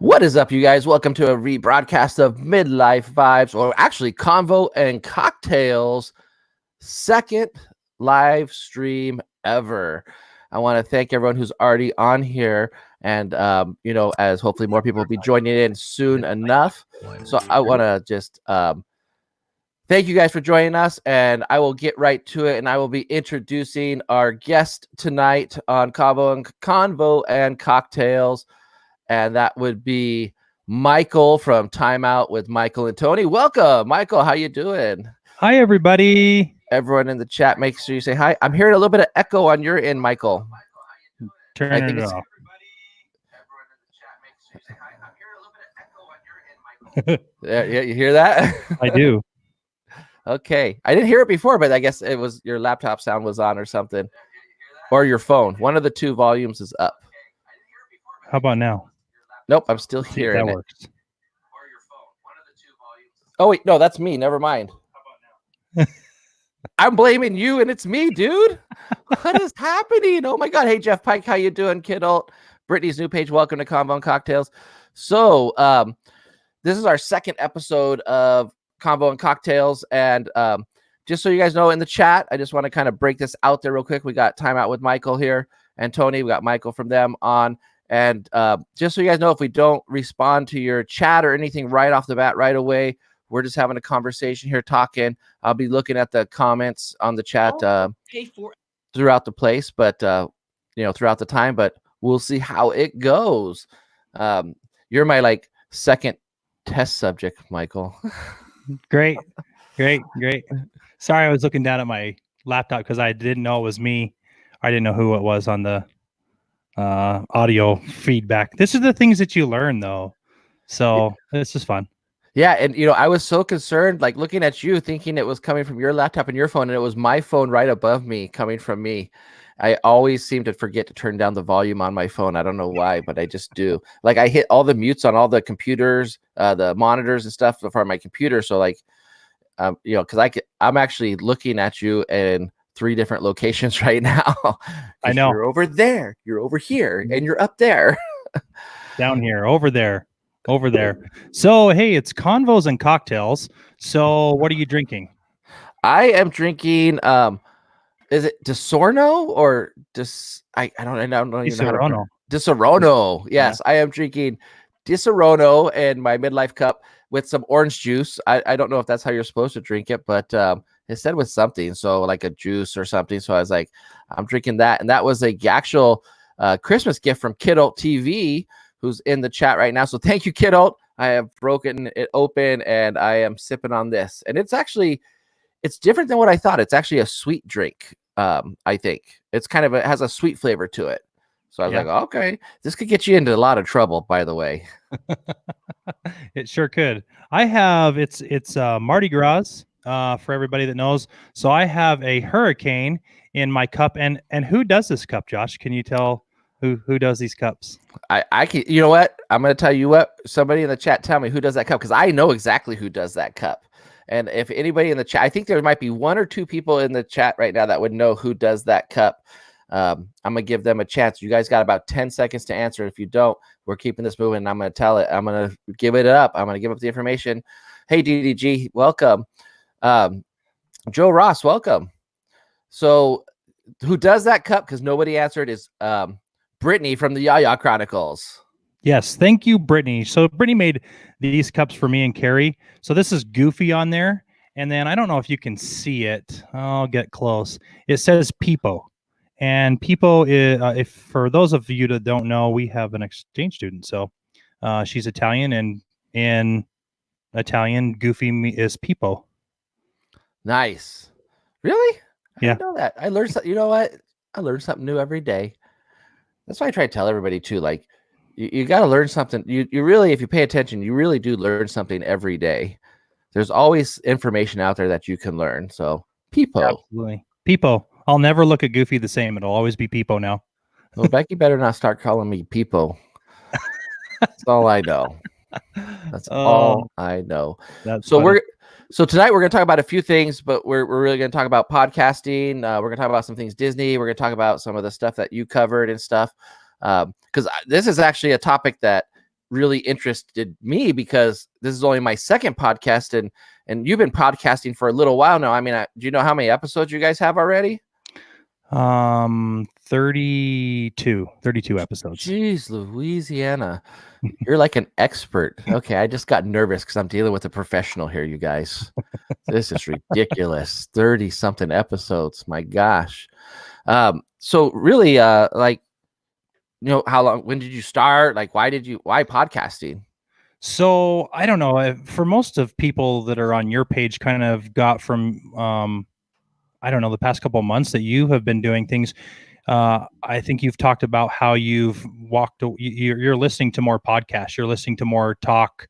What is up, you guys? Welcome to a rebroadcast of Midlife Vibes, or actually Convo and Cocktails, second live stream ever. I want to thank everyone who's already on here, and as hopefully more people will be joining in soon enough. So I want to just thank you guys for joining us, and I will get right to it. And I will be introducing our guest tonight on Convo and Cocktails. And that would be Michael from Timeout with Michael and Tony. Welcome, Michael. How you doing? Hi, everybody. Everyone in the chat, make sure you say hi. I'm hearing a little bit of echo on your end, Michael. Turn it off. Yeah, you hear that? I do. Okay. I didn't hear it before, but I guess it was your laptop sound was on or something. Or your phone. One of the two volumes is up. How about now? Nope, I'm still hearing that it. Works. Oh, wait, no, that's me. Never mind. I'm blaming you, and it's me, dude. What is happening? Oh, my God. Hey, Jeff Pike, how you doing, kiddo? Brittany's new page. Welcome to Convo and Cocktails. So this is our second episode of Convo and Cocktails, and just so you guys know, in the chat, I just want to kind of break this out there real quick. We got Timeout with Michael here and Tony. We got Michael from them on. And just so you guys know, if we don't respond to your chat or anything right off the bat right away, we're just having a conversation here talking. I'll be looking at the comments on the chat throughout the place, but throughout the time, but we'll see how it goes. You're my second test subject, Michael. Great. Sorry, I was looking down at my laptop because I didn't know it was me. I didn't know who it was on the audio feedback. This is the things that you learn, though. So this is fun. Yeah, and I was so concerned, looking at you, thinking it was coming from your laptop and your phone, and it was my phone right above me, coming from me. I always seem to forget to turn down the volume on my phone. I don't know why, but I just do. I hit all the mutes on all the computers, the monitors and stuff for my computer. So because I'm actually looking at you in 3 different locations right now. I know. You're over there, you're over here, and you're up there. Down here, over there. So, hey, it's Convos and Cocktails. So, what are you drinking? I am drinking, is it Disorno or I don't even know. Disaronno. Yes, yeah. I am drinking Disaronno in my Midlife cup with some orange juice. I don't know if that's how you're supposed to drink it, but it said with something, so like a juice or something. So I was like, I'm drinking that, and that was a actual Christmas gift from Kidult TV, who's in the chat right now. So thank you, Kidult. I have broken it open, and I am sipping on this, and it's different than what I thought. It's actually a sweet drink. I think it's it has a sweet flavor to it. So I was like, okay, this could get you into a lot of trouble, by the way. It sure could. I have it's Mardi Gras. For everybody that knows. So I have a hurricane in my cup. And who does this cup, Josh? Can you tell who does these cups? I can, you know what? I'm going to tell you what, somebody in the chat, tell me who does that cup, because I know exactly who does that cup. And if anybody in the chat, I think there might be 1 or 2 people in the chat right now that would know who does that cup. I'm going to give them a chance. You guys got about 10 seconds to answer. If you don't, we're keeping this moving. And I'm going to tell it. I'm going to give it up. I'm going to give up the information. Hey, DDG, welcome. Joe Ross, welcome. So who does that cup? Because nobody answered is Brittany from the Yaya Chronicles. Yes, thank you, Brittany. So Brittany made these cups for me and Carrie. So this is Goofy on there. And then I don't know if you can see it. I'll get close. It says Peepo. And Peepo is, if for those of you that don't know, we have an exchange student. So she's Italian, and in Italian, Goofy is Peepo. Nice. Really? I Yeah. didn't know that. I learned something. You know what? I learn something new every day. That's why I try to tell everybody too. You got to learn something. You really, if you pay attention, you really do learn something every day. There's always information out there that you can learn. So Peepo. Absolutely. Peepo. I'll never look at Goofy the same. It'll always be Peepo now. Well, Becky better not start calling me Peepo. That's all I know. That's all I know. So tonight we're going to talk about a few things, but we're really going to talk about podcasting. We're going to talk about some things Disney. We're going to talk about some of the stuff that you covered and stuff. Because this is actually a topic that really interested me because this is only my second podcast, and you've been podcasting for a little while now. I mean, do you know how many episodes you guys have already? 32 episodes. Jeez, Louisiana. You're like an expert. Okay, I just got nervous because I'm dealing with a professional here, you guys. This is ridiculous. 30 something episodes. My gosh. So really, like, how long, when did you start? Like, why podcasting? So I don't know. For most of people that are on your page, kind of got from, I don't know, the past couple of months that you have been doing things. I think you've talked about how you've you're listening to more podcasts. You're listening to more talk,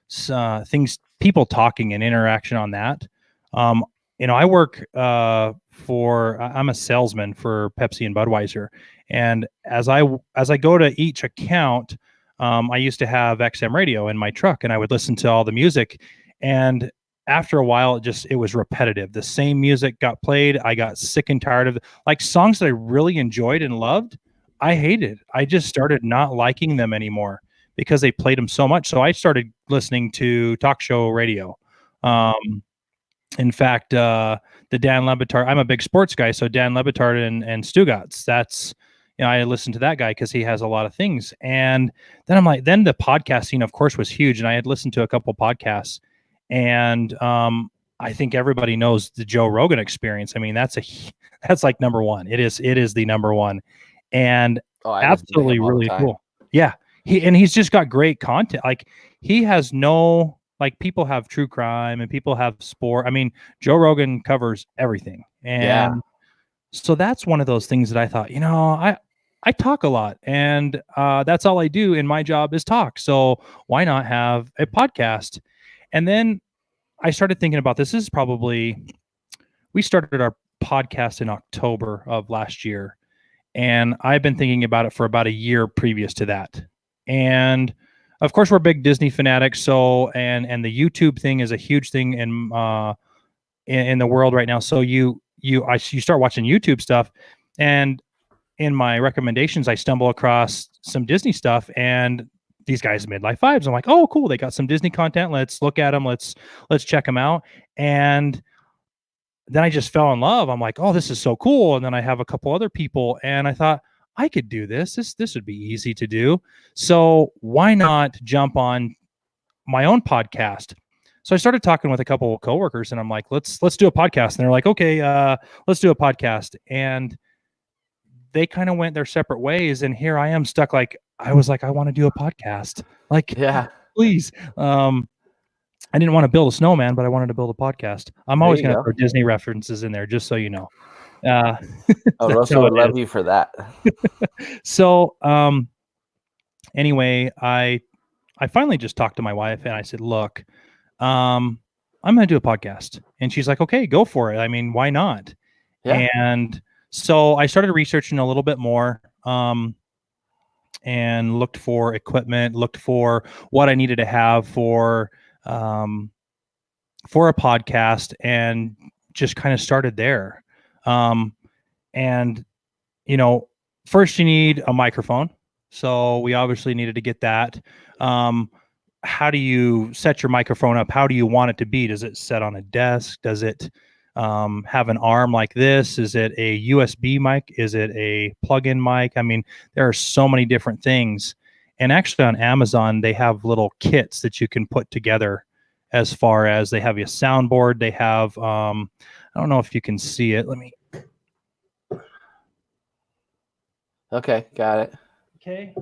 things, people talking and interaction on that. I work I'm a salesman for Pepsi and Budweiser. And as I go to each account, I used to have XM radio in my truck and I would listen to all the music. And after a while, it was repetitive. The same music got played. I got sick and tired of it. Like songs that I really enjoyed and loved, I hated. I just started not liking them anymore because they played them so much. So I started listening to talk show radio. In fact, the Dan Le Batard, I'm a big sports guy. So Dan Le Batard and Stugatz, that's, I listened to that guy because he has a lot of things. And then I'm like, then the podcasting, of course, was huge. And I had listened to a couple podcasts. And I think everybody knows the Joe Rogan Experience. I mean, that's like number one. It is the number one, and absolutely really cool. Yeah, he's just got great content. Like he has no, like, people have true crime and people have sport. I mean, Joe Rogan covers everything, and so that's one of those things that I thought, I talk a lot, and that's all I do in my job is talk. So why not have a podcast? And then I started thinking about this. This is we started our podcast in October of last year. And I've been thinking about it for about a year previous to that. And of course, we're big Disney fanatics. So, and the YouTube thing is a huge thing in the world right now. So you start watching YouTube stuff, and in my recommendations, I stumble across some Disney stuff, and these guys, Midlife Vibes. I'm like, oh, cool. They got some Disney content. Let's look at them. Let's check them out. And then I just fell in love. I'm like, oh, this is so cool. And then I have a couple other people, and I thought I could do this. This would be easy to do. So why not jump on my own podcast? So I started talking with a couple of coworkers, and I'm like, let's do a podcast. And they're like, okay, let's do a podcast. And they kind of went their separate ways. And here I am stuck. Like, I was like, I want to do a podcast. Like, yeah, please. I didn't want to build a snowman, but I wanted to build a podcast. I'm always going to throw Disney references in there, just so you know. Russell would love you for that. So, anyway, I finally just talked to my wife, and I said, look, I'm going to do a podcast. And she's like, okay, go for it. I mean, why not? Yeah. And so I started researching a little bit more, and looked for equipment, looked for what I needed to have for a podcast, and just kind of started there. And first you need a microphone. So we obviously needed to get that. How do you set your microphone up? How do you want it to be? Does it set on a desk? Does it have an arm like this? Is it a USB mic? Is it a plug-in mic? I mean, there are so many different things. And actually on Amazon, they have little kits that you can put together, as far as they have a soundboard. They have, I don't know if you can see it. Let me. Okay, got it. Okay.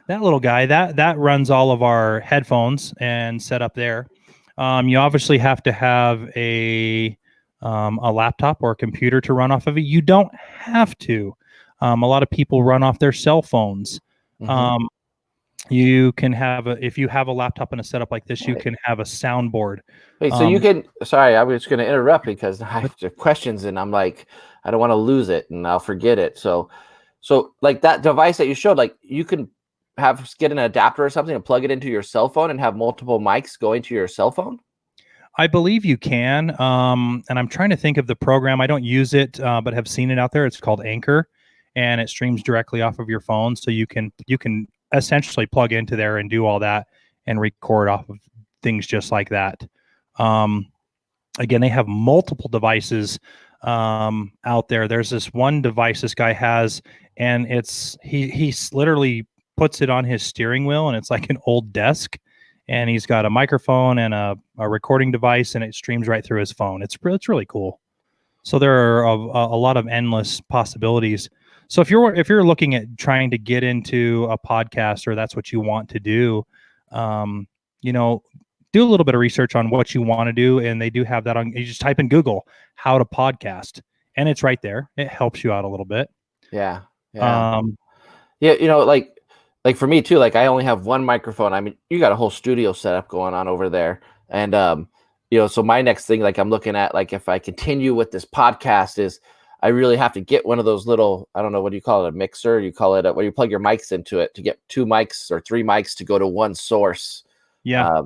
That little guy, that runs all of our headphones and set up there. You obviously have to have a laptop or a computer to run off of it. You don't have to. A lot of people run off their cell phones. Mm-hmm. You can have if you have a laptop and a setup like this, you can have a soundboard. Wait, so you can, sorry, I was going to interrupt because I have questions, and I'm like, I don't want to lose it and I'll forget it. So like that device that you showed, like you can get an adapter or something and plug it into your cell phone and have multiple mics going to your cell phone? I believe you can. And I'm trying to think of the program. I don't use it, but have seen it out there. It's called Anker, and it streams directly off of your phone. So you can essentially plug into there and do all that and record off of things just like that. Again, they have multiple devices out there. There's this one device this guy has, and he literally puts it on his steering wheel, and it's like an old desk, and he's got a microphone and a recording device, and it streams right through his phone. It's really cool. So there are a lot of endless possibilities. So if you're looking at trying to get into a podcast, or that's what you want to do, you know, do a little bit of research on what you want to do, and they do have that on. You just type in Google how to podcast, and it's right there. It helps you out a little bit. Yeah. Yeah, you know, like for me too, like I only have one microphone. I mean, you got a whole studio setup going on over there. And you know, so my next thing, like I'm looking at, like if I continue with this podcast, is I really have to get one of those little, I don't know, what do you call it, a mixer? You call it where you plug your mics into it to get 2 mics or 3 mics to go to one source. yeah.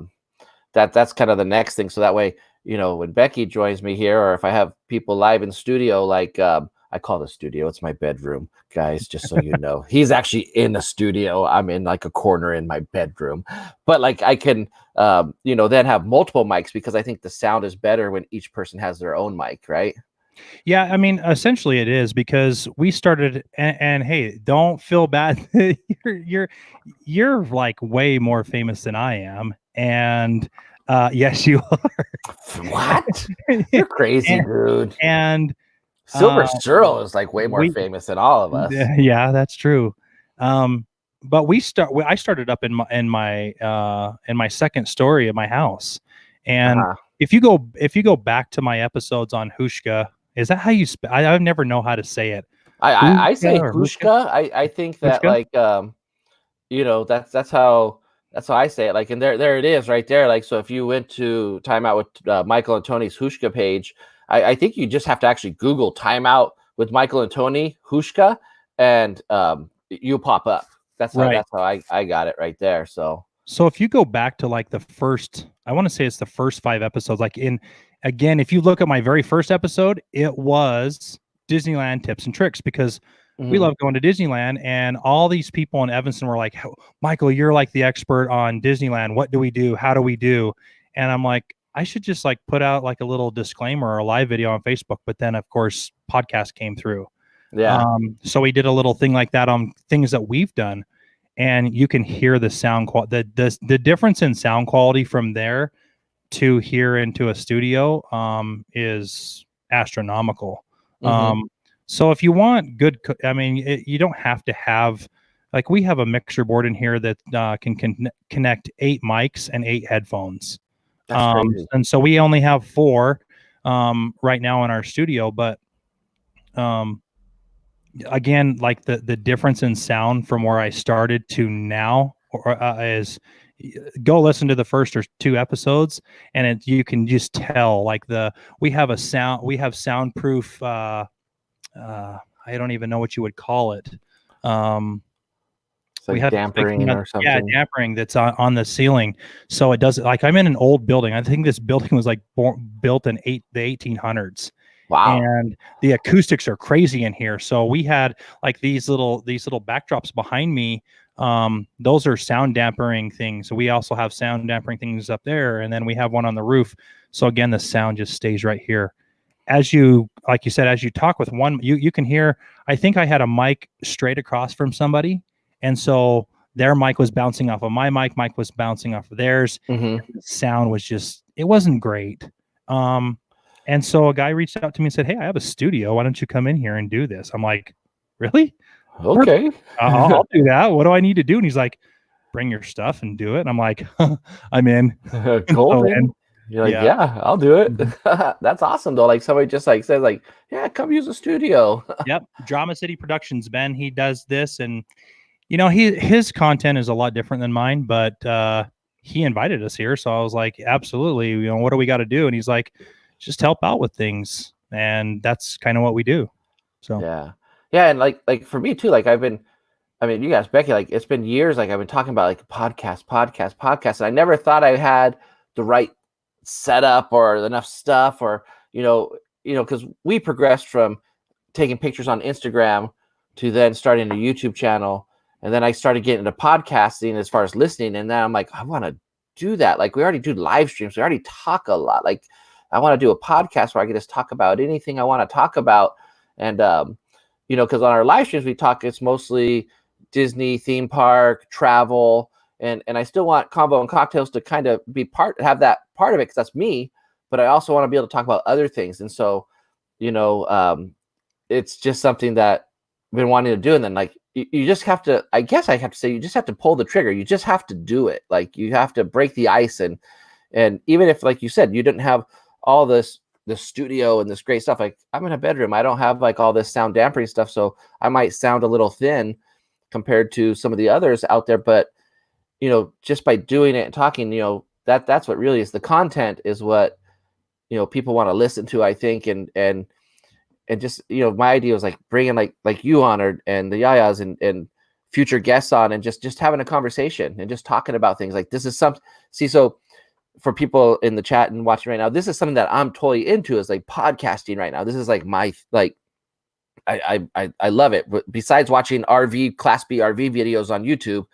That's kind of the next thing. So that way, you know, when Becky joins me here, or if I have people live in studio, like I call the studio, it's my bedroom, guys, just so you know. He's actually in the studio. I'm in like a corner in my bedroom. But like I can, you know, then have multiple mics, because I think the sound is better when each person has their own mic, right? Yeah, I mean, essentially it is, because we started, and hey, don't feel bad. You're like way more famous than I am, and yes, you What? You're crazy, and, dude. and Silver Cyril is like way more famous than all of us. Yeah, that's true. But I started up in my second story of my house, and if you go back to my episodes on Hushka, is that how you I've never know how to say it. I say Hushka. I think that Hushka? like you know, that's how I say it. Like, and there it is right there. Like, so if you went to Timeout with Michael and Tony's Hushka page, I think you just have to actually Google Timeout with Michael and Tony Hushka, and you pop up. That's how I got it right there. So if you go back to like the first, I want to say it's the first 5 episodes, like again, if you look at my very first episode, it was Disneyland tips and tricks, because we love going to Disneyland, and all these people in Evanston were like, Michael, you're like the expert on Disneyland. What do we do? How do we do? And I'm like, I should just like put out like a little disclaimer or a live video on Facebook. But then of course podcast came through. Yeah. So we did a little thing like that on things that we've done, and you can hear the sound quality, the difference in sound quality from there to here into a studio is astronomical. So if you want good, I mean, you don't have to have, like, we have a mixer board in here that can connect 8 mics and 8 headphones. That's crazy. And so we only have 4 right now in our studio, but again, like the difference in sound from where I started to now is, go listen to the first or 2 episodes, and you can just tell, like, we have soundproof, I don't even know what you would call it. It's like we have dampering or something. Yeah, dampering that's on the ceiling. So it does, like, I'm in an old building. I think this building was like built in the 1800s. Wow. And the acoustics are crazy in here. So we had like these little backdrops behind me. Those are sound dampering things. So we also have sound dampering things up there, and then we have one on the roof. So again, the sound just stays right here. As you said, as you talk with one, you can hear, I think I had a mic straight across from somebody, and so their mic was bouncing off of my mic was bouncing off of theirs. The sound was just, it wasn't great. And so a guy reached out to me and said, hey, I have a studio. Why don't you come in here and do this? I'm like, really? Okay. I'll do that. What do I need to do? And he's like, bring your stuff and do it. And I'm like, I'm in. Cool. You're like, yeah, I'll do it. That's awesome though. Like somebody just like says like, yeah, come use a studio. Yep. Drama City Productions, Ben, he does this, and you know, his content is a lot different than mine, but he invited us here. So I was like, absolutely, you know, what do we got to do? And he's like, just help out with things. And that's kind of what we do. So yeah. And like for me too, like I mean, you guys, Becky, like it's been years, like I've been talking about like podcast. And I never thought I had the right setup or enough stuff, or you know, because we progressed from taking pictures on Instagram to then starting a YouTube channel, And then I started getting into podcasting as far as listening. And then I'm like, I want to do that. Like we already do live streams. We already talk a lot. Like I want to do a podcast where I can just talk about anything I want to talk about. And, because on our live streams, we talk, it's mostly Disney, theme park, travel. And I still want Convo and Cocktails to kind of have that part of it, because that's me. But I also want to be able to talk about other things. And so, it's just something that I've been wanting to do. And then like, you just have to, I guess I have to say, you just have to pull the trigger. You just have to do it. Like you have to break the ice. And even if, like you said, you didn't have all the studio and this great stuff, like I'm in a bedroom, I don't have like all this sound dampening stuff. So I might sound a little thin compared to some of the others out there. But, just by doing it and talking, that's what really is the content, is what, people want to listen to, I think. And just, my idea was like bringing like you on, and the Yayas and future guests on, and just having a conversation and just talking about things. Like this is so for people in the chat and watching right now, this is something that I'm totally into, is like podcasting right now. This is like my, like, I love it. But besides watching Class B RV videos on YouTube,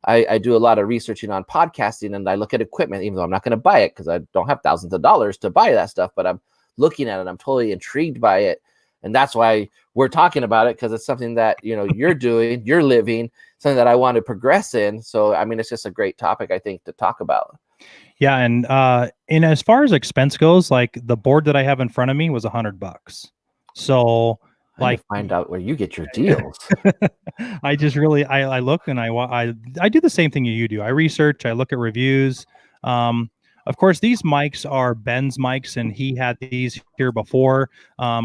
I do a lot of researching on podcasting, and I look at equipment, even though I'm not going to buy it because I don't have thousands of dollars to buy that stuff, but I'm looking at it. I'm totally intrigued by it. And that's why we're talking about it, because it's something that, you're doing, you're living, something that I want to progress in. So, I mean, it's just a great topic, I think, to talk about. Yeah. And as far as expense goes, like the board that I have in front of me was $100. So I need to find out where you get your deals. I just really, I look and I do the same thing you do. I research, I look at reviews. Of course, these mics are Ben's mics, and he had these here before.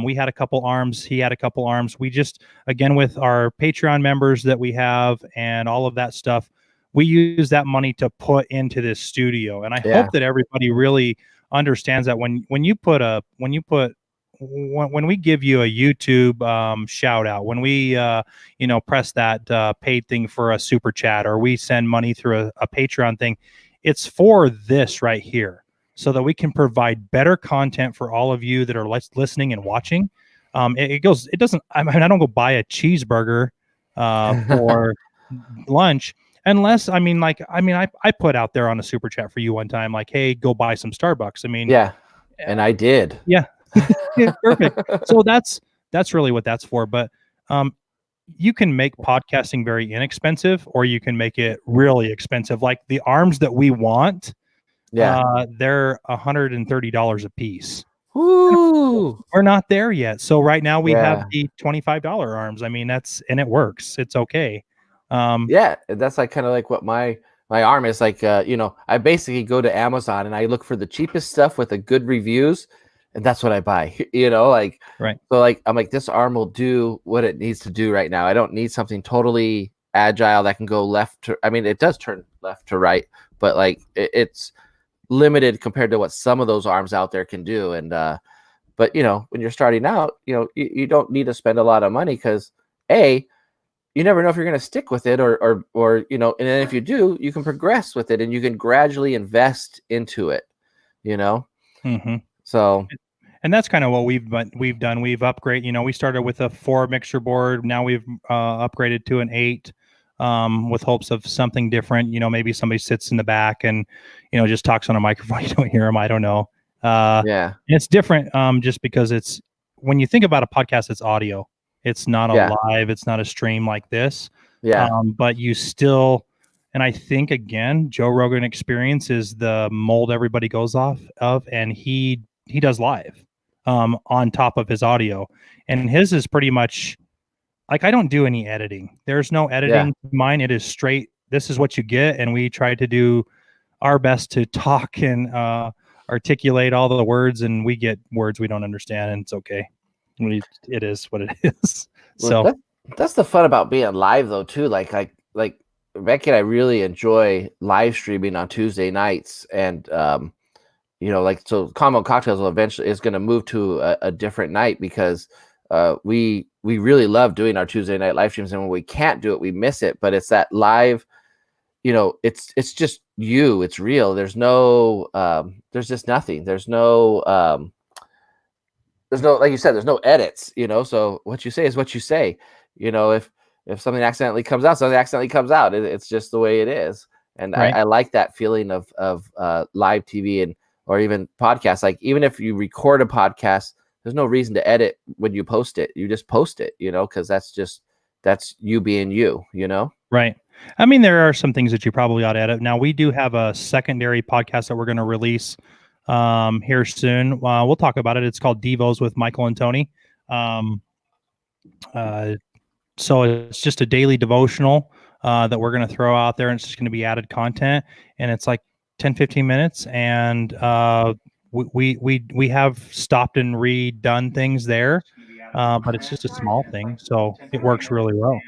We had a couple arms. He had a couple arms. We just, again, with our Patreon members that we have and all of that stuff, we use that money to put into this studio. And I hope that everybody really understands that when we give you a YouTube shout out, when we press that paid thing for a super chat, or we send money through a Patreon thing, it's for this right here, so that we can provide better content for all of you that are listening and watching. I don't go buy a cheeseburger for lunch, unless I put out there on a super chat for you one time, like, hey, go buy some Starbucks. I mean, yeah, and I did. Yeah. Perfect. So that's really what that's for. But you can make podcasting very inexpensive, or you can make it really expensive. Like the arms that we want, they're $130 a piece. Ooh. We're not there yet. So right now we have the $25 arms. I mean, and it works. It's okay. That's like kind of like what my arm is like. I basically go to Amazon and I look for the cheapest stuff with a good reviews, and that's what I buy. Right. So like I'm like, this arm will do what it needs to do right now. I don't need something totally agile that can go left to. I mean, it does turn left to right, but like it's limited compared to what some of those arms out there can do. And but when you're starting out, you don't need to spend a lot of money, because you never know if you're going to stick with it, or and then if you do, you can progress with it, and you can gradually invest into it, Mm-hmm. So, and that's kind of what we've done. We've upgraded, we started with a 4 mixer board. Now we've upgraded to an 8, with hopes of something different. Maybe somebody sits in the back and, just talks on a microphone. You don't hear them. I don't know. And it's different, just because when you think about a podcast, it's audio. It's not a live. It's not a stream like this. But you still, and I think, again, Joe Rogan Experience is the mold everybody goes off of, and he does live on top of his audio, and his is pretty much like, I don't do any editing. There's no editing. Mine, it is straight. This is what you get, and we try to do our best to talk and articulate all the words, and we get words we don't understand, and it's okay. It is what it is. Well, So that's the fun about being live, though, too. Like Becky and I really enjoy live streaming on Tuesday nights, and so Convo Cocktails is going to move to a different night, because we really love doing our Tuesday night live streams, and when we can't do it, we miss it. But it's that live, it's just you. It's real. There's no there's just nothing. There's no like you said, there's no edits. So what you say is what you say. If if something accidentally comes out, something accidentally comes out. It's just the way it is. And Right. I like that feeling of live TV and or even podcasts. Like even if you record a podcast, there's no reason to edit when you post it. You just post it, because that's you being you, Right. I mean, there are some things that you probably ought to edit. Now, we do have a secondary podcast that we're going to release here soon. We'll talk about it. It's called Devos with Michael and Tony. So it's just a daily devotional that we're going to throw out there, and it's just going to be added content, and it's like 10-15 minutes, and we have stopped and redone things there, but it's just a small thing, so it works really well.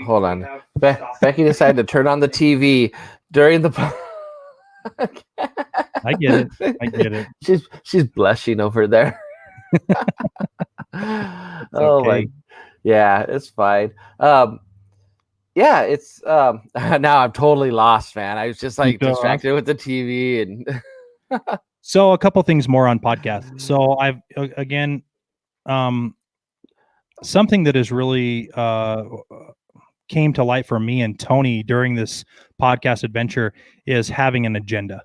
Hold on. Becky decided to turn on the TV during the I get it. She's blushing over there. Okay. Yeah, it's fine. Yeah, it's now I'm totally lost, man. I was just like distracted with the TV and So a couple things more on podcasts. So I've again something that is really came to light for me and Tony during this podcast adventure is having an agenda.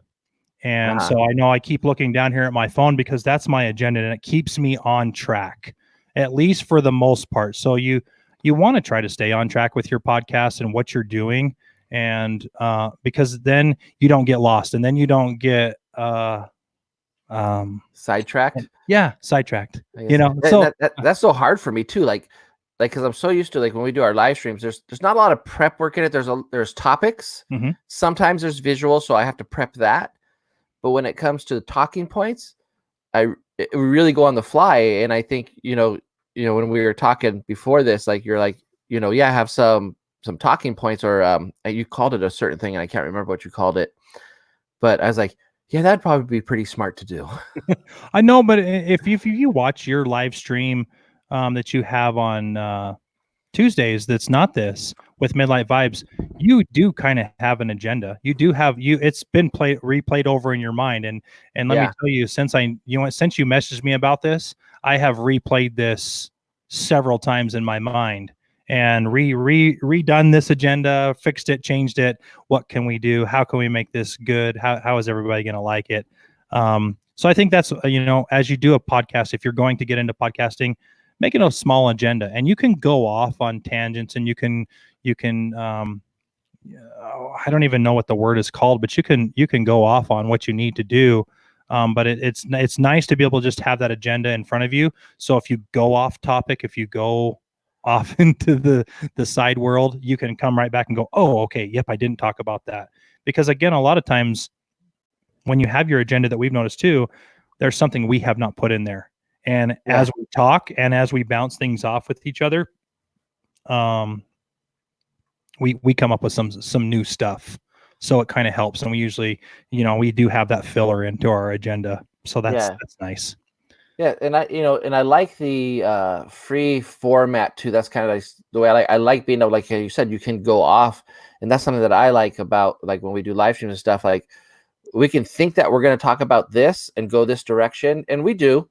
And so I know I keep looking down here at my phone because that's my agenda and it keeps me on track, at least for the most part. So you want to try to stay on track with your podcast and what you're doing. And because then you don't get lost and then you don't get sidetracked. Yeah, sidetracked. So that's so hard for me too. Like because I'm so used to like when we do our live streams, there's not a lot of prep work in it. There's topics. Mm-hmm. Sometimes there's visuals, so I have to prep that. But when it comes to the talking points, we really go on the fly. And I think when we were talking before this, like you're like I have some talking points, or you called it a certain thing, and I can't remember what you called it. But I was like, yeah, that'd probably be pretty smart to do. I know, but if you watch your live stream that you have on Tuesdays, that's not this with Midlife Vibes, you do kind of have an agenda. You do have it's been replayed over in your mind, and let me tell you, since you messaged me about this, I have replayed this several times in my mind and redone this agenda, fixed it, changed it. What can we do? How can we make this good? How is everybody going to like it? So I think that's as you do a podcast, if you're going to get into podcasting, make it a small agenda, and you can go off on tangents, and you can I don't even know what the word is called, but you can go off on what you need to do. But it's nice to be able to just have that agenda in front of you. So if you go off topic, if you go off into the side world, you can come right back and go, oh, okay, yep, I didn't talk about that. Because again, a lot of times when you have your agenda, that we've noticed too, there's something we have not put in there. And as we talk and as we bounce things off with each other, we come up with some new stuff. So it kind of helps. And we usually, we do have that filler into our agenda. So that's nice. Yeah, and I like the free format too. That's kind of like the way I like being able, like you said, you can go off, and that's something that I like about like when we do live streams and stuff. Like we can think that we're going to talk about this and go this direction, and we do.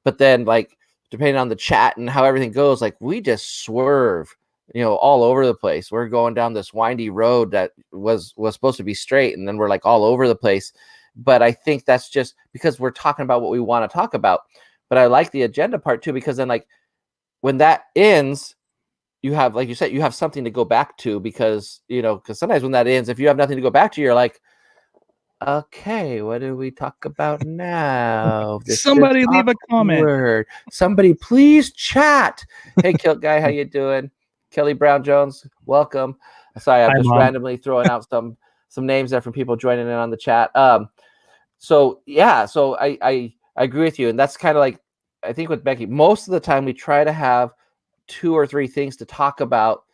But then, like, depending on the chat and how everything goes, like, we just swerve, all over the place. We're going down this windy road that was supposed to be straight, and then we're, like, all over the place. But I think that's just because we're talking about what we want to talk about. But I like the agenda part, too, because then, like, when that ends, you have, like you said, you have something to go back to because, because sometimes when that ends, if you have nothing to go back to, you're like, okay, what do we talk about now? Somebody leave a comment. Somebody please chat. Hey, Kilt Guy, how you doing? Kelly Brown Jones, welcome. Sorry, I'm just randomly throwing out some names there from people joining in on the chat. So I agree with you, and that's kind of like I think with Becky. Most of the time, we try to have 2 or 3 things to talk about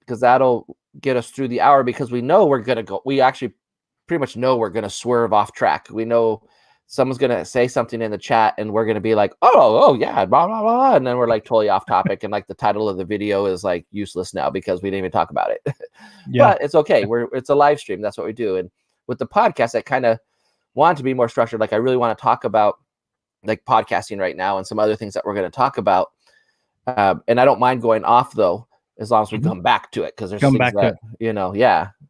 because that'll get us through the hour. Because we know we're gonna go. We actually pretty much know we're going to swerve off track. We know someone's going to say something in the chat and we're going to be like, oh yeah, blah, blah, blah. And then we're like totally off topic. And like the title of the video is like useless now because we didn't even talk about it. But it's okay. It's a live stream. That's what we do. And with the podcast, I kind of want to be more structured. Like I really want to talk about like podcasting right now and some other things that we're going to talk about. And I don't mind going off though, as long as we Mhm. come back to it, because there's Come things back to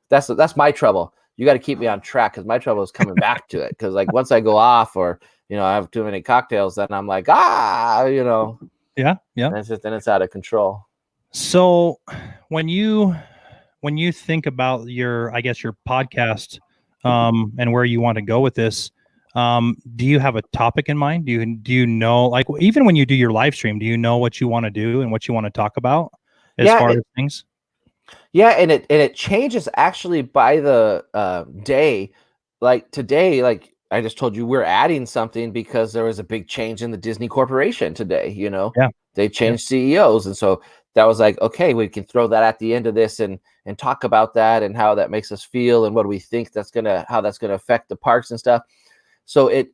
that that's my trouble. You got to keep me on track, because my trouble is coming back to it. Because like once I go off, or I have too many cocktails, then I'm like Yeah. and it's out of control. So when you think about your, I guess, your podcast, and where you want to go with this, do you have a topic in mind? Do you know, like, even when you do your live stream, do you know what you want to do and what you want to talk about as far as things? Yeah, and it changes actually by the day. Like today, like I just told you, we're adding something because there was a big change in the Disney Corporation today. Yeah. They changed CEOs, and so that was like, okay, we can throw that at the end of this and talk about that and how that makes us feel and what do we think how that's gonna affect the parks and stuff. So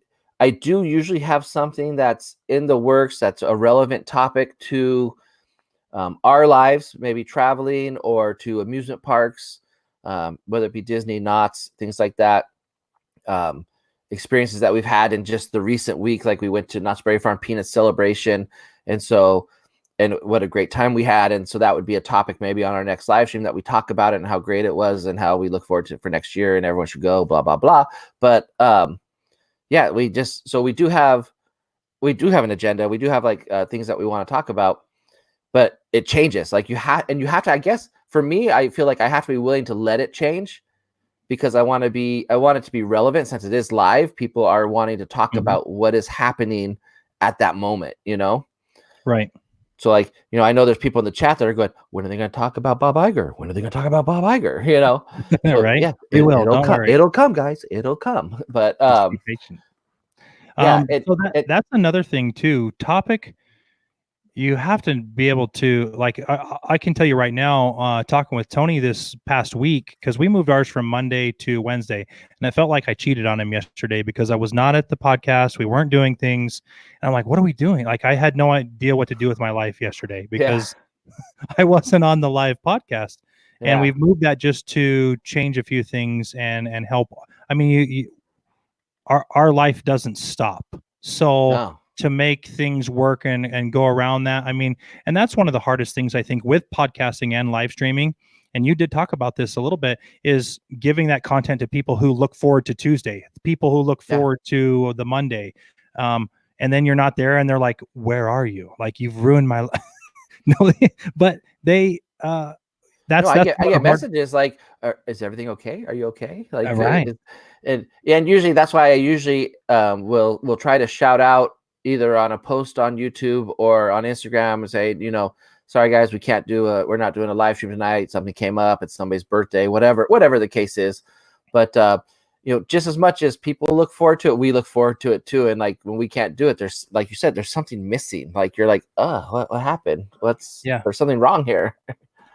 I do usually have something that's in the works that's a relevant topic to our lives, maybe traveling or to amusement parks, whether it be Disney, Knott's, things like that. Experiences that we've had in just the recent week, like we went to Knott's Berry Farm Peanut Celebration, and what a great time we had. And so that would be a topic maybe on our next live stream, that we talk about it and how great it was and how we look forward to it for next year and everyone should go, blah blah blah. But yeah, we do have an agenda. We do have like things that we want to talk about, but it changes. Like you have to, I guess for me, I feel like I have to be willing to let it change, because I want it to be relevant. Since it is live, people are wanting to talk about what is happening at that moment, Right. So like, I know there's people in the chat that are going, when are they going to talk about Bob Iger? When are they going to talk about Bob Iger? So, Right. Yeah, We will. It'll Don't come. worry. It'll come, guys. It'll come. But Just be patient. Yeah. So that's another thing too. Topic. You have to be able to, like, I can tell you right now, talking with Tony this past week, because we moved ours from Monday to Wednesday, and I felt like I cheated on him yesterday because I was not at the podcast. We weren't doing things. And I'm like, what are we doing? Like, I had no idea what to do with my life yesterday because I wasn't on the live podcast. And we've moved that just to change a few things and help. I mean, our life doesn't stop. So to make things work and go around that, I mean, and that's one of the hardest things I think with podcasting and live streaming. And you did talk about this a little bit, is giving that content to people who look forward to Tuesday, people who look forward to the Monday. And then you're not there and they're like, where are you? Like, you've ruined my life. No, but they, I get messages like, is everything okay? Are you okay? Like, right. And usually that's why I usually will try to shout out either on a post on YouTube or on Instagram and say, sorry guys, we're not doing a live stream tonight. Something came up. It's somebody's birthday, whatever the case is. But just as much as people look forward to it, we look forward to it too. And like when we can't do it, there's, like you said, there's something missing. Like you're like, what happened? There's something wrong here.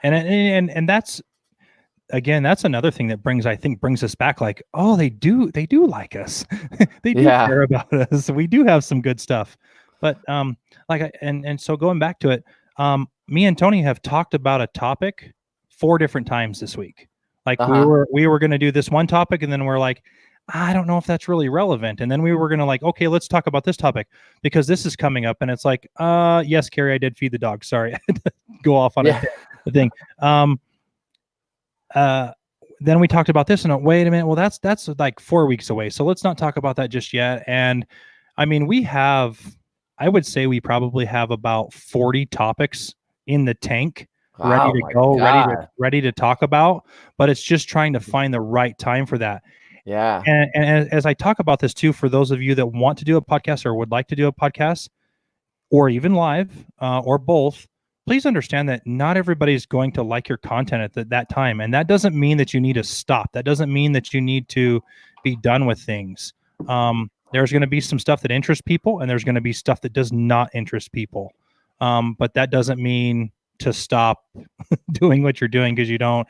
And that's, again, that's another thing that brings us back. Like, oh, they do like us. They do care about us. We do have some good stuff. But so going back to it, me and Tony have talked about a topic 4 different times this week. Like we were going to do this one topic, and then we're like, I don't know if that's really relevant. And then we were going to like, okay, let's talk about this topic because this is coming up. And it's like, yes, Carrie, I did feed the dog. Sorry. I had to go off on a thing. Then we talked about this and wait a minute. Well, that's like 4 weeks away. So let's not talk about that just yet. And I mean, I would say we probably have about 40 topics in the tank ready to go, ready to talk about, but it's just trying to find the right time for that. Yeah. And as I talk about this too, for those of you that want to do a podcast or would like to do a podcast or even live or both, please understand that not everybody's going to like your content at that time. And that doesn't mean that you need to stop. That doesn't mean that you need to be done with things. There's going to be some stuff that interests people and there's going to be stuff that does not interest people. But that doesn't mean to stop doing what you're doing because you don't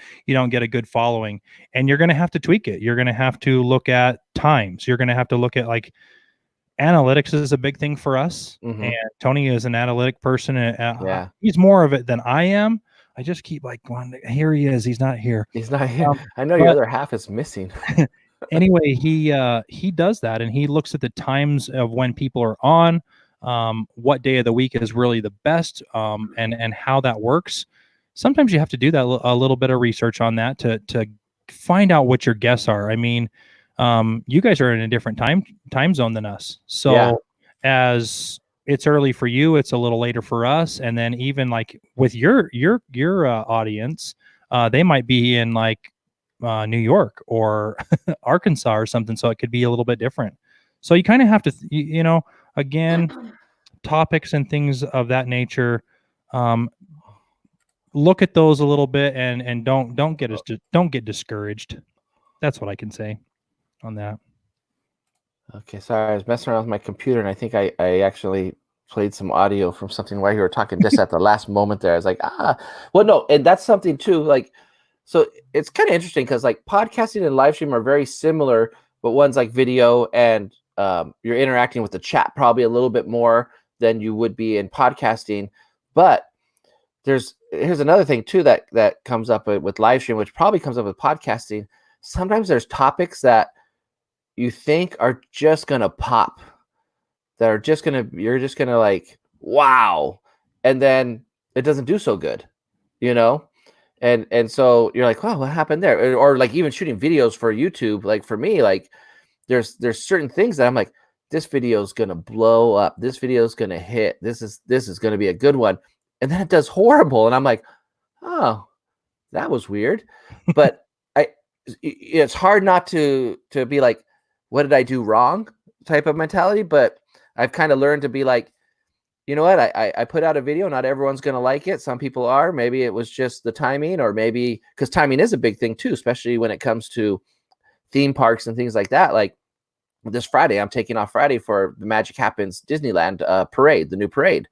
get a good following, and you're going to have to tweak it. You're going to have to look at times. You're going to have to look at, like, analytics is a big thing for us. And Tony is an analytic person. He's more of it than I am. I just keep like going, here he is. He's not here. He's not here. I know your other half is missing. Anyway, he does that, and he looks at the times of when people are on. what day of the week is really the best, and how that works. Sometimes you have to do that a little bit of research on that to find out what your guests are. I mean, you guys are in a different time zone than us, so as it's early for you, it's a little later for us, and then even like with your audience, they might be in like New York or Arkansas or something, so it could be a little bit different. So you kind of have to, again, topics and things of that nature. Look at those a little bit, and don't get discouraged. That's what I can say on that. Okay, sorry, I was messing around with my computer, and I think I actually played some audio from something while you were talking just at the last moment there. I was like, well, no, and that's something too. Like, so it's kind of interesting because like podcasting and live stream are very similar, but one's like video, and you're interacting with the chat probably a little bit more than you would be in podcasting. But here's another thing too that comes up with live stream, which probably comes up with podcasting. Sometimes there's topics that you think are just gonna pop, that are just you're just gonna like, wow, and then it doesn't do so good, and so you're like, wow, what happened there? Or like even shooting videos for YouTube, like for me, like there's certain things that I'm like, this video is gonna blow up, this video is gonna hit, this is gonna be a good one, and then it does horrible, and I'm like, oh, that was weird. But it's hard not to be like, what did I do wrong type of mentality. But I've kind of learned to be like, you know what, I put out a video, not everyone's going to like it. Some people are. Maybe it was just the timing, or maybe because timing is a big thing too, especially when it comes to theme parks and things like that. Like this Friday, I'm taking off Friday for the Magic Happens Disneyland parade, the new parade,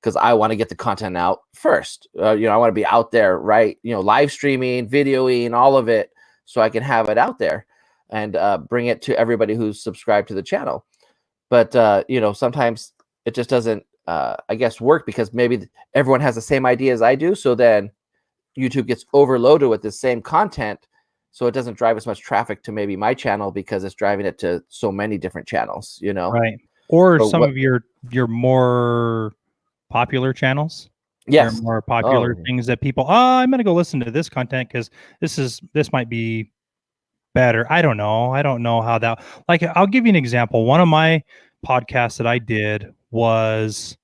because I want to get the content out first. I want to be out there, right? Live streaming, videoing, all of it, so I can have it out there and bring it to everybody who's subscribed to the channel. But sometimes it just doesn't, I guess, work because maybe everyone has the same idea as I do. So then YouTube gets overloaded with the same content, so it doesn't drive as much traffic to maybe my channel because it's driving it to so many different channels. Right? Or so some of your more popular channels. Yes. There are more popular things that people, I'm going to go listen to this content because this might be better. I don't know how that, like, I'll give you an example. One of my podcasts that I did was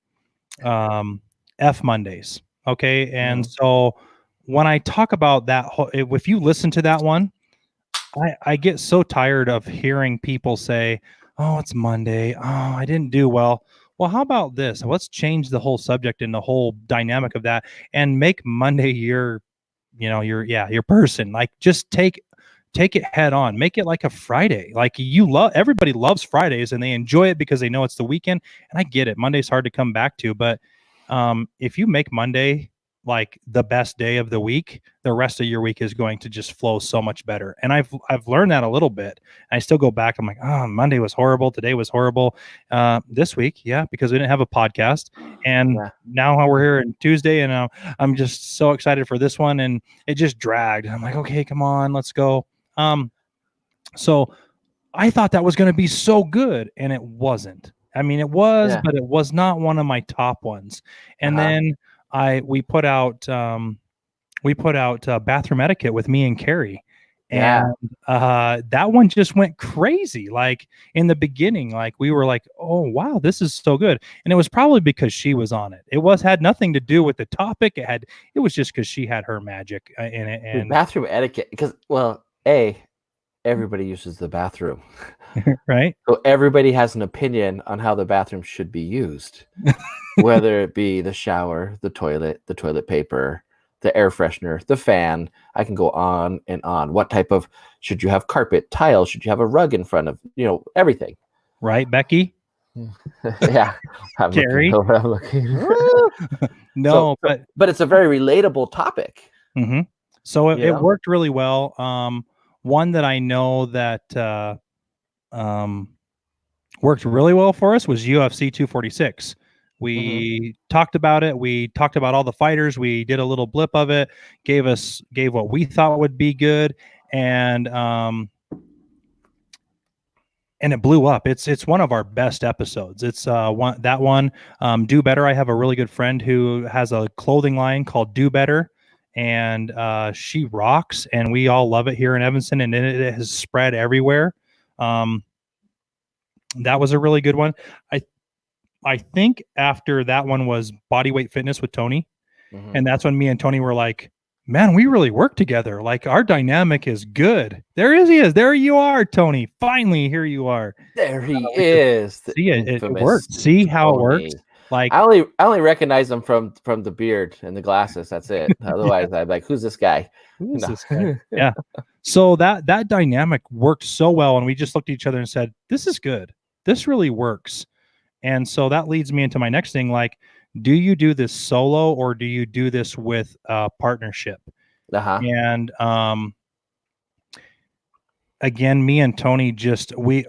F Mondays. Okay. And so when I talk about that, if you listen to that one, I get so tired of hearing people say, oh, it's Monday. Oh, I didn't do well. Well, how about this? Let's change the whole subject and the whole dynamic of that and make Monday your person. Like, just take it head on. Make it like a Friday. Like, everybody loves Fridays and they enjoy it because they know it's the weekend. And I get it. Monday's hard to come back to, but if you make Monday like the best day of the week, the rest of your week is going to just flow so much better. And I've learned that a little bit. I still go back. I'm like, oh, Monday was horrible. Today was horrible. This week, yeah, because we didn't have a podcast. And now we're here on Tuesday, and I'm just so excited for this one. And it just dragged. I'm like, okay, come on, let's go. So I thought that was going to be so good, and it wasn't. I mean, it was, but it was not one of my top ones. And then we put out bathroom etiquette with me and Carrie, and that one just went crazy. Like in the beginning, like we were like, oh wow, this is so good, and it was probably because she was on it. It had nothing to do with the topic. It was just because she had her magic in it. And bathroom etiquette, because everybody uses the bathroom. Right? So everybody has an opinion on how the bathroom should be used, whether it be the shower, the toilet paper, the air freshener, the fan. I can go on and on. What type of, should you have carpet, tile? Should you have a rug in front of, everything? Right, Becky? Yeah. I'm Carrie? looking. No, but it's a very relatable topic. Mm-hmm. So it worked really well. One that I know that worked really well for us was UFC 246. We talked about it. We talked about all the fighters. We did a little blip of it, gave what we thought would be good. And and it blew up. It's one of our best episodes. It's one Do Better. I have a really good friend who has a clothing line called Do Better, and she rocks, and we all love it here in Evanston, and it has spread everywhere. That was a really good one. I think after that one was Bodyweight Fitness with Tony, and that's when me and Tony were like, man, we really work together. Like our dynamic is good. He is. There you are, Tony. Finally, here you are. There he is. See, it works. See how it works. Like I only recognize him from the beard and the glasses. That's it. Otherwise, I'm like, who's this guy? Who's this guy? Yeah. So that dynamic worked so well, and we just looked at each other and said, "This is good. This really works." And so that leads me into my next thing. Like, do you do this solo or do you do this with a partnership? And again, me and Tony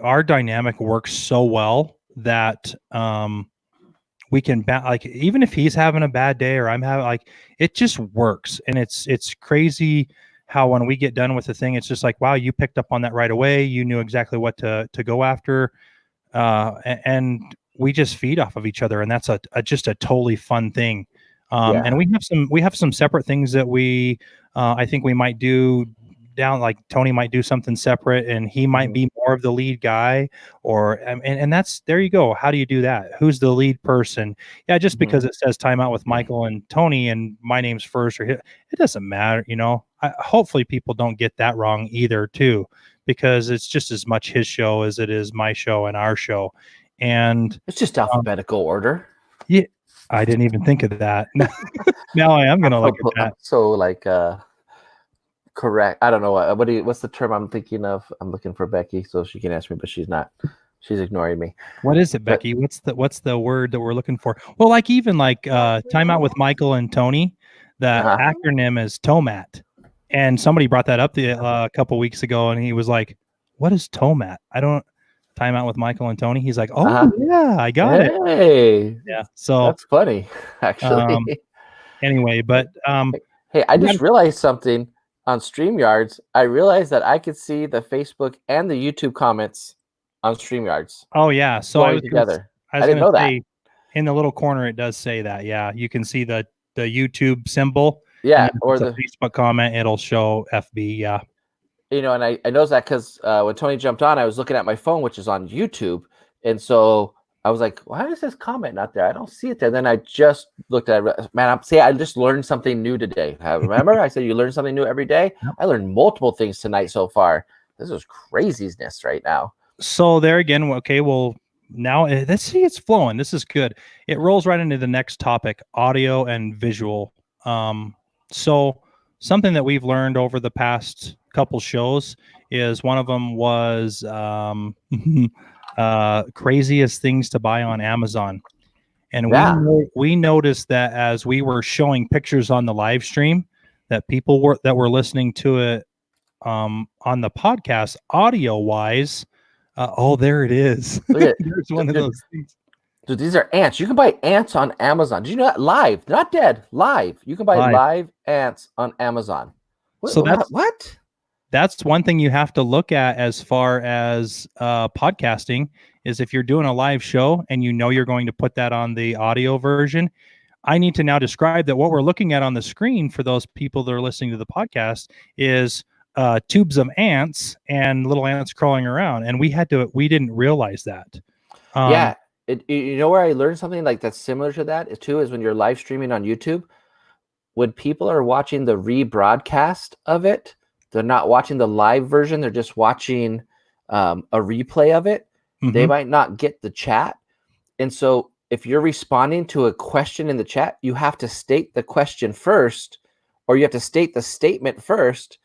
our dynamic works so well that we can like, even if he's having a bad day or I'm having, like, it just works. And it's crazy how when we get done with the thing, it's just like, wow, you picked up on that right away. You knew exactly what to go after. And we just feed off of each other, and that's just a totally fun thing. And we have some separate things that I think we might do down, like Tony might do something separate and he might be more of the lead guy, and that's, there you go. How do you do that? Who's the lead person? Yeah. Just because it says Timeout with Michael and Tony and my name's first, it doesn't matter. Hopefully people don't get that wrong either too, because it's just as much his show as it is my show and our show. And it's just alphabetical order. Yeah, I didn't even think of that. Now I am going to look at that. So like, correct. I don't know what's the term I'm thinking of. I'm looking for Becky so she can ask me, but she's not. She's ignoring me. What is it, Becky? What's the word that we're looking for? Well, like even like Timeout with Michael and Tony, the acronym is TOMAT. And somebody brought that up a couple weeks ago, and he was like, "What is TOMAT? I don't." Timeout with Michael and Tony. He's like, "Oh yeah, I got it." Hey, yeah. So that's funny, actually. Anyway, but hey, I just realized something on StreamYards. I realized that I could see the Facebook and the YouTube comments on StreamYards. Oh yeah, so I didn't know that. In the little corner, it does say that. Yeah, you can see the YouTube symbol. Yeah, or the Facebook comment. It'll show FB. Yeah. And I noticed that because when Tony jumped on, I was looking at my phone, which is on YouTube. And so I was like, why is this comment not there? I don't see it there. Then I just looked at it. Man, I just learned something new today. Remember, I said you learn something new every day? I learned multiple things tonight so far. This is craziness right now. So there again, okay, well, now let's see, it's flowing. This is good. It rolls right into the next topic, audio and visual. So something that we've learned over the past couple shows is one of them was craziest things to buy on Amazon. And we noticed that as we were showing pictures on the live stream, that people that were listening to it on the podcast audio wise, there it is. There's one of those things. Dude, these are ants. You can buy ants on Amazon. Did you know that? Live, not dead, live. You can buy live ants on Amazon. That's one thing you have to look at as far as podcasting is if you're doing a live show and you're going to put that on the audio version. I need to now describe that what we're looking at on the screen for those people that are listening to the podcast is tubes of ants and little ants crawling around. And we didn't realize that. You know where I learned something like that's similar to that is when you're live streaming on YouTube, when people are watching the rebroadcast of it, they're not watching the live version. They're just watching a replay of it. They might not get the chat. And so if you're responding to a question in the chat, you have to state the question first, or you have to state the statement first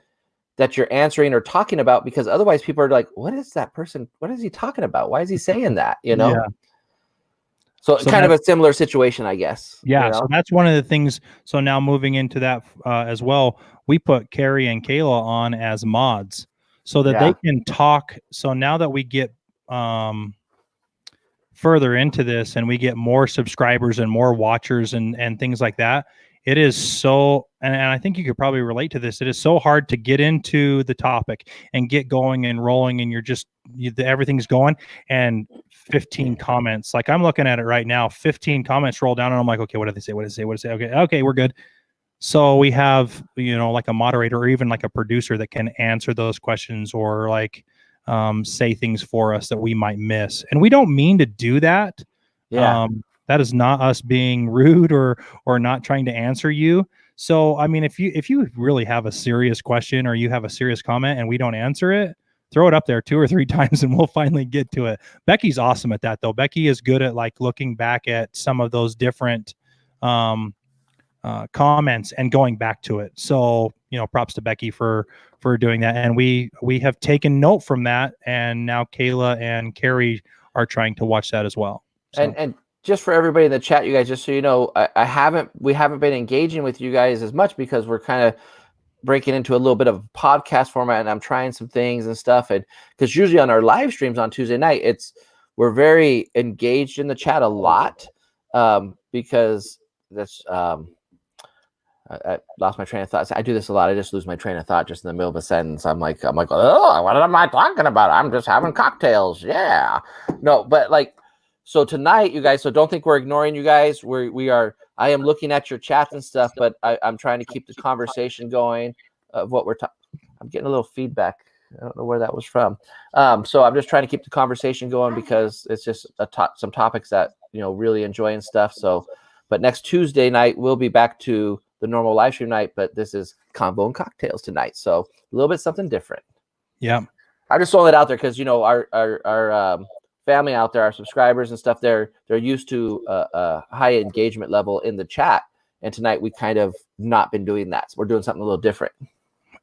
that you're answering or talking about, because otherwise people are like, what is that person? What is he talking about? Why is he saying that? Yeah. So kind of a similar situation, I guess. Yeah. So that's one of the things. So now moving into that as well, we put Carrie and Kayla on as mods so that they can talk. So now that we get further into this and we get more subscribers and more watchers and things like that, it is so, and I think you could probably relate to this. It is so hard to get into the topic and get going and rolling, and everything's going, and 15 comments. Like I'm looking at it right now, 15 comments roll down, and I'm like, okay, what did they say? What did they say? What did they say? Okay, we're good. So we have, like a moderator or even like a producer that can answer those questions or like say things for us that we might miss. And we don't mean to do that. Yeah. That is not us being rude or not trying to answer you. So I mean, if you really have a serious question or you have a serious comment and we don't answer it, throw it up there 2 or 3 times and we'll finally get to it. Becky's awesome at that though. Becky is good at like looking back at some of those different comments and going back to it. So, props to Becky for doing that. And we have taken note from that. And now Kayla and Carrie are trying to watch that as well. So. And just for everybody in the chat, you guys, just so you know, we haven't been engaging with you guys as much because we're kind of breaking into a little bit of podcast format, and I'm trying some things and stuff. And because usually on our live streams on Tuesday night, we're very engaged in the chat a lot, because that's I lost my train of thought. I do this a lot. I just lose my train of thought just in the middle of a sentence. I'm like, oh, what am I talking about? I'm just having cocktails. Yeah. No, but like, so tonight, you guys, so don't think we're ignoring you guys. We are, I am looking at your chats and stuff, but I'm trying to keep the conversation going of what we're talking. I'm getting a little feedback. I don't know where that was from. So I'm just trying to keep the conversation going because it's just some topics that, really enjoy and stuff. So, but next Tuesday night, we'll be back to the normal live stream night, but this is Convo and Cocktails tonight. So a little bit something different. Yeah. I'm just throwing it out there because, our family out there, our subscribers and stuff, they're used to a high engagement level in the chat. And tonight we kind of not been doing that. So we're doing something a little different.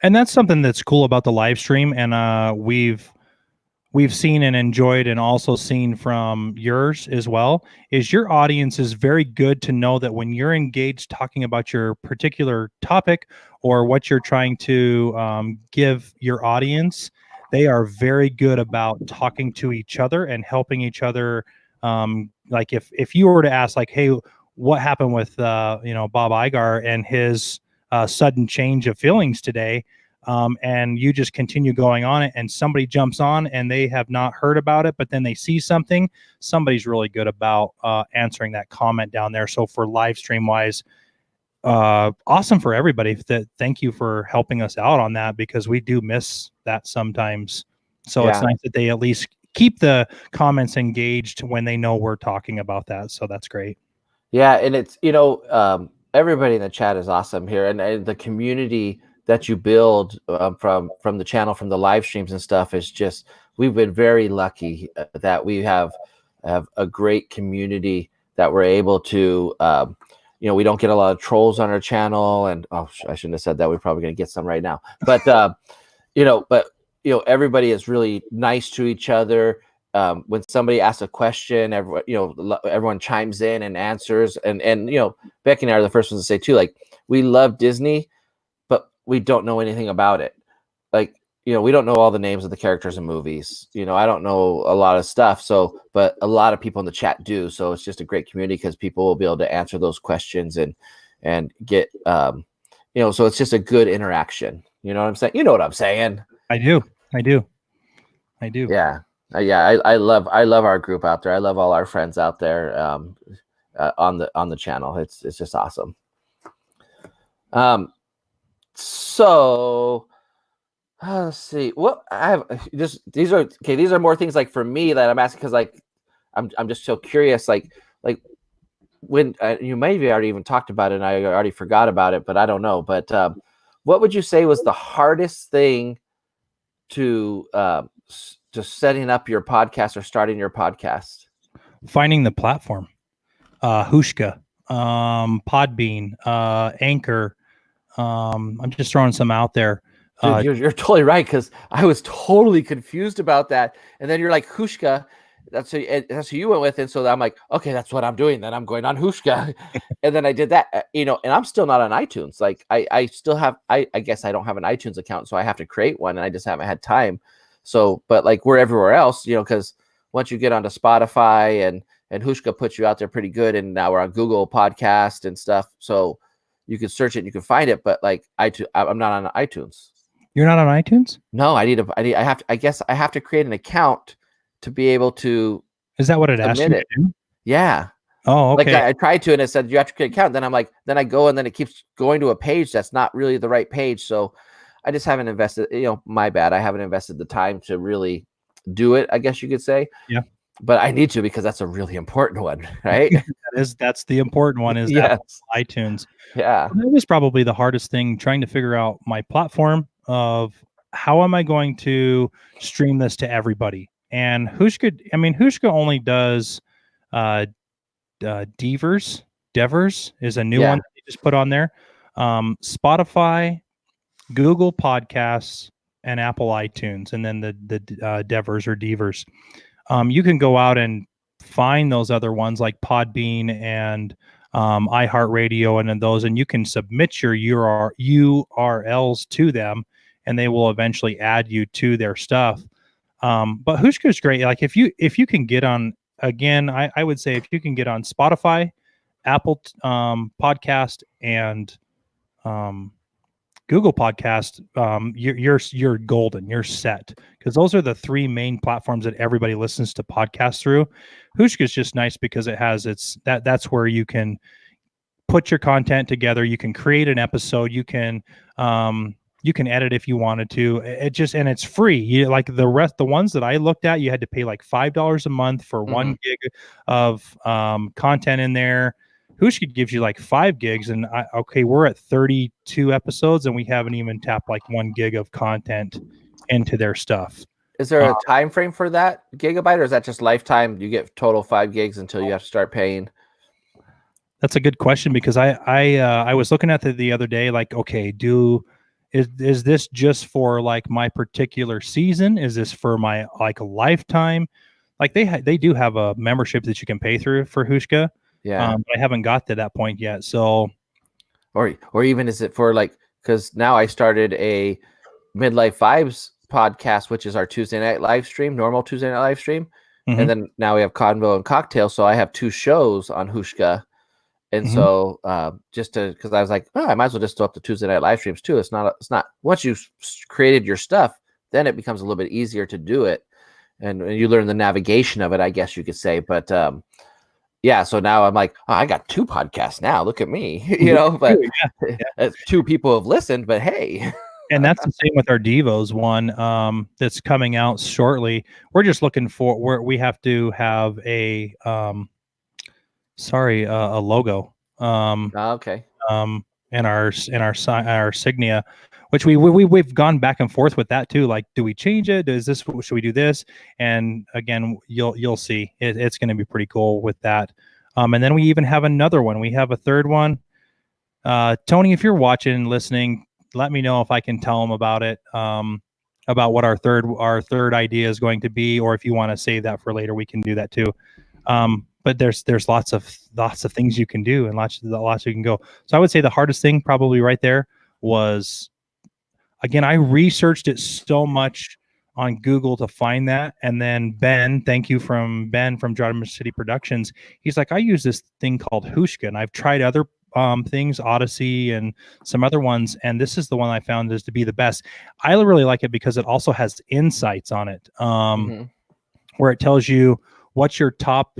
And that's something that's cool about the live stream. And we've seen and enjoyed and also seen from yours as well, is your audience is very good to know that when you're engaged talking about your particular topic or what you're trying to give your audience, they are very good about talking to each other and helping each other. Like if you were to ask like, hey, what happened with Bob Igar and his sudden change of feelings today, and you just continue going on it and somebody jumps on and they have not heard about it, but then they see something, somebody's really good about answering that comment down there. So for live stream wise, awesome for everybody. Thank you for helping us out on that because we do miss that sometimes. So It's nice that they at least keep the comments engaged when they know we're talking about that. So that's great. Yeah. And it's, everybody in the chat is awesome here, and the community that you build from the channel, from the live streams and stuff is just, we've been very lucky that we have a great community that we're able to, we don't get a lot of trolls on our channel, and I shouldn't have said that. We're probably going to get some right now, but everybody is really nice to each other. When somebody asks a question, everyone chimes in and answers, and Becky and I are the first ones to say too, like, we love Disney, but we don't know anything about it. Like, we don't know all the names of the characters in movies. I don't know a lot of stuff. So, but a lot of people in the chat do. So it's just a great community because people will be able to answer those questions and get, so it's just a good interaction. You know what I'm saying? You know what I'm saying? I do. Yeah. Yeah. I love our group out there. I love all our friends out there on the channel. It's just awesome. So let's see what I have. These are more things like for me that I'm asking because like I'm just so curious. Like when you maybe already even talked about it and I already forgot about it, but I don't know. But what would you say was the hardest thing to just setting up your podcast or starting your podcast? Finding the platform, Hushka, Podbean, Anker. I'm just throwing some out there. Dude, you're totally right, because I was totally confused about that. And then you're like, Hushka, that's who you went with. And so I'm like, okay, that's what I'm doing. Then I'm going on Hushka. And then I did that, and I'm still not on iTunes. Like I still have, I guess I don't have an iTunes account, so I have to create one, and I just haven't had time. So, but like we're everywhere else, because once you get onto Spotify and Hushka puts you out there pretty good, and now we're on Google Podcast and stuff. So, you can search it, and you can find it, but like iTunes, I'm not on iTunes. You're not on iTunes? No, I guess I have to create an account to be able to Is that what it asked you submit to it. do? Yeah. Oh, Like okay. I tried to, and it said you have to create an account. Then I'm like, then I go, and then it keeps going to a page that's not really the right page. So I just haven't invested, my bad. I haven't invested the time to really do it, I guess you could say. Yeah. But I need to, because that's a really important one, right? That's the important one, is Yes. iTunes. Yeah. That was probably the hardest thing, trying to figure out my platform of how am I going to stream this to everybody. And Hushka only does Devers is a new one that they just put on there. Spotify, Google Podcasts, and Apple iTunes, and then the Devers or Devers. You can go out and find those other ones like Podbean and iHeartRadio, and then those, and you can submit your URLs to them, and they will eventually add you to their stuff. But Hushka's great. Like if you can get on, again, I would say if you can get on Spotify, Apple Podcast, and Google Podcast, you're golden. You're set, because those are the three main platforms that everybody listens to podcasts through. Hushka is just nice because it has that's where you can put your content together. You can create an episode. You can edit if you wanted to. And it's free. You like the ones that I looked at, you had to pay like $5 a month for 1 gig of content in there. Hushka gives you like 5 gigs, and we're at 32 episodes, and we haven't even tapped like 1 gig of content into their stuff. Is there a time frame for that gigabyte, or is that just lifetime? You get total 5 gigs until you have to start paying? That's a good question, because I was looking at the other day, like, okay, is this just for like my particular season? Is this for my like a lifetime? Like they do have a membership that you can pay through for Hushka. Yeah. But I haven't got to that point yet. So, or even is it for like, because now I started a Midlife Vibes podcast, which is our Tuesday night live stream, normal Tuesday night live stream. And then now we have Convo and Cocktails. So I have 2 shows on Hushka. And so because I was like, I might as well just throw up the Tuesday night live streams too. It's not once you've created your stuff, then it becomes a little bit easier to do it. And you learn the navigation of it, I guess you could say. But yeah, so now I'm like, I got 2 podcasts now. Look at me, but 2 people have listened, but hey. And that's the same with our Devos one that's coming out shortly. We're just looking for where we have to have a logo Okay. in our Signia, which we've gone back and forth with that too. Like, do we change it? Should we do this? And again, you'll see it's going to be pretty cool with that. And then we even have another one. We have a third one. Tony, if you're watching and listening, let me know if I can tell them about it. About what our third idea is going to be, or if you want to save that for later, we can do that too. But there's lots of things you can do, and lots you can go. So I would say the hardest thing probably right there was, again, I researched it so much on Google to find that. And then Ben, thank you from Ben from Jordan City Productions. He's like, I use this thing called Hushka, and I've tried other things, Odyssey and some other ones, and this is the one I found is to be the best. I really like it because it also has insights on it, where it tells you what your top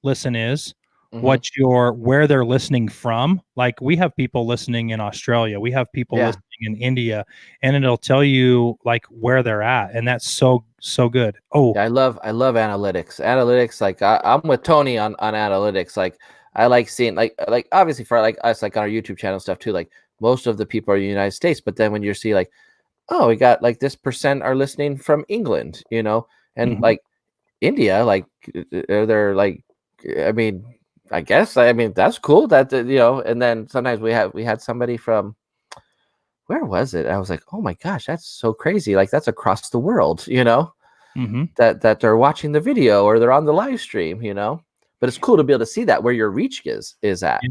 listen is, where they're listening from. Like, we have people listening in Australia, we have people listening in India, and it'll tell you like where they're at, and that's so good. I love analytics. Like I'm with Tony on analytics. Like I like seeing like obviously for like us, like on our YouTube channel stuff too, like most of the people are in the United States, but then when you see like, we got like this % are listening from England, and like India, like they're like, I guess that's cool that and then sometimes we had somebody from, where was it? I was like, oh my gosh, that's so crazy. Like that's across the world, that they're watching the video or they're on the live stream, but it's cool to be able to see that where your reach is at.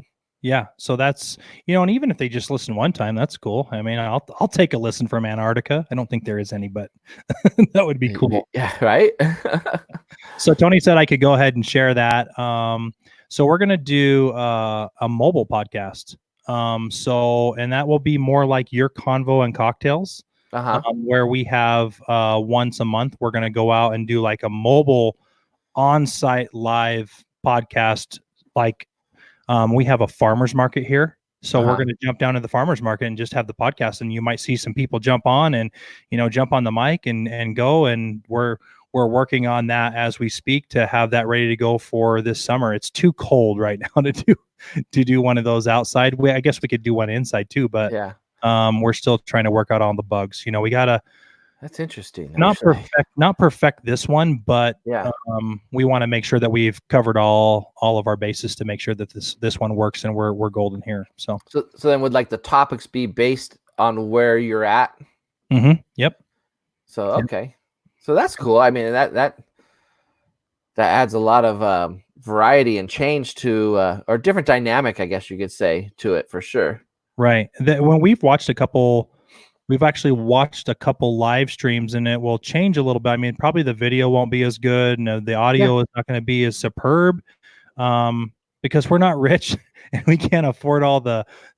Yeah. So that's, and even if they just listen one time, that's cool. I'll take a listen from Antarctica. I don't think there is any, but that would be cool. Yeah. Right. So Tony said I could go ahead and share that. So we're going to do a mobile podcast. So, and that will be more like your Convo and Cocktails, where we have once a month, we're going to go out and do like a mobile on-site live podcast. Like we have a farmer's market here. So we're going to jump down to the farmer's market and just have the podcast, and you might see some people jump on and, jump on the mic and go. And we're working on that as we speak to have that ready to go for this summer. It's too cold right now to do one of those outside. I guess we could do one inside too, but we're still trying to work out all the bugs. We gotta. That's interesting. Not perfect this one, but we want to make sure that we've covered all of our bases to make sure that this one works and we're golden here. So then would like the topics be based on where you're at? Mm-hmm. Yep. So okay, so that's cool. I mean that adds a lot of variety and change to or different dynamic, I guess you could say, to it for sure. Right. When we've actually watched a couple live streams, and it will change a little bit. I mean, probably the video won't be as good, and the audio is not going to be as superb, because we're not rich and we can't afford all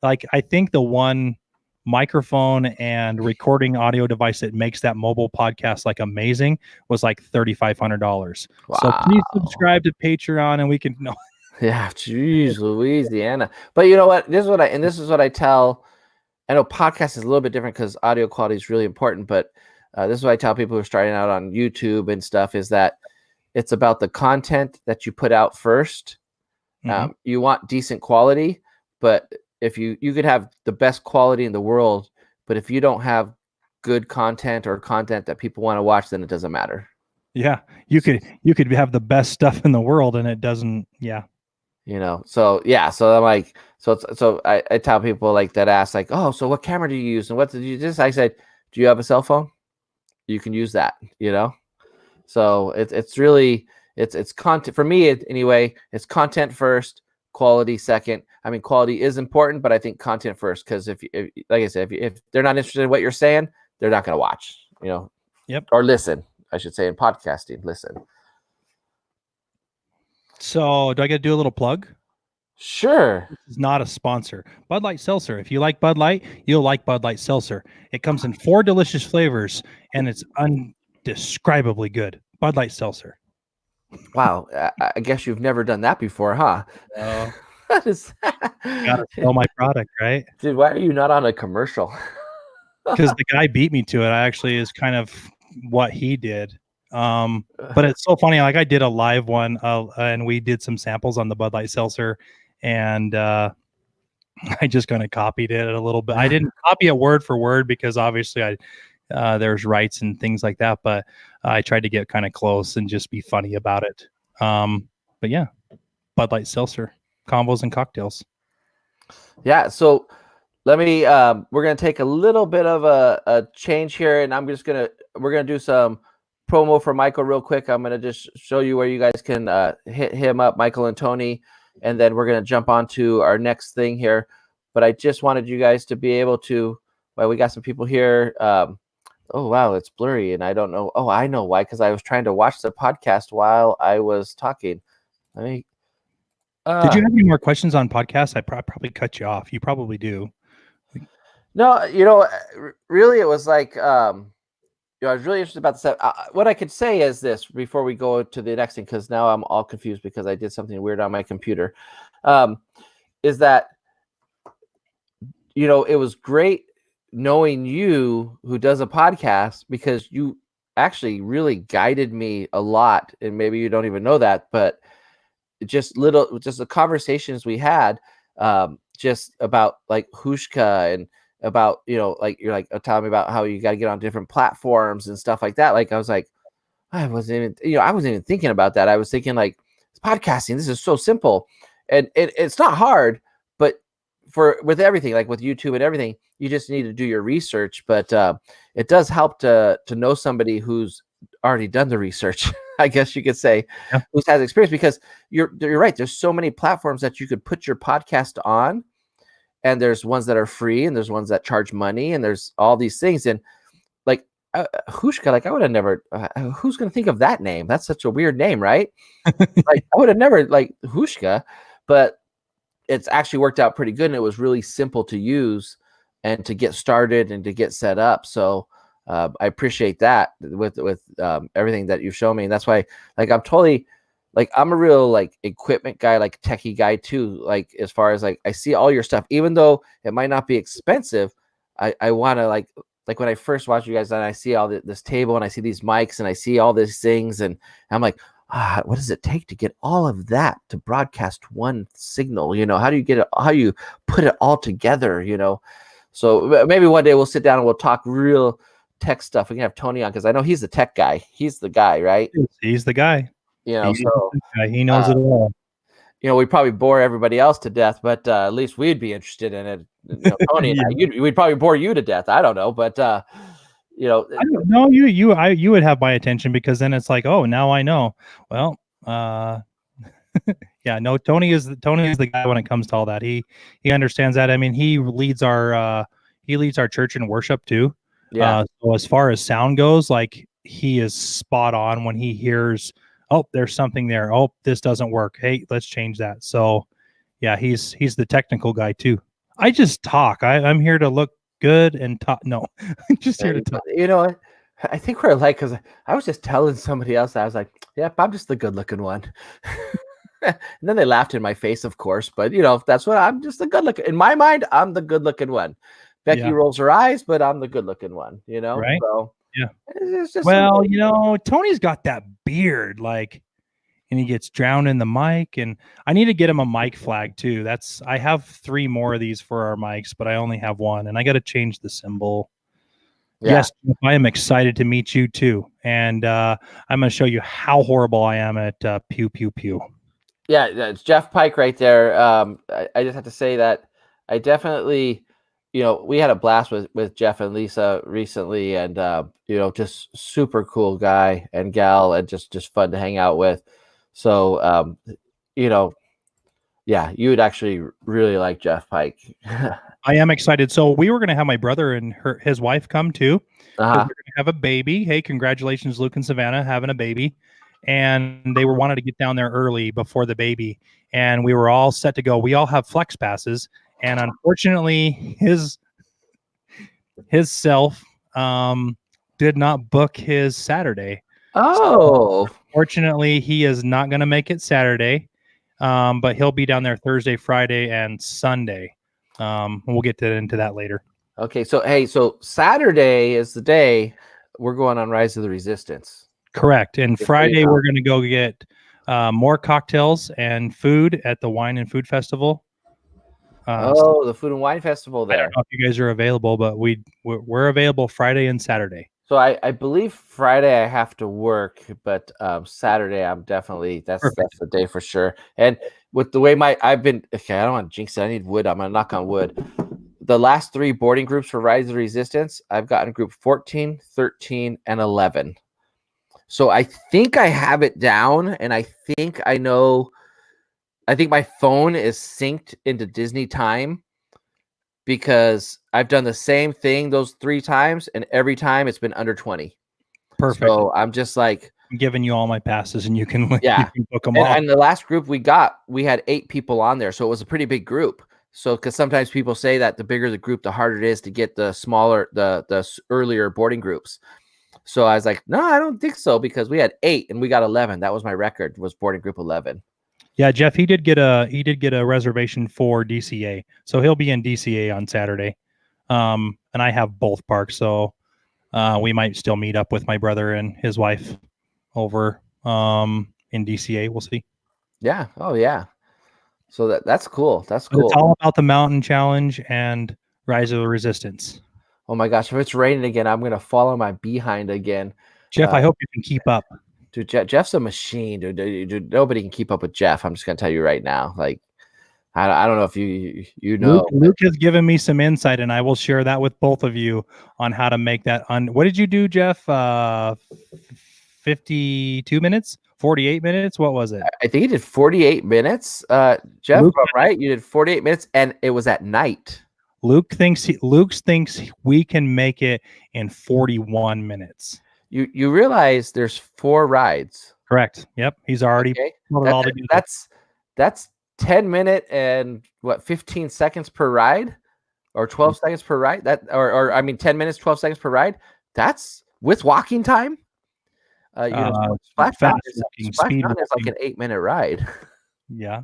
I think the one microphone and recording audio device that makes that mobile podcast like amazing was like $3,500. Wow. So please subscribe to Patreon and we can know. Yeah, geez, Louisiana. But you know what? This is what I tell. I know podcast is a little bit different because audio quality is really important, but this is what I tell people who are starting out on YouTube and stuff, is that it's about the content that you put out first. Mm-hmm. You want decent quality, but if you could have the best quality in the world, but if you don't have good content or content that people want to watch, then it doesn't matter. Yeah, you could have the best stuff in the world and it doesn't. Yeah. So I'm like, so I tell people like that ask like, oh, so what camera do you use? And what did you just, I said, do you have a cell phone? You can use that, So it's really, it's content for me anyway. It's content first, quality second. I mean, quality is important, but I think content first, because if like I said, if they're not interested in what you're saying, they're not going to watch, Yep. Or listen, I should say, in podcasting, listen. So do I get to do a little plug? Sure. This is not a sponsor. Bud Light Seltzer. If you like Bud Light, you'll like Bud Light Seltzer. It comes in 4 delicious flavors, and it's undescribably good. Bud Light Seltzer. Wow. I guess you've never done that before, huh? That is... Gotta sell my product, right? Dude, why are you not on a commercial? Because the guy beat me to it. Actually, is kind of what he did. But it's so funny. Like I did a live one, and we did some samples on the Bud Light Seltzer, and I just kind of copied it a little bit. I didn't copy it word for word because obviously there's rights and things like that. But I tried to get kind of close and just be funny about it. But yeah, Bud Light Seltzer, Convos and Cocktails. Yeah. So let me. We're gonna take a little bit of a change here, and we're gonna do some promo for Michael real quick. I'm going to just show you where you guys can hit him up, Michael and Tony, and then we're going to jump on to our next thing here. But I just wanted you guys to be able to, we got some people here. Oh, wow, it's blurry, and I don't know. Oh, I know why, because I was trying to watch the podcast while I was talking. Let me. Did you have any more questions on podcasts? I probably cut you off. You probably do. No, really, it was like... I was really interested about the set. What I could say is this before we go to the next thing, because now I'm all confused because I did something weird on my computer, is that, it was great knowing you who does a podcast, because you actually really guided me a lot. And maybe you don't even know that, but just the conversations we had, just about like Hushka and about, like you're like telling me about how you got to get on different platforms and stuff like that. Like I was like, I wasn't even thinking about that. I was thinking like, podcasting, this is so simple, and it's not hard, but with everything, like with YouTube and everything, you just need to do your research. But it does help to know somebody who's already done the research, I guess you could say, who has experience, because you're right. There's so many platforms that you could put your podcast on. And there's ones that are free, and there's ones that charge money, and there's all these things. And like Hushka, like I would have never. Who's going to think of that name? That's such a weird name, right? Like I would have never like Hushka, but it's actually worked out pretty good, and it was really simple to use and to get started and to get set up. So I appreciate that with everything that you've shown me, and that's why like I'm totally like I'm a real like equipment guy, like techie guy too. Like as far as like I see all your stuff, even though it might not be expensive, I want to like when I first watch you guys and I see all this table and I see these mics and I see all these things and I'm like, what does it take to get all of that to broadcast one signal? You know, how do you get it? How do you put it all together? You know, so maybe one day we'll sit down and we'll talk real tech stuff. We can have Tony on because I know he's the tech guy. He's the guy, right? He's the guy. You know, so he knows it all. You know, we probably bore everybody else to death, but at least we'd be interested in it. You know, Tony and I, we'd probably bore you to death. I don't know, but you know, no, you would have my attention because then it's like, oh, now I know. Well, yeah, no, Tony is the guy when it comes to all that. He understands that. I mean, he leads our church in worship too. Yeah. So as far as sound goes, like he is spot on when he hears, oh, there's something there. Oh, this doesn't work. Hey, let's change that. So yeah, he's the technical guy too. I just talk. I'm here to look good and talk. No, I'm just here to talk. You know, I think we're like, because I was just telling somebody else, I was like, yep, I'm just the good looking one. And then they laughed in my face, of course. But, you know, that's what I'm just the good looking. In my mind, I'm the good looking one. Becky rolls her eyes, but I'm the good looking one, you know? Right. So, yeah. It's just well, you know, Tony's got that beard, like, and he gets drowned in the mic. And I need to get him a mic flag too. I have 3 more of these for our mics, but I only have 1, and I got to change the symbol. Yeah. Yes, I am excited to meet you too, and I'm going to show you how horrible I am at pew pew pew. Yeah, it's Jeff Pike right there. I just have to say that I definitely, you know, we had a blast with Jeff and Lisa recently, and you know, just super cool guy and gal, and just fun to hang out with. So, you know, yeah, you would actually really like Jeff Pike. I am excited. So we were going to have my brother and his wife come too. We're going to have a baby. Hey, congratulations, Luke and Savannah, having a baby. And they wanted to get down there early before the baby, and we were all set to go. We all have flex passes, and unfortunately, his self did not book his Saturday. Oh, so, fortunately, he is not going to make it Saturday, but he'll be down there Thursday, Friday, and Sunday. We'll get into that later. Okay, so hey, so Saturday is the day we're going on Rise of the Resistance. Correct. And Friday, we're going to go get more cocktails and food at the Wine and Food Festival. The Food and Wine Festival there. I don't know if you guys are available, but we're available Friday and Saturday. So I believe Friday I have to work, but Saturday I'm definitely that's the day for sure. And with the way I've been, okay, I don't want to jinx it. I need wood. I'm gonna knock on wood. The last 3 boarding groups for Rise of the Resistance, I've gotten group 14, 13, and 11. So I think I have it down, and I think I know. I think my phone is synced into Disney time because I've done the same thing those 3 times, and every time it's been under 20. Perfect. So I'm just like, I'm giving you all my passes, and you can book them all. all. And the last group we had 8 people on there, so it was a pretty big group. So because sometimes people say that the bigger the group, the harder it is to get the smaller, the earlier boarding groups. So I was like, no, I don't think so, because we had 8 and we got 11. That was my record, was boarding group 11. Yeah, Jeff, he did get a reservation for DCA, so he'll be in DCA on Saturday. And I have both parks, so we might still meet up with my brother and his wife over in DCA. We'll see. Yeah. Oh yeah. So that's cool. That's cool. It's all about the mountain challenge and Rise of the Resistance. Oh my gosh, if it's raining again, I'm gonna fall on my behind again. Jeff, I hope you can keep up. Dude, Jeff's a machine, dude. Nobody can keep up with Jeff. I'm just gonna tell you right now. Like, I don't know if you know. Luke has given me some insight, and I will share that with both of you on how to make that. What did you do, Jeff? 52 minutes, 48 minutes. What was it? I think you did 48 minutes. Jeff, right? You did 48 minutes, and it was at night. Luke thinks we can make it in 41 minutes. You realize there's 4 rides. Correct. Yep. He's already okay. put it all together. That's 10-minute and 15 seconds per ride, or 12 seconds per ride. That, or I mean, 10 minutes, 12 seconds per ride. That's with walking time. Splash Mountain is like an 8-minute ride. Yeah.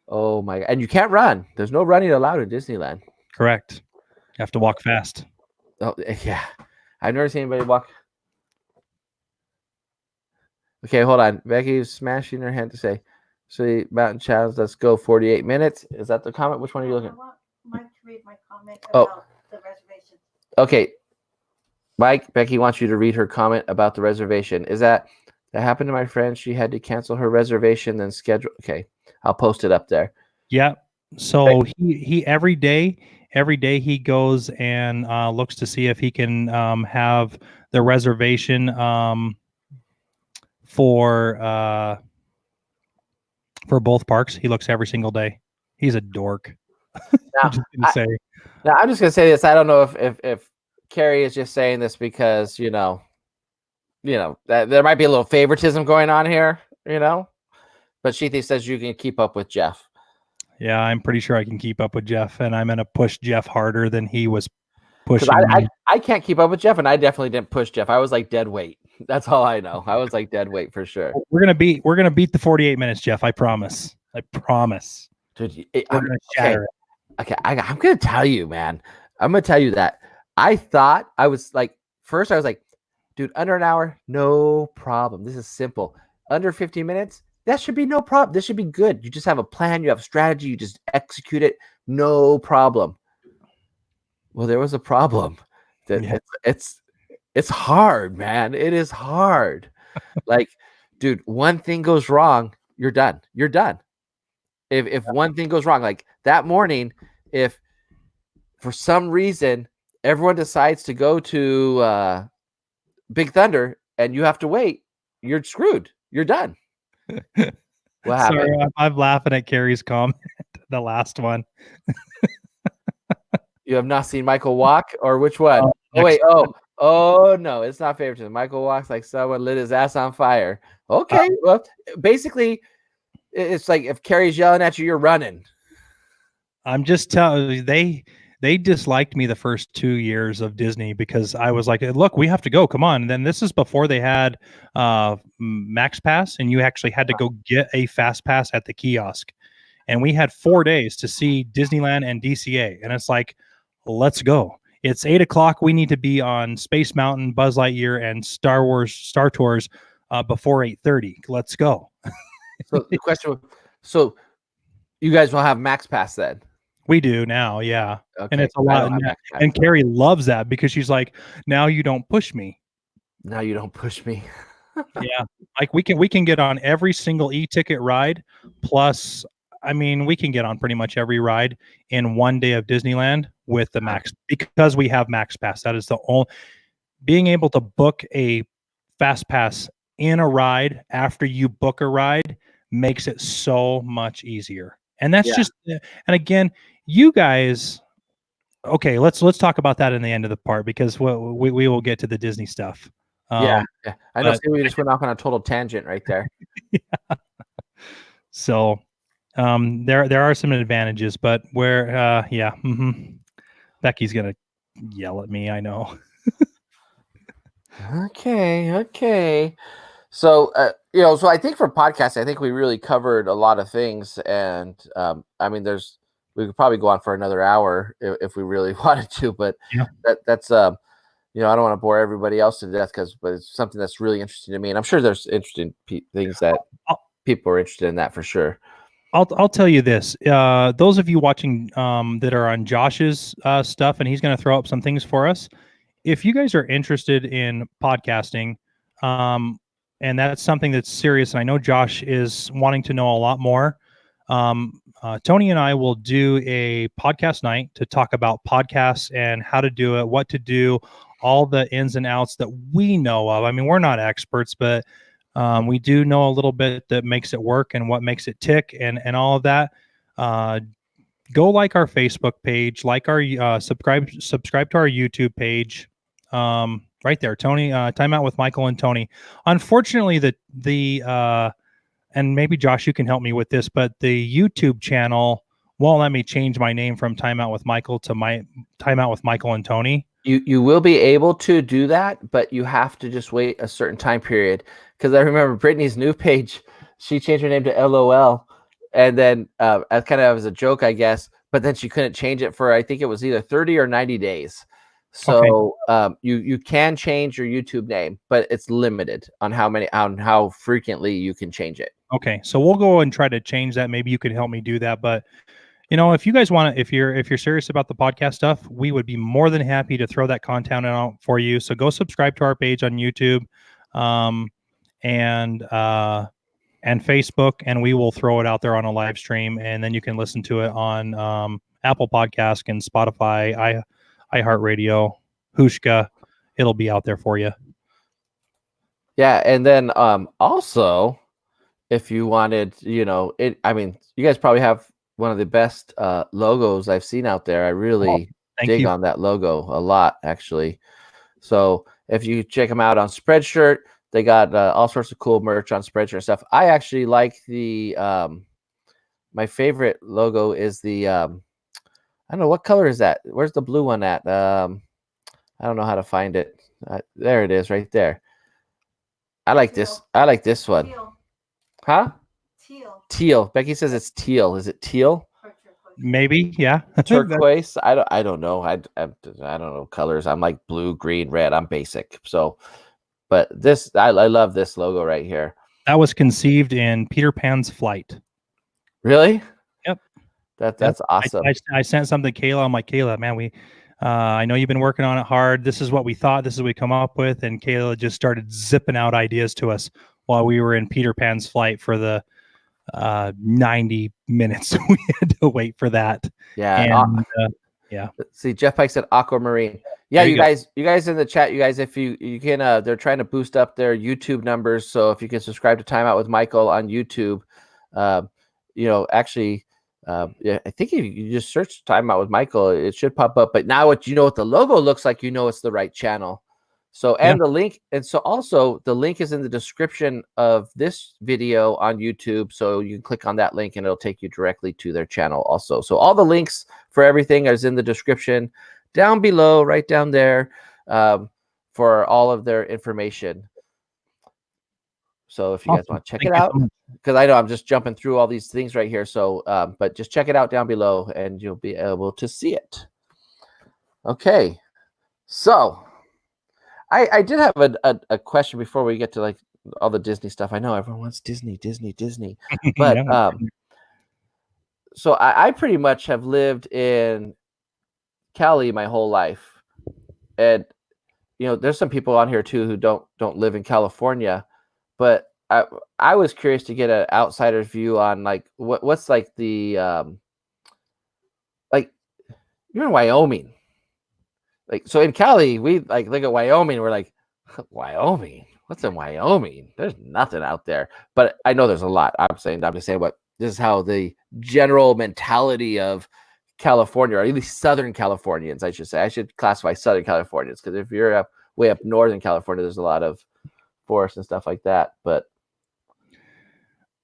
Oh my! And you can't run. There's no running allowed in Disneyland. Correct. You have to walk fast. Oh yeah, I've never seen anybody walk. Okay, hold on. Becky's smashing her hand to say, "So Mountain Challenge, let's go 48 minutes." Is that the comment? Which one are you looking at? I want Mike to read my comment about the reservation. Okay. Mike, Becky wants you to read her comment about the reservation. Is that happened to my friend? She had to cancel her reservation, then schedule. Okay, I'll post it up there. Yeah. So he every day he goes and looks to see if he can have the reservation for both parks. He looks every single day. He's a dork. Now, I'm just gonna say this. I don't know if Carrie is just saying this because that there might be a little favoritism going on here, but she says you can keep up with Jeff. Yeah, I'm pretty sure I can keep up with Jeff, and I'm gonna push Jeff harder than he was pushing. I can't keep up with Jeff, and I definitely didn't push Jeff. I was like dead weight. That's all I know. I was like dead weight for sure. We're gonna beat the 48 minutes, Jeff. I promise. Dude, I'm gonna shatter it. Okay, I'm gonna tell you, man. I'm gonna tell you that I thought I was like, first I was like, dude, under an hour, no problem. This is simple. Under 15 minutes, that should be no problem. This should be good. You just have a plan, you have a strategy, you just execute it, no problem. Well, there was a problem. It's hard, man. It is hard. Like, dude, one thing goes wrong, you're done. You're done. If one thing goes wrong, like that morning, if for some reason everyone decides to go to Big Thunder and you have to wait, you're screwed. You're done. What happened? Sorry, I'm laughing at Carrie's comment, the last one. You have not seen Michael walk, or which one? Oh no, it's not favoritism. Michael walks like someone lit his ass on fire. Okay, well, basically, it's like if Carrie's yelling at you, you're running. I'm just telling you, they disliked me the first 2 years of Disney because I was like, look, we have to go. Come on. And then this is before they had Max Pass, and you actually had to go get a Fast Pass at the kiosk. And we had 4 days to see Disneyland and DCA. And it's like, let's go. It's 8:00. We need to be on Space Mountain, Buzz Lightyear, and Star Tours before 8:30. Let's go. So the question, so you guys will have Max Pass then? We do now, yeah. Okay. And it's a lot. And Carrie loves that because she's like, now you don't push me. Now you don't push me. Yeah. Like we can get on every single e-ticket ride. Plus, I mean, we can get on pretty much every ride in one day of Disneyland with the Max, because we have Max Pass. That is the only, being able to book a Fast Pass in a ride after you book a ride makes it so much easier. And that's just, and again, you guys, okay, let's talk about that in the end of the part, because we will get to the Disney stuff. Yeah. I know. We just went off on a total tangent right there. Yeah. So there are some advantages, but where Becky's gonna yell at me, I know. Okay. So so I think for podcasts, I think we really covered a lot of things, and I mean, we could probably go on for another hour if we really wanted to, but that's I don't want to bore everybody else to death, but it's something that's really interesting to me, and I'm sure there's interesting things that people are interested in that for sure. I'll tell you this, those of you watching that are on Josh's stuff, and he's going to throw up some things for us. If you guys are interested in podcasting, and that's something that's serious, and I know Josh is wanting to know a lot more, Tony and I will do a podcast night to talk about podcasts and how to do it, what to do, all the ins and outs that we know of. I mean, we're not experts, but we do know a little bit that makes it work and what makes it tick and all of that. Go like our Facebook page, like our subscribe to our YouTube page. Right there, Tony. Timeout with Michael and Tony. Unfortunately, the and maybe Josh, you can help me with this, but the YouTube channel won't let me change my name from Timeout with Michael to my Timeout with Michael and Tony. You will be able to do that, but you have to just wait a certain time period. Because I remember Brittany's new page, she changed her name to LOL, and then as kind of as a joke, I guess. But then she couldn't change it for, I think it was either 30 or 90 days. So you can change your YouTube name, but it's limited on how frequently you can change it. Okay, so we'll go and try to change that. Maybe you could help me do that. But if you guys want to, if you're serious about the podcast stuff, we would be more than happy to throw that content out for you. So go subscribe to our page on YouTube, and Facebook, and we will throw it out there on a live stream, and then you can listen to it on Apple Podcast and Spotify, iHeartRadio, Hushka. It'll be out there for you. Yeah, and then also, if you wanted, it. I mean, you guys probably have one of the best logos I've seen out there. I really dig on that logo a lot, actually. So if you check them out on Spreadshirt, they got all sorts of cool merch on Spreadshirt and stuff. I actually like the my favorite logo is the I don't know, what color is that? Where's the blue one at? I don't know how to find it. There it is, right there. I like this. I like this one. Teal. Huh? Teal. Becky says it's teal. Is it teal? Maybe, yeah. Turquoise. I don't know. I don't know colors. I'm like blue, green, red. I'm basic. So, but this I love this logo right here. That was conceived in Peter Pan's flight. Really? Yep. That's awesome. I sent something to Kayla. I'm like, Kayla, man, I know you've been working on it hard. This is what we thought. This is what we come up with. And Kayla just started zipping out ideas to us while we were in Peter Pan's flight for the 90 minutes we had to wait for that. Yeah. And, yeah. See, Jeff Pike said aquamarine. Yeah, you guys in the chat, you guys, if you can, they're trying to boost up their YouTube numbers. So if you can subscribe to Time Out with Michael on YouTube, actually, I think if you just search Time Out with Michael, it should pop up. But now what the logo looks like, it's the right channel. So, and the link, and so also the link is in the description of this video on YouTube. So you can click on that link and it'll take you directly to their channel also. So all the links for everything is in the description down below, right down there, for all of their information. So if you guys want to check it out, because I know I'm just jumping through all these things right here. So, but just check it out down below and you'll be able to see it. Okay. So I did have a question before we get to like all the Disney stuff. I know everyone wants Disney, but so I pretty much have lived in Cali my whole life, and there's some people on here too who don't live in California, but I was curious to get an outsider's view on like what's like the like you're in Wyoming. Like, so in Cali, we like look at Wyoming. We're like, Wyoming? What's in Wyoming? There's nothing out there. But I know there's a lot. I'm just saying what this is how the general mentality of California, or at least Southern Californians, I should say. I should classify Southern Californians, because if you're way up Northern California, there's a lot of forest and stuff like that. But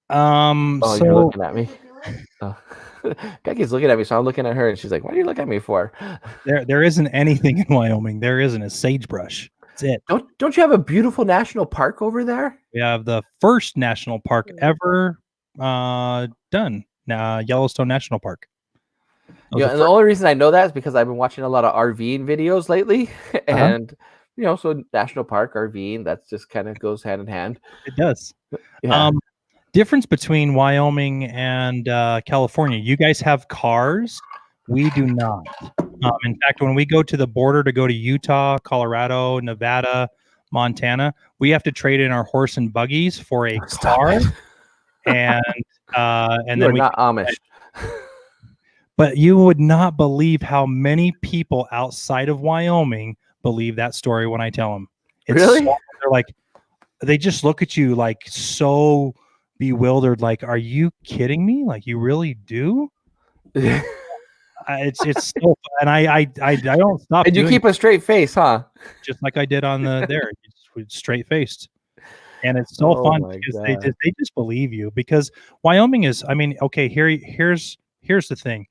so you're looking at me. Oh. Becky's looking at me, so I'm looking at her, and she's like, "What do you look at me for?" There isn't anything in Wyoming. There isn't a sagebrush. That's it. Don't you have a beautiful national park over there? We have the first national park ever done. Yellowstone National Park. Yeah, and the only reason I know that is because I've been watching a lot of RVing videos lately, and so national park RVing, that just kind of goes hand in hand. It does. Yeah. Difference between Wyoming and California. You guys have cars. We do not. In fact, when we go to the border to go to Utah, Colorado, Nevada, Montana, we have to trade in our horse and buggies for a car. And then we're not Amish. But you would not believe how many people outside of Wyoming believe that story when I tell them. Really? They're like, they just look at you like so bewildered, like, are you kidding me? Like, you really do? It's so, and I don't stop. And you keep a straight face, huh? Just like I did on there, straight faced. And it's so fun my because God. they just believe you, because Wyoming is, I mean, okay, here's the thing.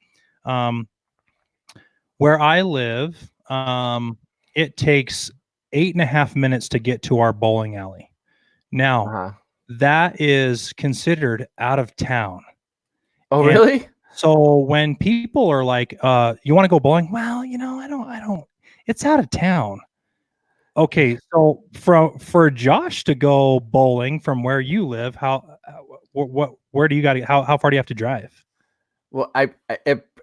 Where I live, it takes 8.5 minutes to get to our bowling alley. Now, Uh-huh. that is considered out of town. Oh, And really? so when people are like, you want to go bowling? Well, I don't, it's out of town. Okay, so for Josh to go bowling from where you live, where do you got to, how far do you have to drive? Well,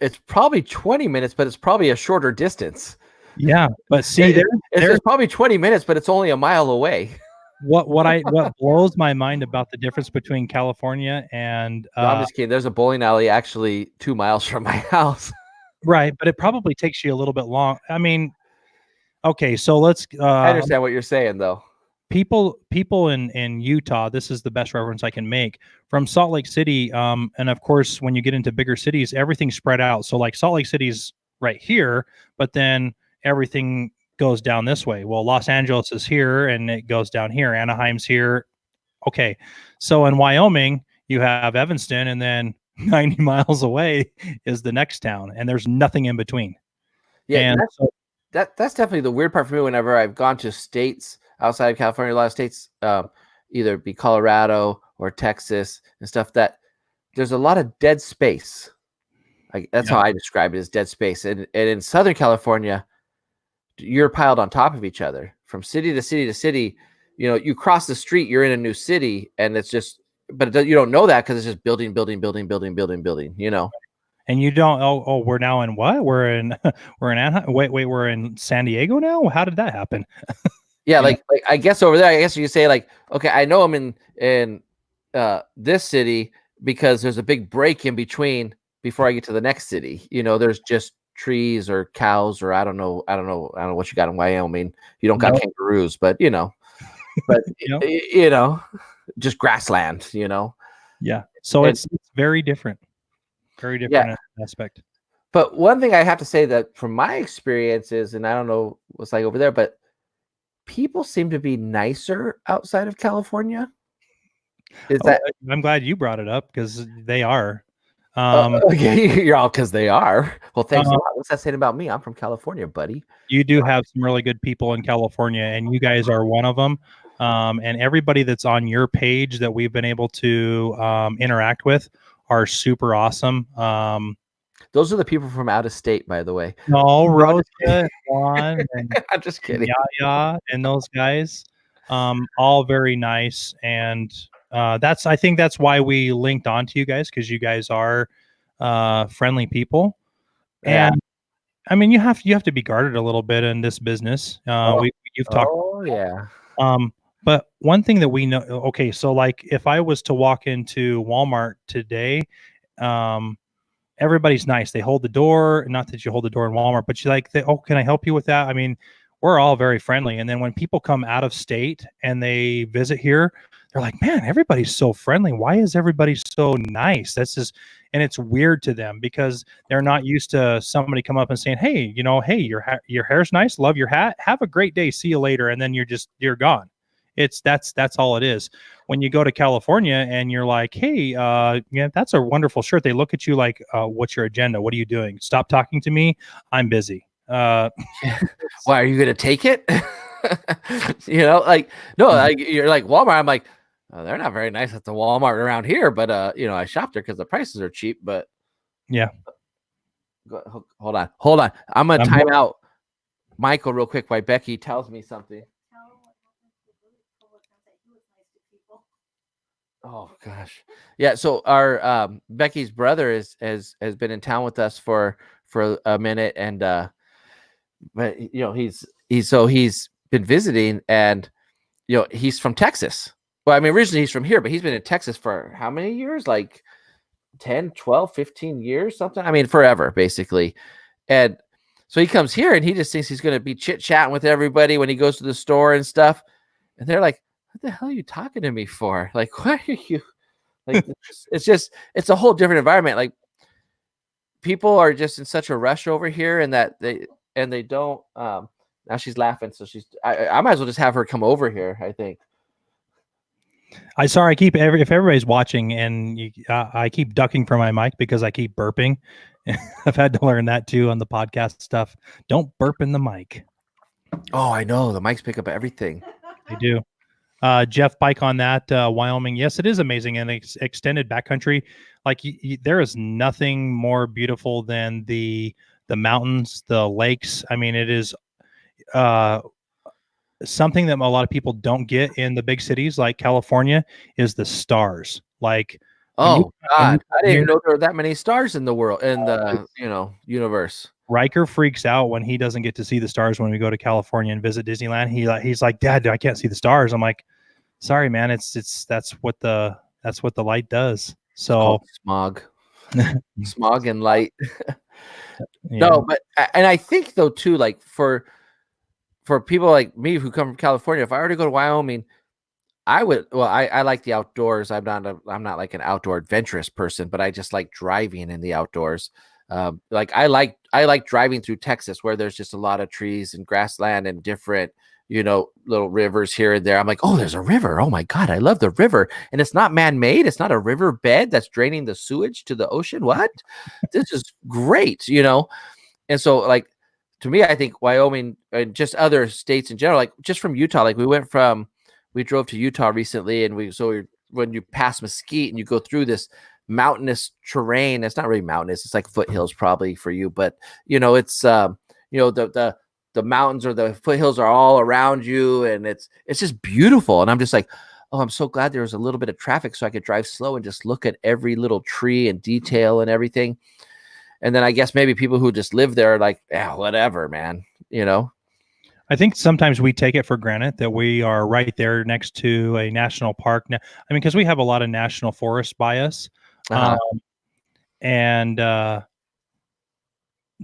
it's probably 20 minutes, but it's probably a shorter distance. Yeah, but see, It's probably 20 minutes, but it's only a mile away. what blows my mind about the difference between California and No, I'm just kidding. There's a bowling alley actually 2 miles from my house. right, but it probably takes you a little bit long. I mean, okay, so let's I understand what you're saying, though. people in Utah, this is the best reference I can make, from Salt Lake City, and of course when you get into bigger cities, everything's spread out. So like Salt Lake City's right here, but then everything goes down this way. Well, Los Angeles is here and it goes down here. Anaheim's here. Okay. So in Wyoming, you have Evanston, and then 90 miles away is the next town, and there's nothing in between. Yeah, And that's definitely the weird part for me. Whenever I've gone to states outside of California, a lot of states, either be Colorado or Texas and stuff, that there's a lot of dead space. Like that's how I describe it, as dead space. And in Southern California, you're piled on top of each other from city to city to city. You cross the street, you're in a new city, and it's just, but you don't know that because it's just building. and you don't, we're now in what? We're in we're in Anaheim. Wait, we're in San Diego now? How did that happen? Yeah, like I guess over there, I guess you could say like, okay, I know I'm in this city because there's a big break in between before I get to the next city. There's just trees or cows, or I don't know what you got in Wyoming. You don't got kangaroos, but but just grassland. Yeah. So it's very different. Very different in that aspect. But one thing I have to say that from my experiences, and I don't know what's like over there, but people seem to be nicer outside of California. I'm glad you brought it up, because they are. Okay, you're all because they are. Well, thanks a lot. What's that saying about me? I'm from California, buddy. You do have some really good people in California, and you guys are one of them. And everybody that's on your page that we've been able to interact with are super awesome. Those are the people from out of state, by the way. No, Rosa, Juan, and I'm just kidding. Yaya, and those guys, all very nice. And I think that's why we linked onto you guys, because you guys are friendly people. Yeah. And I mean, you have to be guarded a little bit in this business. You've talked. Oh yeah. But one thing that we know, okay, so like if I was to walk into Walmart today, everybody's nice. They hold the door. Not that you hold the door in Walmart, but you like, can I help you with that? I mean, we're all very friendly. And then when people come out of state and they visit here, they're like, man, everybody's so friendly. Why is everybody so nice? That's just, and it's weird to them because they're not used to somebody come up and saying, hey, hey, your hair's nice. Love your hat. Have a great day. See you later. And then you're gone. That's all it is. When you go to California and you're like, hey, yeah, that's a wonderful shirt. They look at you like, what's your agenda? What are you doing? Stop talking to me. I'm busy. Why are you gonna take it? Like no, like you're like Walmart. I'm like, oh, they're not very nice at the Walmart around here, but I shopped there because the prices are cheap. But yeah, hold on. I'm gonna time out Michael real quick while Becky tells me something. Oh gosh, yeah. So our Becky's brother has been in town with us for a minute, and but he's been visiting, and he's from Texas. Well, I mean, originally he's from here, but he's been in Texas for how many years? Like 10, 12, 15 years, something. I mean, forever, basically. And so he comes here and he just thinks he's going to be chit-chatting with everybody when he goes to the store and stuff. And they're like, what the hell are you talking to me for? Like, why are you like, it's a whole different environment. Like people are just in such a rush over here, and that they don't, now she's laughing. So I might as well just have her come over here, I think. if everybody's watching and I keep ducking from my mic because I keep burping. I've had to learn that too on the podcast stuff. Don't burp in the mic. Oh, I know. The mics pick up everything. They do. Jeff Pike on that, Wyoming. Yes, it is amazing. And extended backcountry. Like there is nothing more beautiful than the mountains, the lakes. I mean, it is something that a lot of people don't get in the big cities like California is the stars. Like, Oh God, I didn't even near- know there were that many stars in the world, in the universe. Riker freaks out when he doesn't get to see the stars when we go to California and visit Disneyland. He's like, Dad, I can't see the stars. I'm like, sorry, man. That's what the light does. So smog, smog and light. Yeah. No, but and I think though too, like for people like me who come from California, if I were to go to Wyoming, I would. Well, I like the outdoors. I'm not like an outdoor adventurous person, but I just like driving in the outdoors. Like I like driving through Texas where there's just a lot of trees and grassland and different, little rivers here and there. I'm like, oh, there's a river. Oh my God, I love the river. And it's not man-made. It's not a river bed that's draining the sewage to the ocean. What? This is great, And so like to me, I think Wyoming and just other states in general, like just from Utah, like we drove to Utah recently and when you pass Mesquite and you go through this mountainous terrain, it's not really mountainous, it's like foothills probably for you, but it's the mountains or the foothills are all around you and it's just beautiful. And I'm just like, oh, I'm so glad there was a little bit of traffic so I could drive slow and just look at every little tree and detail and everything. And then I guess maybe people who just live there are like, yeah, whatever, man, I think sometimes we take it for granted that we are right there next to a national park. I mean, because we have a lot of national forests by us. And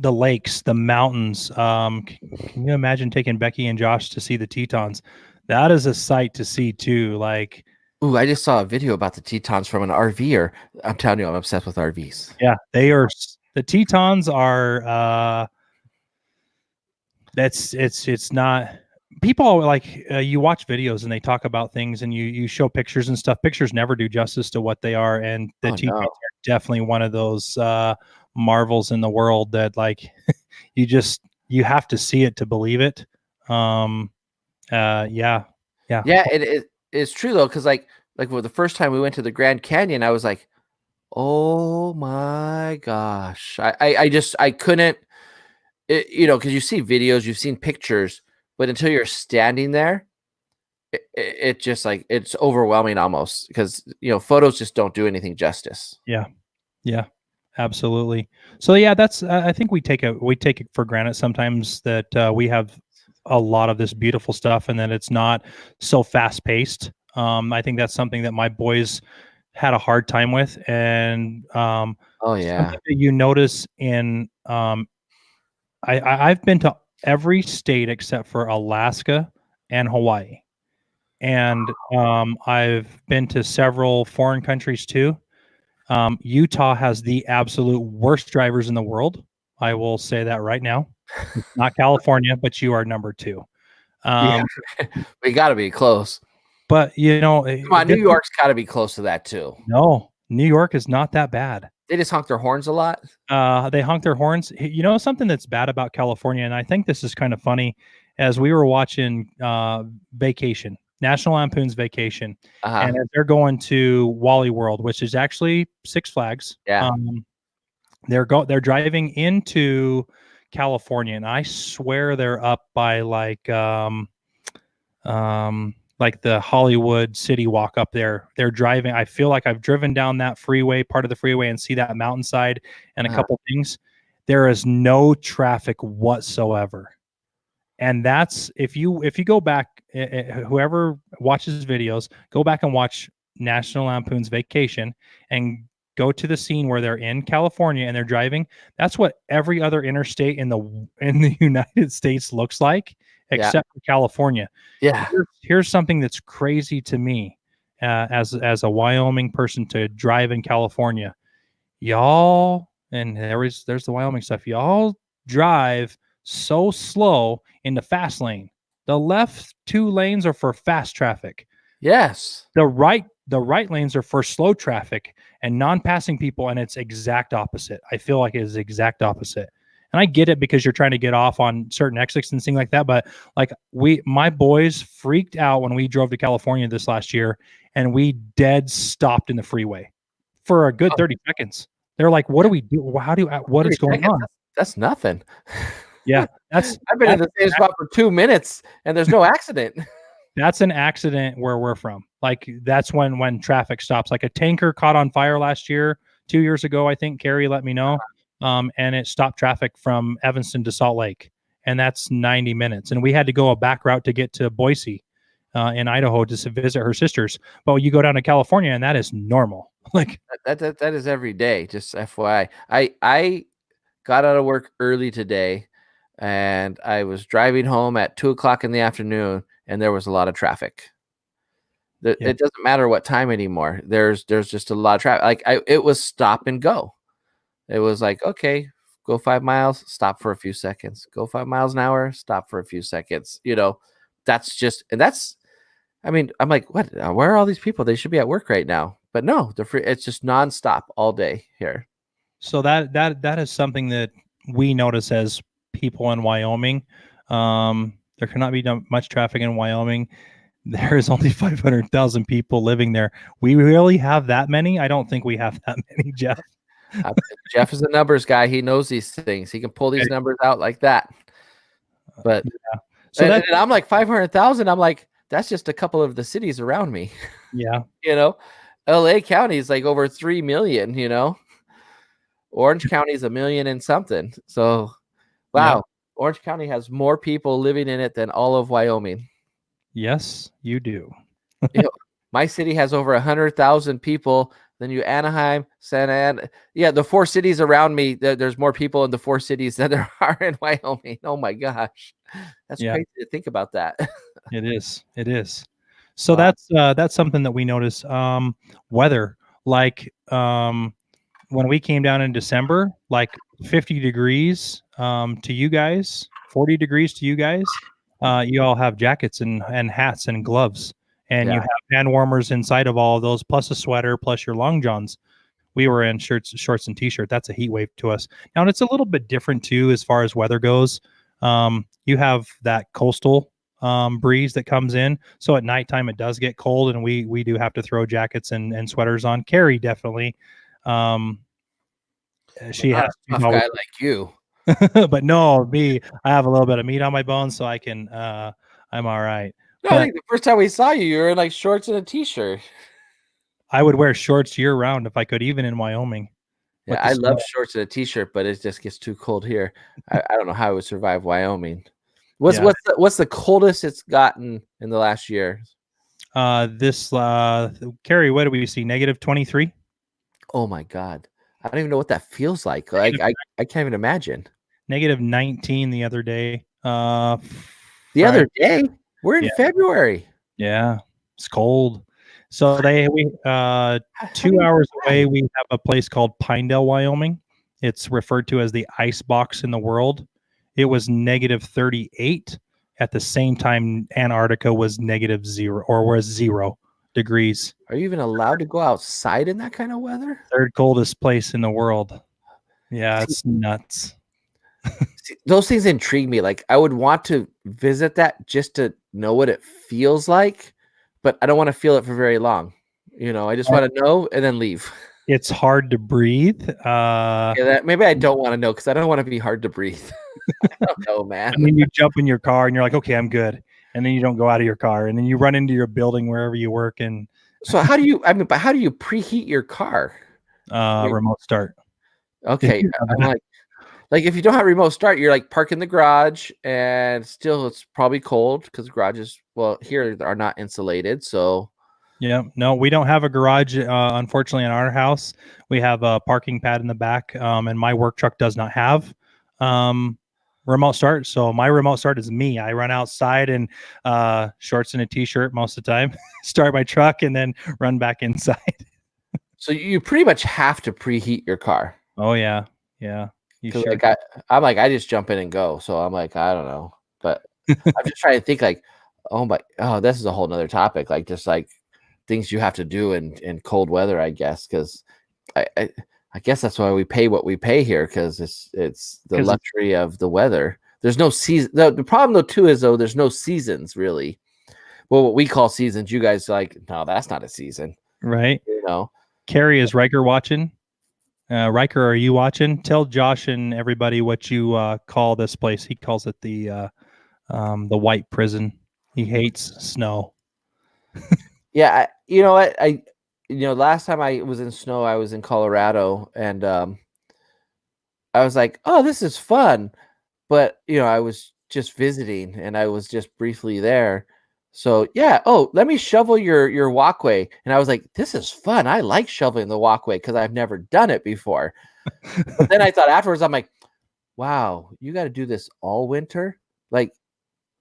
the lakes, the mountains. Can you imagine taking Becky and Josh to see the Tetons? That is a sight to see too. Like, ooh, I just saw a video about the Tetons from an RVer. I'm telling you, I'm obsessed with RVs. Yeah, they are. The Tetons are. It's not. People like you watch videos and they talk about things and you show pictures and stuff. Pictures never do justice to what they are, and the Tetons are definitely one of those marvels in the world that like you have to see it to believe it. Yeah. It's true though, because like for the first time we went to the Grand Canyon, I was like, oh my gosh, I couldn't, because you see videos, you've seen pictures, but until you're standing there, it just like it's overwhelming almost because photos just don't do anything justice. Yeah, absolutely. So yeah, that's I think we take it for granted sometimes that we have a lot of this beautiful stuff and that it's not so fast paced. I think that's something that my boys had a hard time with, and oh yeah, something that you notice in I've been to every state except for Alaska and Hawaii, and I've been to several foreign countries too. Utah has the absolute worst drivers in the world. I will say that right now. It's not California, but you are number 2. We got to be close. But come on, New York's got to be close to that too. No, New York is not that bad. They just honk their horns a lot. They honk their horns. Something that's bad about California, and I think this is kind of funny, as we were watching Vacation, National Lampoon's Vacation, and as they're going to Wally World, which is actually Six Flags. Yeah. They're driving into California, and I swear they're up by like the Hollywood City Walk up there. They're driving. I feel like I've driven down that freeway, part of the freeway, and see that mountainside and a couple things. There is no traffic whatsoever. And that's if you go back, whoever watches videos, go back and watch National Lampoon's Vacation and go to the scene where they're in California and they're driving. That's what every other interstate in the United States looks like, except for California. Yeah. Here's something that's crazy to me as a Wyoming person to drive in California. Y'all, and there's the Wyoming stuff. Y'all drive so slow in the fast lane. The left 2 lanes are for fast traffic. Yes. The right the right lanes are for slow traffic and non-passing people, and it's exact opposite. I feel like it is exact opposite. And I get it because you're trying to get off on certain exits and things like that. But like my boys freaked out when we drove to California this last year, and we dead stopped in the freeway for a good 30 seconds. They're like, "What do we do? What is going on?" That's nothing. Yeah, I've been in the same spot for 2 minutes, and there's no accident. That's an accident where we're from. Like that's when traffic stops. Like a tanker caught on fire last year, 2 years ago, I think. Carrie let me know. And it stopped traffic from Evanston to Salt Lake, and that's 90 minutes. And we had to go a back route to get to Boise, in Idaho, to visit her sisters. But you go down to California, and that is normal. Like that is every day. Just FYI, I got out of work early today, and I was driving home at 2:00 in the afternoon, and there was a lot of traffic. It doesn't matter what time anymore. There's just a lot of traffic. Like it was stop and go. It was like, okay, go 5 miles, stop for a few seconds. Go 5 miles an hour, stop for a few seconds. I mean, I'm like, what? Where are all these people? They should be at work right now. But no, it's just nonstop all day here. So that is something that we notice as people in Wyoming. There cannot be much traffic in Wyoming. There is only 500,000 people living there. We really have that many? I don't think we have that many, Jeff. Jeff is a numbers guy. He knows these things. He can pull these numbers out like that. But yeah. So and I'm like 500,000. I'm like, that's just a couple of the cities around me. Yeah. LA County is like over 3 million, Orange County is 1 million and something. So, wow. Yeah. Orange County has more people living in it than all of Wyoming. Yes, you do. My city has over 100,000 people. Then Anaheim, Santa Ana. Yeah, the 4 cities around me, there's more people in the 4 cities than there are in Wyoming. Oh, my gosh. That's crazy to think about that. It is. So that's something that we notice. Weather, like when we came down in December, like 50 degrees to you guys, 40 degrees to you guys. You all have jackets and hats and gloves, and you have hand warmers inside of all of those, plus a sweater, plus your long johns. We were in shorts and t-shirt. That's a heat wave to us. Now, and it's a little bit different too as far as weather goes. You have that coastal breeze that comes in, so at nighttime it does get cold, and we do have to throw jackets and sweaters on. Carrie definitely. She has a tough guy like you. But no, me, I have a little bit of meat on my bones, so I can I'm all right. No, I think the first time we saw you, you were in like shorts and a t-shirt. I would wear shorts year round if I could, even in Wyoming. Yeah, I love shorts and a t-shirt, but it just gets too cold here. I don't know how I would survive Wyoming. What's the coldest it's gotten in the last year? Carrie, what do we see? -23? Oh my God. I don't even know what that feels like. Like I can't even imagine. -19 the other day. Other day? We're in February. Yeah, it's cold. So 2 hours away, we have a place called Pinedale, Wyoming. It's referred to as the ice box in the world. It was -38. At the same time, Antarctica was -0 or was 0 degrees. Are you even allowed to go outside in that kind of weather? Third coldest place in the world. Yeah, it's nuts. See, those things intrigue me. Like I would want to visit that just to know what it feels like, but I don't want to feel it for very long. I just want to know and then leave. It's hard to breathe. Maybe I don't want to know because I don't want to be hard to breathe. I don't know, man. And then you jump in your car and you're like, okay, I'm good. And then you don't go out of your car, and then you run into your building wherever you work. And so how do you preheat your car? Remote start. Okay. I'm like if you don't have remote start, you're like park in the garage, and still it's probably cold because garages, here are not insulated. So yeah, no, we don't have a garage. Unfortunately, in our house, we have a parking pad in the back, and my work truck does not have remote start. So my remote start is me. I run outside in shorts and a t-shirt most of the time, start my truck, and then run back inside. So you pretty much have to preheat your car. Oh yeah. Sure. I just jump in and go. So I'm like, I don't know, but I'm just trying to think like, this is a whole nother topic. Like just like things you have to do in cold weather, I guess, because I guess that's why we pay what we pay here, because it's the luxury of the weather. There's no season. The problem though too is there's no seasons really. Well, what we call seasons, you guys like, no, that's not a season, right? You know, Carrie, is Riker watching? Riker, are you watching? Tell Josh and everybody what you call this place. He calls it the white prison. He hates snow. yeah. You know what? Last time I was in snow, I was in Colorado, and I was like, oh, this is fun. But, I was just visiting and I was just briefly there. So, yeah. Oh, let me shovel your walkway. And I was like, this is fun. I like shoveling the walkway because I've never done it before. But then I thought afterwards, I'm like, wow, you got to do this all winter? Like,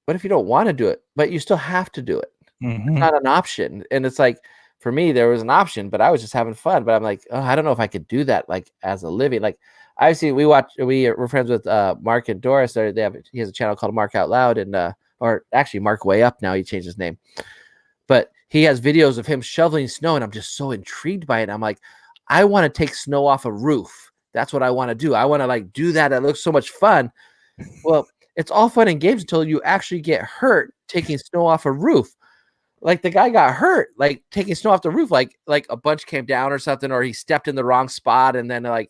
what if you don't want to do it, but you still have to do it? Mm-hmm. It's not an option. And it's like, for me, there was an option, but I was just having fun. But I'm like, oh, I don't know if I could do that like as a living. Like, obviously, we're friends with Mark and Doris. He has a channel called Mark Out Loud, and or actually Mark Way Up now. He changed his name, but he has videos of him shoveling snow, and I'm just so intrigued by it. I'm like, I want to take snow off a roof. That's what I want to do. I want to like do that. It looks so much fun. Well, it's all fun and games until you actually get hurt taking snow off a roof. Like the guy got hurt, like taking snow off the roof, like a bunch came down or something, or he stepped in the wrong spot, and then I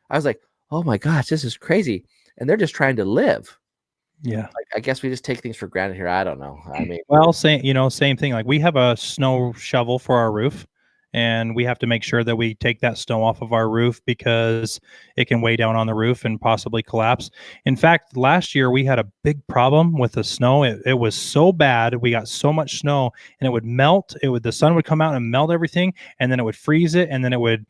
was like, oh my gosh, this is crazy. And they're just trying to live. Yeah. Like, I guess we just take things for granted here. I don't know. I mean, well, same thing. Like we have a snow shovel for our roof, and we have to make sure that we take that snow off of our roof because it can weigh down on the roof and possibly collapse. In fact, last year we had a big problem with the snow. It was so bad. We got so much snow and it would melt. The sun would come out and melt everything, and then it would freeze it, and then it would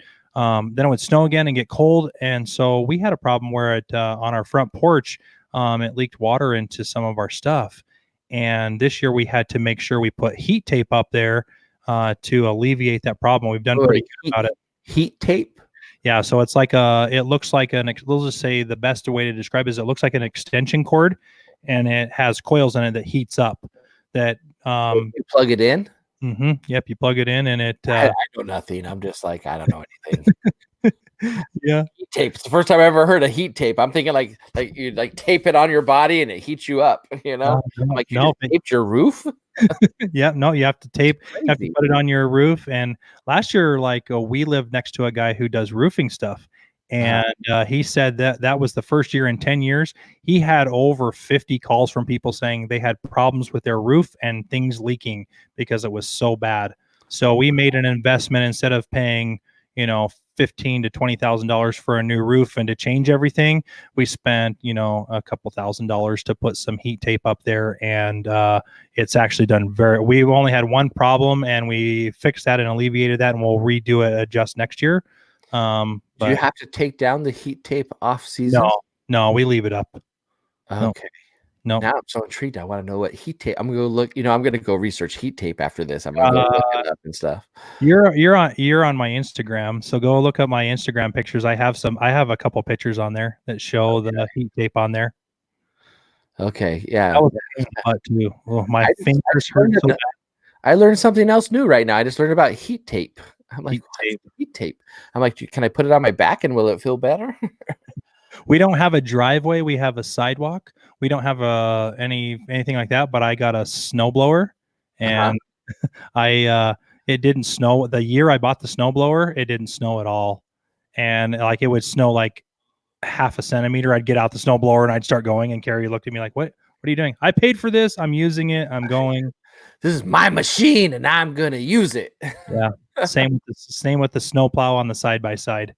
snow again and get cold. And so we had a problem where on our front porch, it leaked water into some of our stuff. And this year we had to make sure we put heat tape up there to alleviate that problem. We've done pretty good about it. Heat tape? Yeah. So it's like it looks like we'll just say the best way to describe it is it looks like an extension cord, and it has coils in it that heats up. That you plug it in? Mm-hmm. Yep. You plug it in and it. I know nothing. I'm just like, I don't know anything. Yeah. Heat tape. It's the first time I ever heard of heat tape. I'm thinking like you like tape it on your body and it heats you up, I'm like, you just taped your roof? Yeah, no, you have to tape, you have to put it on your roof. And last year, we lived next to a guy who does roofing stuff. And he said that was the first year in 10 years. He had over 50 calls from people saying they had problems with their roof and things leaking because it was so bad. So we made an investment. Instead of paying, $15,000 to $20,000 for a new roof and to change everything, we spent, a couple $1,000s to put some heat tape up there. And it's actually done we've only had one problem, and we fixed that and alleviated that, and we'll redo it, adjust next year. Do you have to take down the heat tape off season? No, we leave it up. Okay. No. Now I'm so intrigued. I want to know what heat tape. I'm gonna go look. I'm gonna go research heat tape after this. I'm gonna go look it up and stuff. You're on my Instagram, so go look up my Instagram pictures. I have a couple pictures on there that show the heat tape on there. Okay, yeah. That was too. Oh, my fingers hurt so bad. I learned something else new right now. I just learned about heat tape. I'm like, heat tape. I'm like, can I put it on my back and will it feel better? We don't have a driveway. We have a sidewalk. We don't have anything like that. But I got a snowblower, and it didn't snow the year I bought the snowblower. It didn't snow at all, and it would snow like half a centimeter. I'd get out the snowblower and I'd start going, and Carrie looked at me like, "What are you doing?" I paid for this. I'm using it. I'm going. This is my machine, and I'm gonna use it. Yeah. Same with the snowplow on the side by side.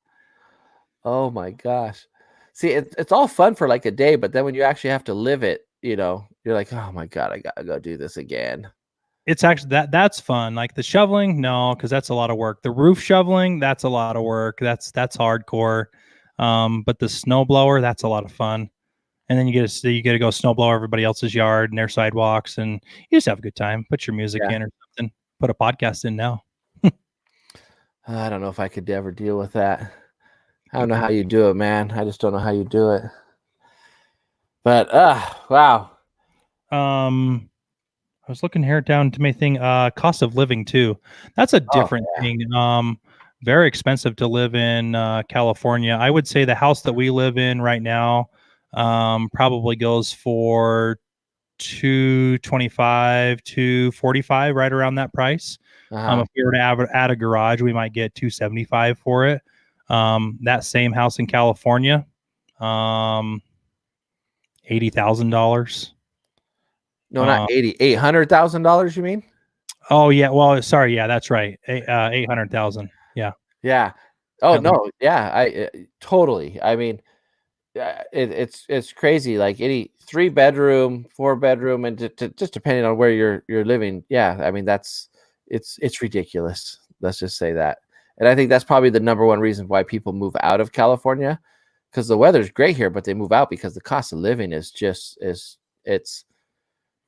Oh my gosh. See, it's all fun for like a day, but then when you actually have to live it, you're like, oh my God, I gotta go do this again. It's actually that's fun. Like the shoveling, no, because that's a lot of work. The roof shoveling, that's a lot of work. That's hardcore. But the snowblower, that's a lot of fun. And then you get to go snowblow everybody else's yard and their sidewalks, and you just have a good time. Put your music in or something. Put a podcast in now. I don't know if I could ever deal with that. I don't know how you do it, man. I just don't know how you do it. But wow. I was looking here down to my thing. Cost of living too. That's a different thing. Very expensive to live in California. I would say the house that we live in right now probably goes for 225 to 45, right around that price. If we were to add a garage, we might get 275 for it. That same house in California, $80,000. No, not $800,000. You mean? Oh yeah. Well, sorry. Yeah, that's right. 800,000. Yeah. Yeah. Oh no. Yeah. I totally. I mean, it's crazy. Like any 3-bedroom, 4-bedroom, and just depending on where you're living. Yeah. I mean, it's ridiculous. Let's just say that. And I think that's probably the number one reason why people move out of California, because the weather's great here, but they move out because the cost of living is it's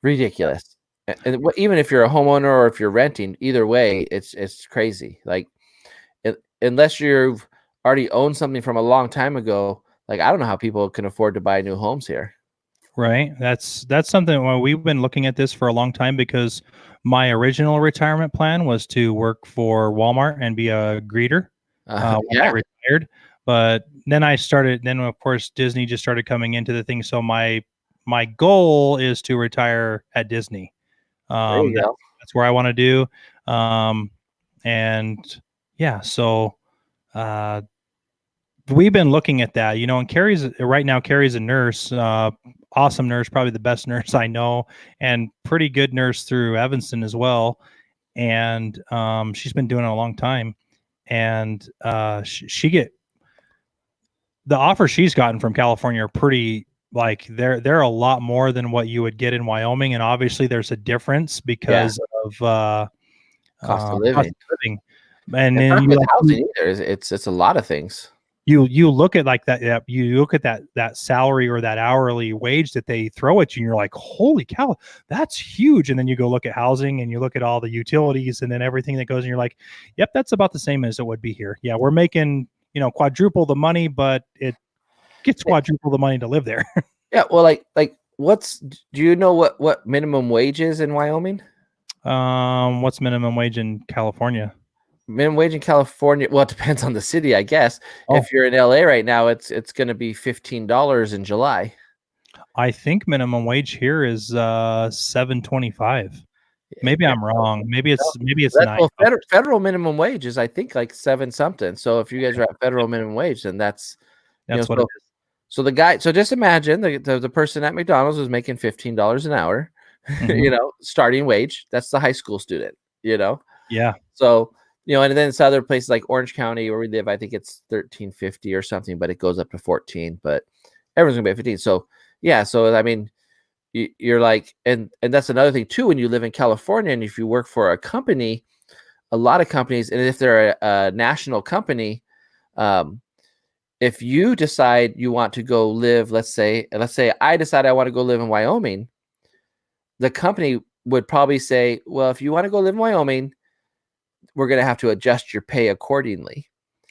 ridiculous. And even if you're a homeowner or if you're renting, either way, it's crazy. Like unless you've already owned something from a long time ago, like I don't know how people can afford to buy new homes here. Right. That's something. Well, we've been looking at this for a long time because my original retirement plan was to work for Walmart and be a greeter when I retired. But then then of course Disney just started coming into the thing. So my goal is to retire at Disney. That's where I want to do. And yeah, so we've been looking at that, and Carrie's a nurse, awesome nurse, probably the best nurse I know, and pretty good nurse through Evanston as well. And she's been doing it a long time. And the offers she's gotten from California are pretty, like they're a lot more than what you would get in Wyoming. And obviously there's a difference because of cost of living. And it's then not with housing either. It's a lot of things. You look at like that. You look at that salary or that hourly wage that they throw at you, and you're like, holy cow, that's huge. And then you go look at housing, and you look at all the utilities, and then everything that goes, and you're like, yep, that's about the same as it would be here. Yeah, we're making quadruple the money, but it gets quadruple the money to live there. Yeah, well, like do you know what minimum wage is in Wyoming? What's minimum wage in California? Minimum wage in California, well, it depends on the city, I guess. If you're in LA right now, it's going to be $15 in July. I think minimum wage here is $7.25. Maybe I'm wrong. Maybe it's $9. Well, federal minimum wage is, I think, like 7 something. So if you guys are at federal minimum wage, then that's what it is. So the guy, so just imagine the person at McDonald's was making $15 an hour, starting wage. That's the high school student, Yeah. So, and then it's other places like Orange County where we live, I think it's $13.50 or something, but it goes up to $14, but everyone's gonna be at 15. So yeah. So, I mean, you're like, and that's another thing too, when you live in California and if you work for a company, a lot of companies, and if they're a national company, if you decide you want to go live, let's say I decide I want to go live in Wyoming, the company would probably say, well, if you want to go live in Wyoming, we're going to have to adjust your pay accordingly.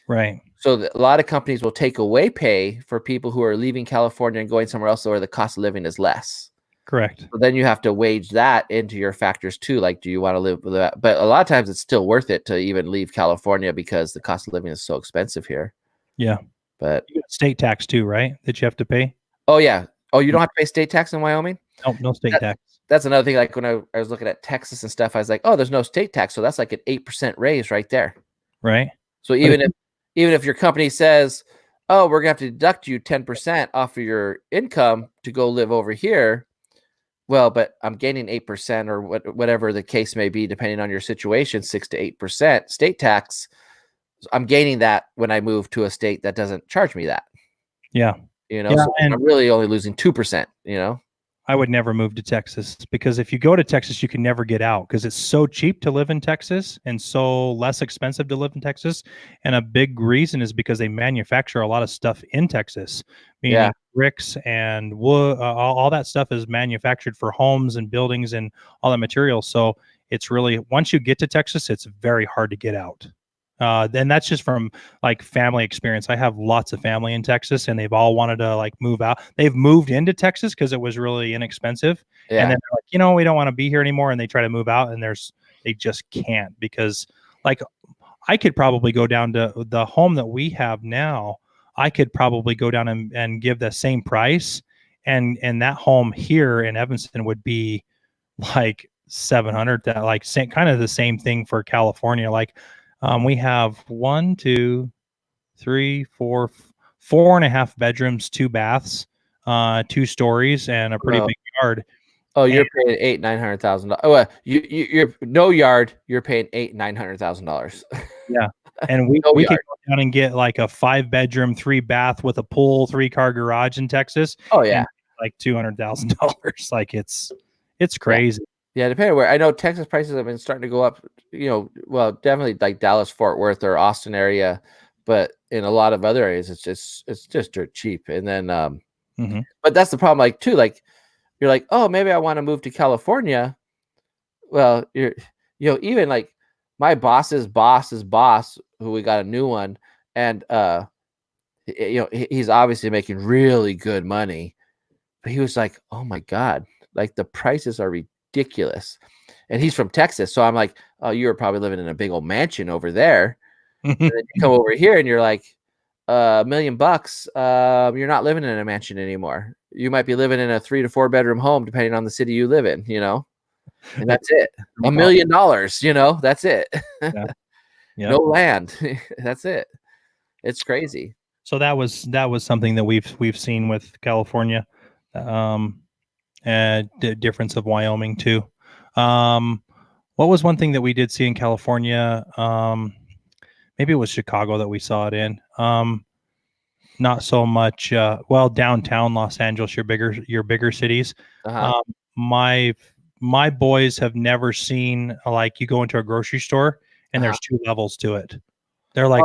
Right. So a lot of companies will take away pay for people who are leaving California and going somewhere else where the cost of living is less. Correct. So then you have to wage that into your factors too. Like, do you want to live with that? But a lot of times it's still worth it to even leave California because the cost of living is so expensive here. Yeah. But you got state tax too, right? That you have to pay. Oh yeah. Oh, you don't have to pay state tax in Wyoming? No state tax. That's another thing. Like when I was looking at Texas and stuff, I was like, oh, there's no state tax. So that's like an 8% raise right there. Right. So even if your company says, oh, we're gonna have to deduct you 10% off of your income to go live over here. Well, but I'm gaining 8% or whatever the case may be, depending on your situation, 6 to 8% state tax. I'm gaining that when I move to a state that doesn't charge me that. Yeah. So I'm really only losing 2%, I would never move to Texas because if you go to Texas, you can never get out because it's so cheap to live in Texas and so less expensive to live in Texas. And a big reason is because they manufacture a lot of stuff in Texas, meaning bricks and wood, all that stuff is manufactured for homes and buildings and all that material. So it's really, once you get to Texas, it's very hard to get out. Then that's just from like family experience. I have lots of family in Texas and they've all wanted to like move out. They've moved into Texas because it was really inexpensive. Yeah. And then they're like, we don't want to be here anymore, and they try to move out, and they just can't, because like I could probably go down to the home that we have now. I could probably go down and give the same price, and that home here in Evanston would be like 700. That like kind of the same thing for California. Like we have 1, 2, 3, 4, 4.5 bedrooms, 2 baths, 2 stories, and a pretty big yard. Oh, you're paying $800,000-$900,000. Oh, you're no yard. You're paying $800,000-$900,000. Yeah, and we could go down and get like a 5-bedroom, 3-bath with a pool, 3-car garage in Texas. Oh yeah, like $200,000. Like it's crazy. Yeah, depending where. I know Texas prices have been starting to go up. Well, definitely like Dallas, Fort Worth, or Austin area, but in a lot of other areas, it's just dirt cheap. And then, but that's the problem. Like too, like you're like, oh, maybe I want to move to California. Well, even like my boss's boss, who we got a new one, and he's obviously making really good money, but he was like, oh my God, like the prices are ridiculous. And he's from Texas, so I'm like, oh, you were probably living in a big old mansion over there. And then you come over here and you're like, $1 million, you're not living in a mansion anymore. You might be living in a 3 to 4 bedroom home, depending on the city you live in, and that's it. $1 million, that's it. Yeah. No land. That's it. It's crazy. So that was something that we've seen with California, and the difference of Wyoming too. What was one thing that we did see in California? Maybe it was Chicago that we saw it in. Not so much. Downtown Los Angeles, your bigger cities. My boys have never seen, like, you go into a grocery store and there's 2 levels to it. They're like,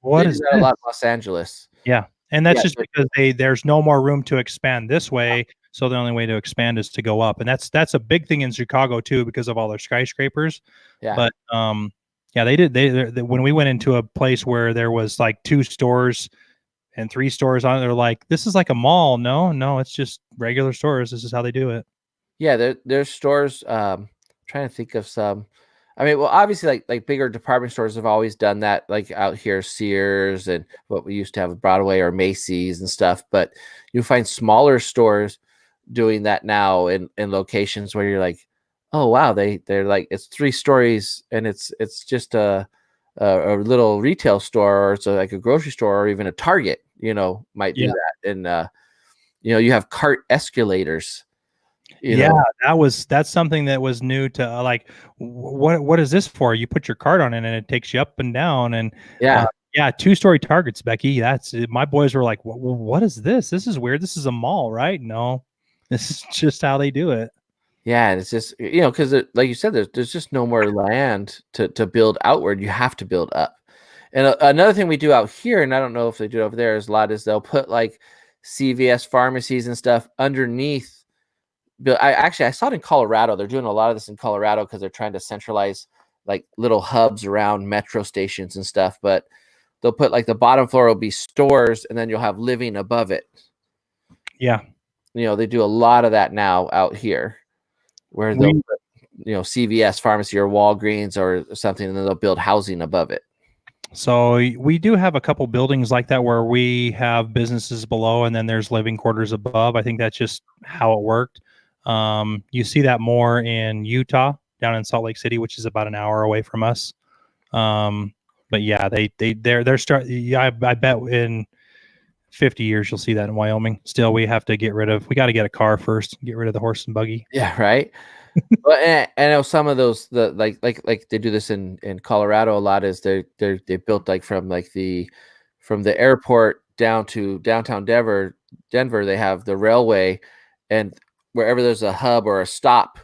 what is that a lot in Los Angeles? Yeah. And that's just because there's no more room to expand this way. So the only way to expand is to go up. And that's a big thing in Chicago too, because of all their skyscrapers. Yeah. But they when we went into a place where there was like 2 stores and 3 stores on it, they're like, this is like a mall. No, it's just regular stores. This is how they do it. Yeah, there's stores. Trying to think of some. I mean, well, obviously, like bigger department stores have always done that. Like out here, Sears and what we used to have Broadway or Macy's and stuff. But you find smaller stores doing that now in locations where you're like, oh wow, they're like, it's 3 stories and it's just a little retail store, or it's like a grocery store, or even a Target. Might do that. And you have cart escalators. That's something that was new to like, what is this for? You put your cart on it and it takes you up and down, and 2-story Targets, Becky. My boys were like, what is this? This is weird. This is a mall, right? No, this is just how they do it. Yeah, and it's just because like you said, there's just no more land to build outward. You have to build up. And another thing we do out here, and I don't know if they do it over there as a lot, is they'll put like CVS pharmacies and stuff underneath. I saw it in Colorado. They're doing a lot of this in Colorado because they're trying to centralize like little hubs around metro stations and stuff. But they'll put like the bottom floor will be stores, and then you'll have living above it. Yeah. They do a lot of that now out here, where they'll put, CVS pharmacy or Walgreens or something, and then they'll build housing above it. So we do have a couple buildings like that where we have businesses below and then there's living quarters above. I think that's just how it worked. You see that more in Utah, down in Salt Lake City, which is about an hour away from us. But yeah, I bet in 50 years you'll see that in Wyoming. Still, we got to get a car first, get rid of the horse and buggy. Yeah, right. Well, and I know some of those like they do this in Colorado a lot, is they built like from the airport down to downtown Denver, they have the railway, and wherever there's a hub or a stop,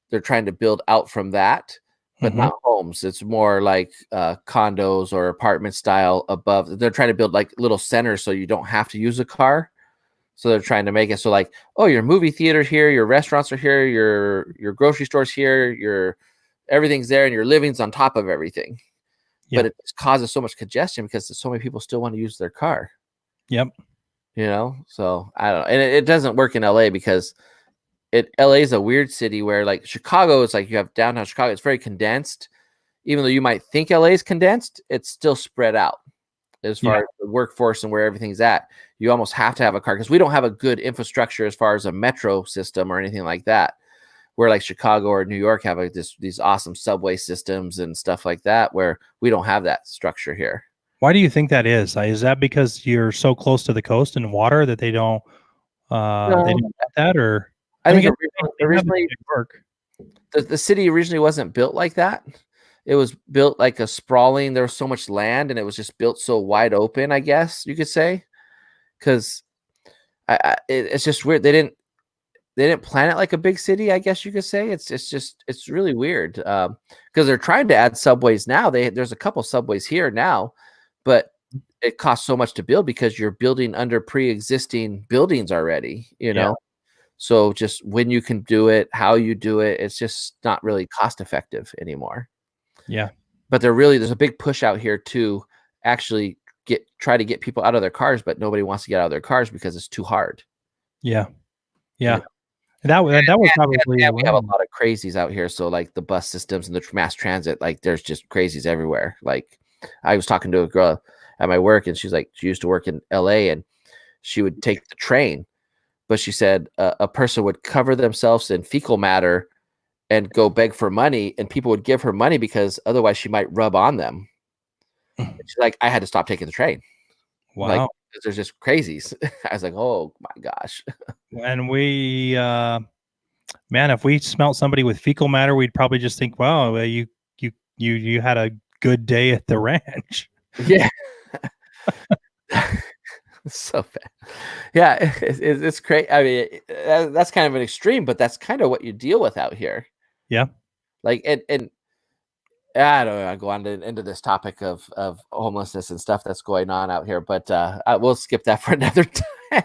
they're trying to build out from that, but not homes. It's more like condos or apartment style above. They're trying to build like little centers so you don't have to use a car. So they're trying to make it so like, oh, your movie theater here, your restaurants are here, your grocery stores here, everything's there, and your living's on top of everything. Yep. But it just causes so much congestion because so many people still want to use their car. Yep. So I don't know. And it doesn't work in LA because LA is a weird city where like Chicago is like you have downtown Chicago. It's very condensed. Even though you might think LA is condensed, it's still spread out as far as the workforce and where everything's at. You almost have to have a car because we don't have a good infrastructure as far as a metro system or anything like that. Where like Chicago or New York have these awesome subway systems and stuff like that, where we don't have that structure here. Why do you think that is? Is that because you're so close to the coast and water that they don't get that, or I think mean, originally the city originally wasn't built like that. It was built like a sprawling. There was so much land, and it was just built so wide open. I guess you could say, because it's just weird. They didn't plan it like a big city. I guess you could say it's really weird because they're trying to add subways now. There's a couple subways here now, but it costs so much to build because you're building under pre-existing buildings already. You know. So just when you can do it, how you do it, it's just not really cost effective anymore. Yeah. But there's a big push out here to actually try to get people out of their cars, but nobody wants to get out of their cars because it's too hard. Yeah. Yeah. That was probably we have a lot of crazies out here. So like the bus systems and the mass transit, like there's just crazies everywhere. Like I was talking to a girl at my work and she's like, she used to work in LA and she would take the train. But she said a person would cover themselves in fecal matter and go beg for money, and people would give her money because otherwise she might rub on them. She's like, I had to stop taking the train. Wow. Like, there's just crazies. I was like, oh my gosh. And we, man, if we smelt somebody with fecal matter, we'd probably just think, wow, you had a good day at the ranch. Yeah. So bad. Yeah, it's crazy. I mean, that's kind of an extreme, but that's kind of what you deal with out here. Yeah. Like, and I don't know. I go on into this topic of homelessness and stuff that's going on out here, but we'll skip that for another time.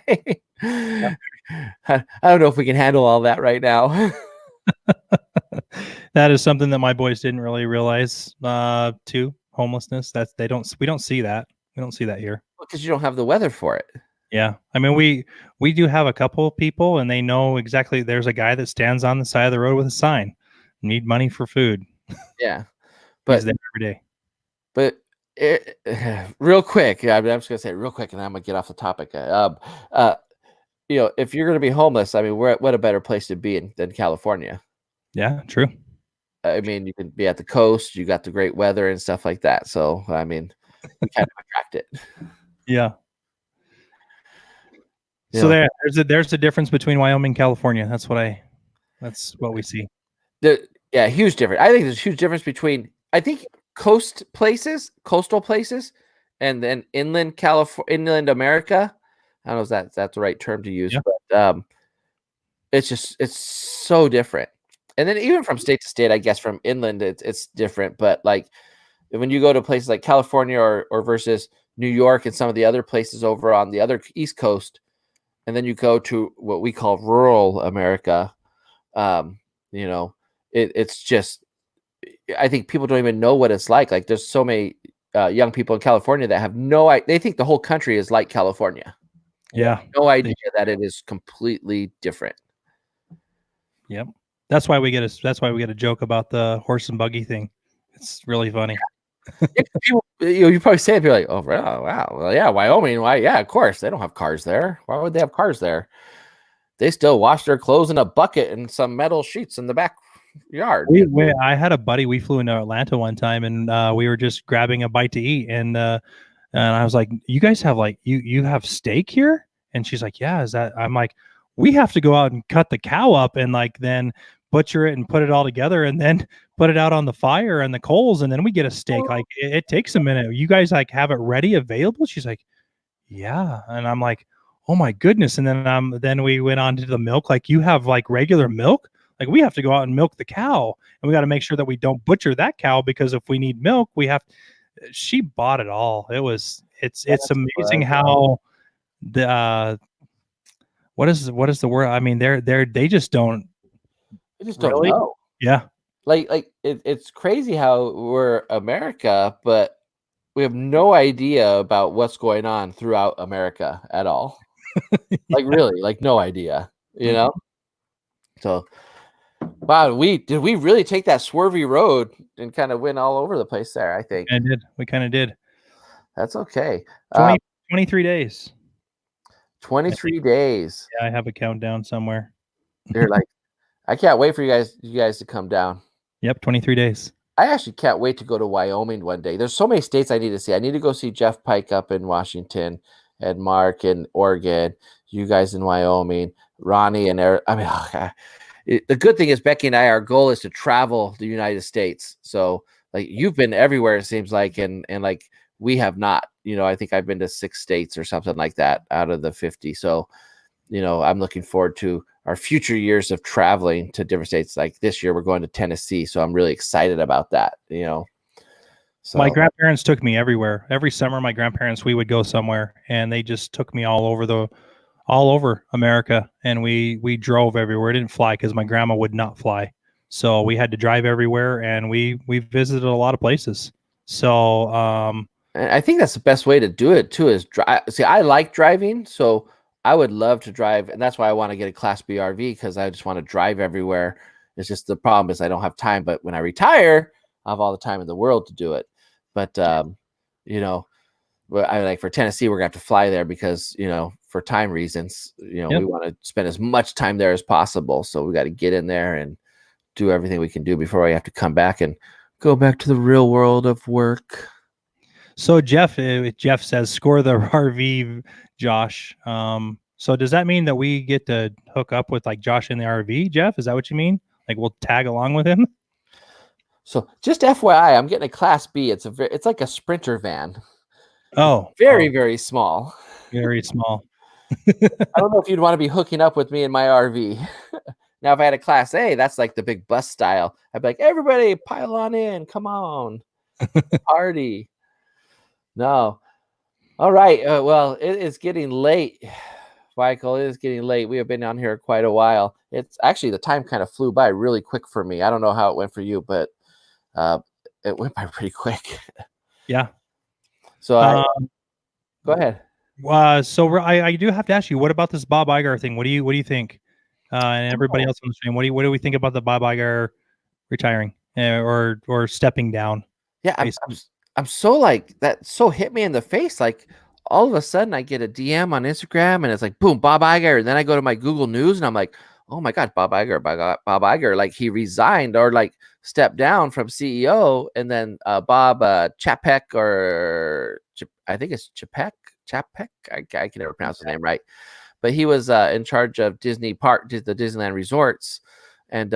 Yeah. I don't know if we can handle all that right now. That is something that my boys didn't really realize. Too, homelessness. We don't see that. We don't see that here. Because you don't have the weather for it. Yeah. I mean, we do have a couple of people and they know exactly. There's a guy that stands on the side of the road with a sign, need money for food. Yeah. But he's there every day. But real quick, I'm just going to say real quick and I'm going to get off the topic. If you're going to be homeless, I mean, what a better place to be than California. Yeah, true. I mean, you can be at the coast, you got the great weather and stuff like that. So, I mean, you kind of attract it. Yeah. So there's a difference between Wyoming and California. That's what we see. Yeah, huge difference. I think there's a huge difference between coastal places, and then inland America. I don't know if that's the right term to use, but it's so different. And then even from state to state, I guess from inland it's different. But like when you go to places like California or versus New York and some of the other places over on the other East Coast, and then you go to what we call rural America, it's just, I think people don't even know what it's like. Like there's so many young people in California that have they think the whole country is like California. Yeah. No idea that it is completely different. Yep. That's why we get a joke about the horse and buggy thing. It's really funny. People, you probably say it, you're like, oh wow, well, yeah, Wyoming, why? Yeah, of course they don't have cars there. Why would they have cars there? They still wash their clothes in a bucket and some metal sheets in the backyard. I had a buddy. We flew into Atlanta one time, and we were just grabbing a bite to eat, and I was like, "You guys have you have steak here?" And she's like, "Yeah." Is that? I'm like, "We have to go out and cut the cow up and then butcher it and put it all together and then put it out on the fire and the coals and then we get a steak." Like it takes a minute. You guys have it ready, available? She's like, yeah. And I'm like, oh my goodness. And then we went on to the milk. Like, you have regular milk? Like, we have to go out and milk the cow, and we got to make sure that we don't butcher that cow, because if we need milk, she bought it all. It's amazing how what is the word? I mean, they just don't. They just don't know. Yeah. It's crazy how we're America, but we have no idea about what's going on throughout America at all. Yeah. Really, no idea, you know? So, wow, did we really take that swervy road and kind of went all over the place there? I think We kind of did. that's okay. 23 days. 23 days. Yeah, I have a countdown somewhere. You're like, I can't wait for you guys to come down. Yep, 23 days. I actually can't wait to go to Wyoming one day. There's so many states I need to see. I need to go see Jeff Pike up in Washington and Mark in Oregon, you guys in Wyoming, Ronnie and Eric. I mean, the good thing is Becky and I, our goal is to travel the United States. So like you've been everywhere, it seems like, and like we have not. I think I've been to 6 states or something like that out of the 50. So, I'm looking forward to our future years of traveling to different states. Like this year, we're going to Tennessee, so I'm really excited about that. So my grandparents took me everywhere. Every summer, my grandparents, we would go somewhere, and they just took me all over America, and we drove everywhere. I didn't fly because my grandma would not fly, so we had to drive everywhere, and we visited a lot of places. So and I think that's the best way to do it too. Is drive. See, I like driving, so I would love to drive, and that's why I want to get a Class B RV because I just want to drive everywhere. It's just the problem is I don't have time. But when I retire, I have all the time in the world to do it. But I like for Tennessee, we're gonna have to fly there because for time reasons, we want to spend as much time there as possible. So we got to get in there and do everything we can do before we have to come back and go back to the real world of work. So Jeff says, score the RV, Josh. So does that mean that we get to hook up with like Josh in the RV, Jeff? Is that what you mean? Like we'll tag along with him? So just FYI, I'm getting a Class B. It's like a Sprinter van. Oh, very small. Very small. I don't know if you'd want to be hooking up with me in my RV. Now, if I had a Class A, that's like the big bus style. I'd be like, everybody pile on in. Come on. Party. No. All right. Well, it is getting late, Michael. It is getting late. We have been on here quite a while. It's actually, the time kind of flew by really quick for me. I don't know how it went for you, but it went by pretty quick. Yeah. So go ahead. So I do have to ask you, what about this Bob Iger thing? What do you think? And everybody else on the stream, what do we think about the Bob Iger retiring or stepping down? Yeah, I'm so like that. So hit me in the face. Like all of a sudden, I get a DM on Instagram, and it's like, boom, Bob Iger. And then I go to my Google News, and I'm like, oh my God, Bob Iger, like he resigned or like stepped down from CEO, and then Bob Chapek, or I think it's Chapek. I can never pronounce his name right, but he was in charge of Disney Park, the Disneyland resorts, and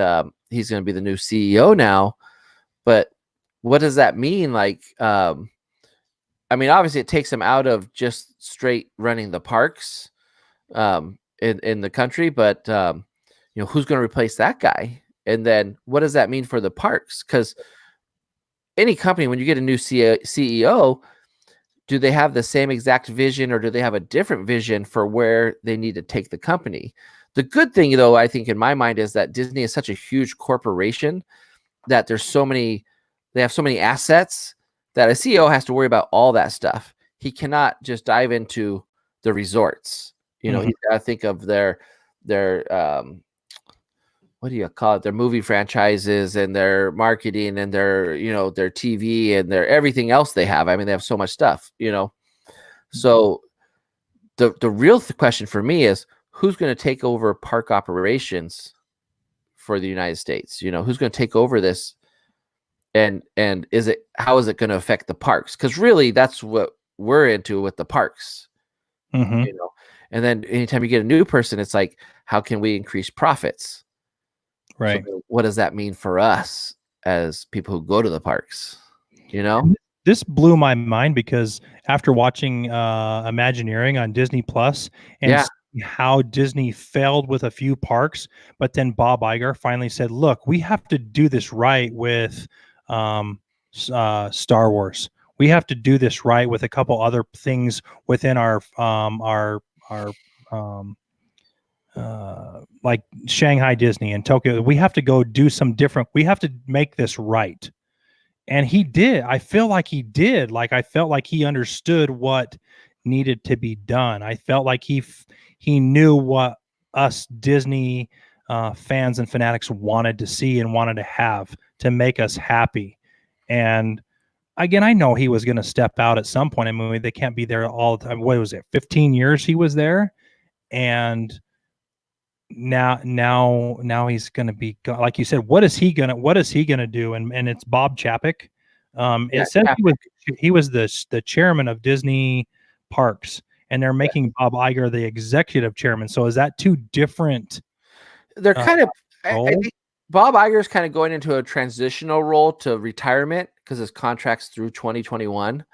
he's going to be the new CEO now. But what does that mean? Like, I mean, obviously, it takes him out of just straight running the parks in the country, but who's going to replace that guy? And then what does that mean for the parks? Because any company, when you get a new CEO, do they have the same exact vision, or do they have a different vision for where they need to take the company? The good thing, though, I think in my mind, is that Disney is such a huge corporation that they have so many assets that a CEO has to worry about all that stuff. He cannot just dive into the resorts. He's got to think of their what do you call it? Their movie franchises and their marketing and their TV and their everything else they have. I mean, they have so much stuff, So the real question for me is, who's going to take over park operations for the United States? Who's going to take over this? And how is it going to affect the parks? Because really, that's what we're into with the parks. Mm-hmm. And then anytime you get a new person, it's like, how can we increase profits? Right. So what does that mean for us as people who go to the parks? This blew my mind because after watching Imagineering on Disney Plus and seeing how Disney failed with a few parks, but then Bob Iger finally said, "Look, we have to do this right with Star Wars. We have to do this right with a couple other things within our like Shanghai Disney and Tokyo. We have to go do some different. We have to make this right." And he did. I feel like he did. Like I felt like he understood what needed to be done. I felt like he knew what us Disney fans and fanatics wanted to see and wanted to have to make us happy. And again, I know he was going to step out at some point. I mean, they can't be there all the time. What was it? 15 years he was there, and now he's going to be, like you said. What is he gonna do? And it's Bob Chapek. It says he was the chairman of Disney Parks, and they're making Bob Iger the executive chairman. So is that two different? They're kind of. I think Bob Iger is kind of going into a transitional role to retirement because his contract's through 2021.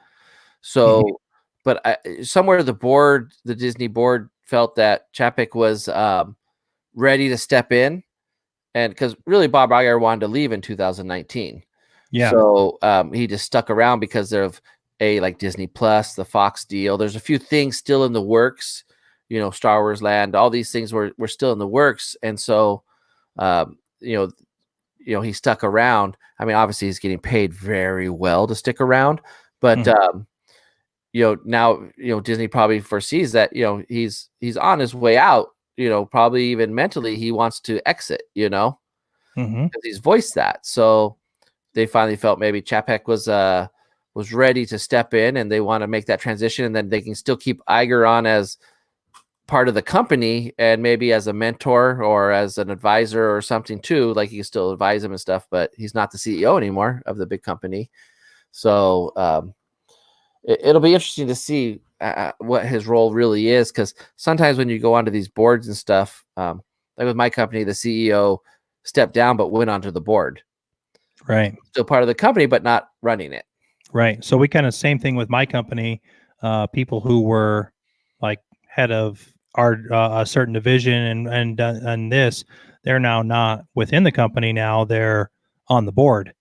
So, but somewhere the Disney board felt that Chapek was ready to step in, and because really Bob Iger wanted to leave in 2019. Yeah. So he just stuck around because of like Disney Plus, the Fox deal. There's a few things still in the works, Star Wars Land, all these things were still in the works. And so, he stuck around. I mean, obviously he's getting paid very well to stick around, but, now, Disney probably foresees that, he's on his way out, probably even mentally he wants to exit, because he's voiced that. So they finally felt maybe Chapek was ready to step in, and they want to make that transition, and then they can still keep Iger on as part of the company and maybe as a mentor or as an advisor or something too. Like, you can still advise him and stuff, but he's not the CEO anymore of the big company. So it'll be interesting to see what his role really is, because sometimes when you go onto these boards and stuff, like with my company, the CEO stepped down but went onto the board. Right. Still part of the company, but not running it. Right. So we kind of same thing with my company. People who were like head of our a certain division and this, they're now not within the company. Now they're on the board,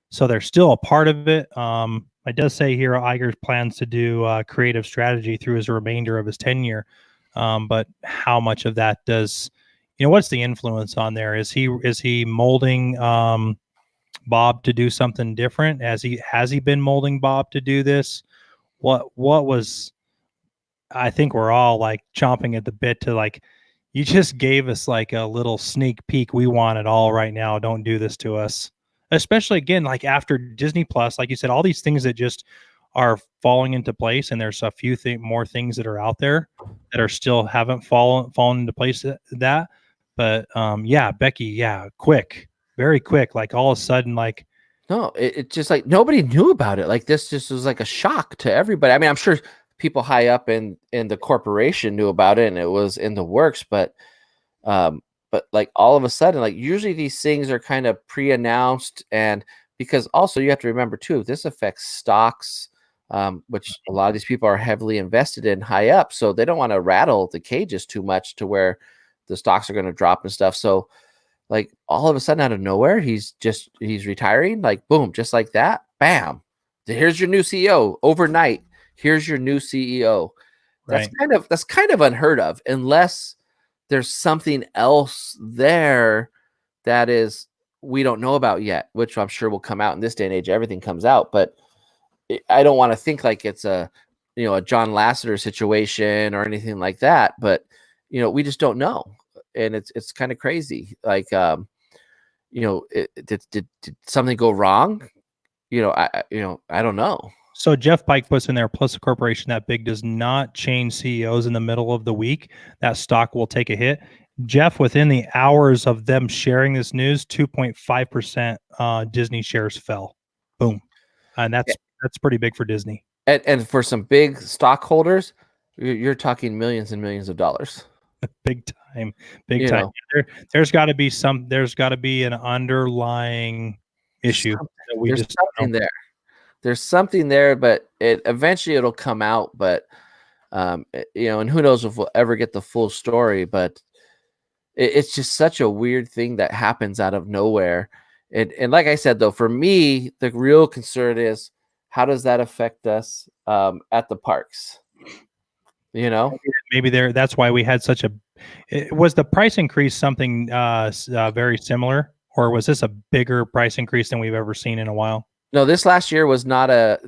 so they're still a part of it. It does say here Iger plans to do creative strategy through his remainder of his tenure, but how much of that does, what's the influence on there? Is he molding Bob to do something different? Has he been molding Bob to do this? What was, I think we're all like chomping at the bit to like, you just gave us like a little sneak peek. We want it all right now. Don't do this to us. Especially again, like after Disney Plus, like you said, all these things that just are falling into place, and there's a few more things that are out there that are still haven't fallen into place. But Becky, quick, very quick, like all of a sudden, like no, it just like nobody knew about it. Like, this just was like a shock to everybody. I mean, I'm sure people high up in the corporation knew about it and it was in the works, but like all of a sudden, like usually these things are kind of pre-announced, and because also you have to remember too, this affects stocks, which a lot of these people are heavily invested in high up, so they don't want to rattle the cages too much to where the stocks are going to drop and stuff. So like all of a sudden out of nowhere, he's retiring, like boom, just like that, bam, here's your new CEO overnight. Here's your new CEO. That's right. that's kind of unheard of, unless there's something else there that is we don't know about yet, which I'm sure will come out in this day and age. Everything comes out, but I don't want to think like it's a John Lasseter situation or anything like that. But we just don't know, and it's kind of crazy. Like did something go wrong? I don't know. So Jeff Pike puts in there, plus a corporation that big does not change CEOs in the middle of the week. That stock will take a hit. Jeff, within the hours of them sharing this news, 2.5% Disney shares fell. Boom. And that's pretty big for Disney. And for some big stockholders, you're talking millions and millions of dollars. Big time. There's got to be an underlying issue that we just something there. There's something there, but eventually it'll come out. But and who knows if we'll ever get the full story. But it's just such a weird thing that happens out of nowhere. And like I said, though, for me, the real concern is, how does that affect us at the parks? Maybe that's why we had such a. Was the price increase something very similar, or was this a bigger price increase than we've ever seen in a while? No, this year was not a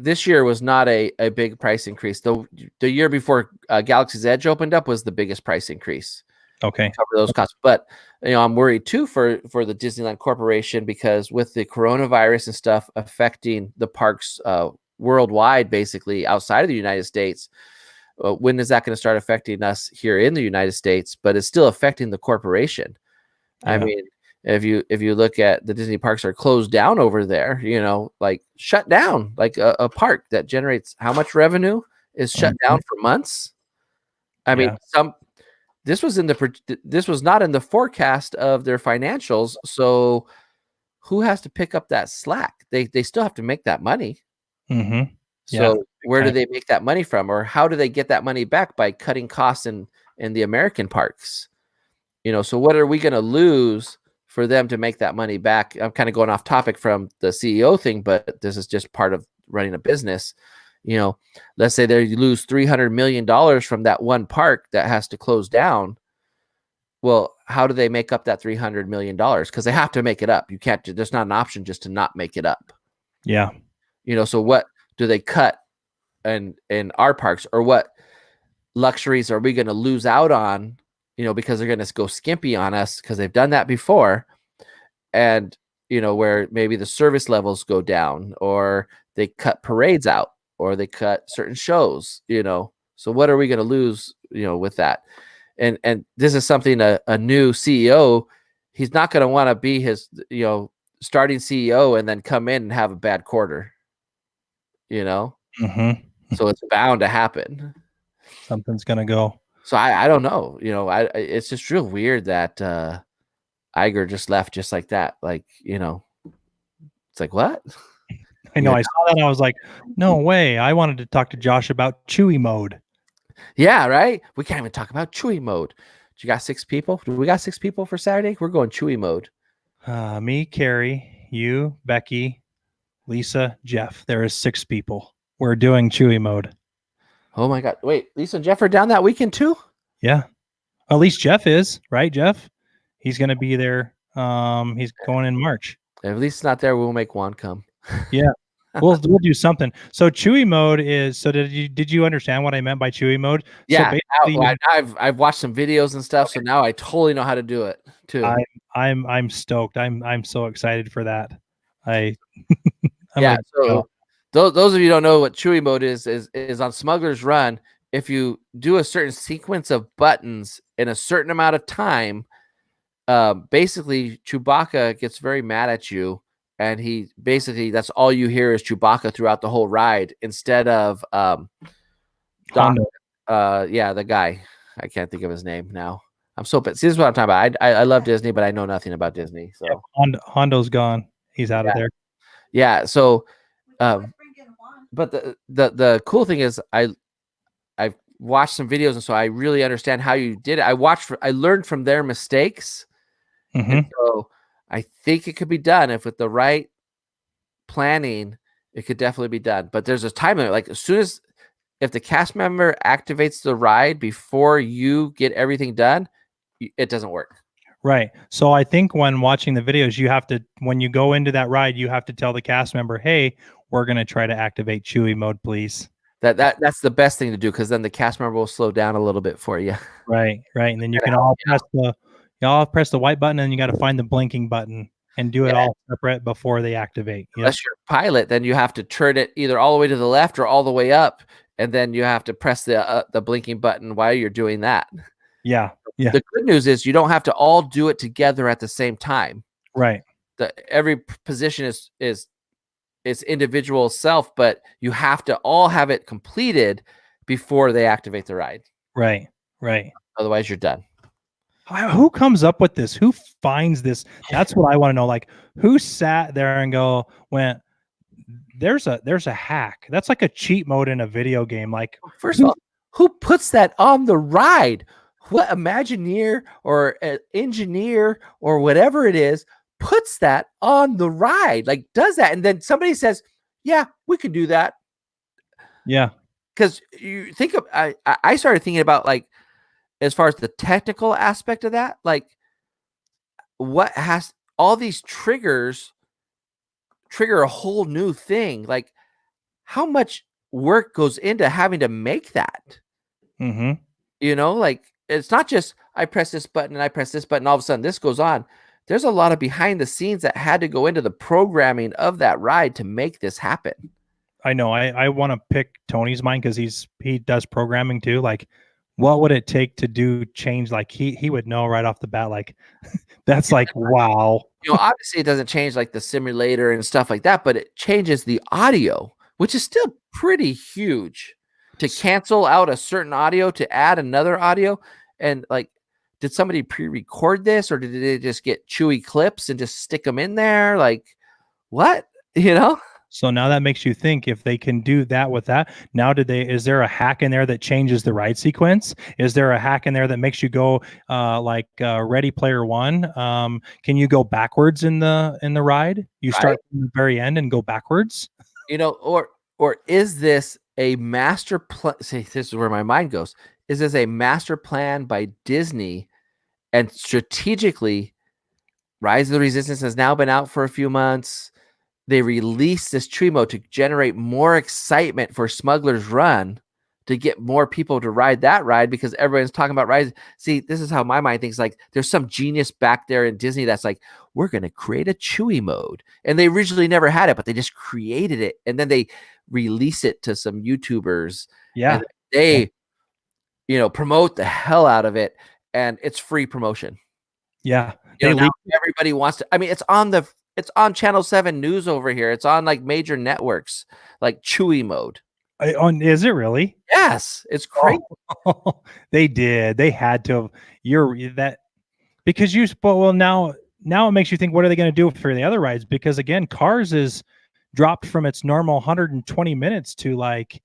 big price increase. The year before Galaxy's Edge opened up was the biggest price increase. Okay. Cover those costs. But I'm worried too for the Disneyland Corporation, because with the coronavirus and stuff affecting the parks worldwide, basically outside of the United States, when is that going to start affecting us here in the United States? But it's still affecting the corporation. I mean, if you look at the Disney parks are closed down over there, like shut down, like a park that generates how much revenue is shut down for months. I mean, this was not in the forecast of their financials. So who has to pick up that slack? They still have to make that money. Mm-hmm. So where do they make that money from, or how do they get that money back? By cutting costs in the American parks. So what are we going to lose for them to make that money back? I'm kind of going off topic from the CEO thing, but this is just part of running a business. Let's say they lose $300 million from that one park that has to close down. Well, how do they make up that $300 million? Because they have to make it up. You can't. There's not an option just to not make it up. Yeah. So what do they cut in our parks, or what luxuries are we going to lose out on? Because they're going to go skimpy on us, because they've done that before. And, where maybe the service levels go down, or they cut parades out, or they cut certain shows, so what are we going to lose, with that? And this is something a new CEO, he's not going to want to be his, starting CEO and then come in and have a bad quarter, Mm-hmm. so it's bound to happen. Something's going to go. So I don't know, it's just real weird that Iger just left just like that. Like, it's like, what? I know. I saw that. And I was like, no way. I wanted to talk to Josh about Chewy mode. Yeah, right. We can't even talk about Chewy mode. You got 6 people? Do we got 6 people for Saturday? We're going Chewy mode. Me, Carrie, you, Becky, Lisa, Jeff. There is 6 people. We're doing Chewy mode. Oh my God. Wait, Lisa and Jeff are down that weekend too? Yeah. At least Jeff is, right, Jeff? He's going to be there. He's going in March. If Lisa's not there, we'll make Juan come. Yeah. We'll do something. So Chewy mode is, so did you understand what I meant by Chewy mode? Yeah. So I've watched some videos and stuff, so now I totally know how to do it too. I'm stoked. I'm so excited for that. So those of you who don't know what Chewy mode is on Smuggler's Run. If you do a certain sequence of buttons in a certain amount of time, basically Chewbacca gets very mad at you, and he basically, that's all you hear is Chewbacca throughout the whole ride, instead of the guy. I can't think of his name now. I'm so pissed. See, this is what I'm talking about. I love Disney, but I know nothing about Disney. So Hondo's gone. He's out of there. Yeah. So, but the cool thing is I've watched some videos, and so I really understand how you did it. I learned from their mistakes. Mm-hmm. And so I think it could be done if with the right planning, it could definitely be done. But there's a time limit. Like if the cast member activates the ride before you get everything done, it doesn't work. Right. So I think when watching the videos, when you go into that ride, you have to tell the cast member, hey, we're going to try to activate Chewy mode, please. That's the best thing to do, because then the cast member will slow down a little bit for you. Right. And then you can all press the white button, and you got to find the blinking button and do it all separate before they activate. Unless you're a pilot, then you have to turn it either all the way to the left or all the way up, and then you have to press the blinking button while you're doing that. Yeah. The good news is you don't have to all do it together at the same time. Right. Every position is its individual self, but you have to all have it completed before they activate the ride. Right. Otherwise, you're done. Who comes up with this? Who finds this? That's what I want to know. Like, who sat there and went, there's a hack. That's like a cheat mode in a video game. Like, first of all, who puts that on the ride? What Imagineer or engineer or whatever it is puts that on the ride? Like, does that, and then somebody says, "Yeah, we can do that." Yeah, because you think of, I started thinking about, like, as far as the technical aspect of that, like, what has all these triggers trigger a whole new thing? Like, how much work goes into having to make that? Mm-hmm. Like, it's not just I press this button and I press this button, all of a sudden this goes on. There's a lot of behind the scenes that had to go into the programming of that ride to make this happen. I know. I want to pick Tony's mind because he does programming too. Like, what would it take to do change? Like he would know right off the bat. Like, that's like wow. Obviously it doesn't change like the simulator and stuff like that, but it changes the audio, which is still pretty huge. To cancel out a certain audio to add another audio, and like, did somebody pre-record this, or did they just get Chewy clips and just stick them in there? Like, what? So now that makes you think, if they can do that with that, now is there a hack in there that changes the ride sequence? Is there a hack in there that makes you go like Ready Player One? Can you go backwards in the ride? You start from the very end and go backwards? Or is this a master plan? See, this is where my mind goes. Is this a master plan by Disney, and strategically, Rise of the Resistance has now been out for a few months. They released this Chewy mode to generate more excitement for Smuggler's Run, to get more people to ride that ride, because everyone's talking about Rise. See, this is how my mind thinks. Like, there's some genius back there in Disney that's like, we're going to create a Chewy mode. And they originally never had it, but they just created it. And then they release it to some YouTubers. Yeah. And they, promote the hell out of it. And it's free promotion. Yeah. Now everybody wants to. I mean, it's on Channel 7 News over here. It's on like major networks, like Chewy mode. Is it really? Yes, it's crazy. Oh, they did. They had to. Because now it makes you think, what are they going to do for the other rides? Because again, Cars is dropped from its normal 120 minutes to like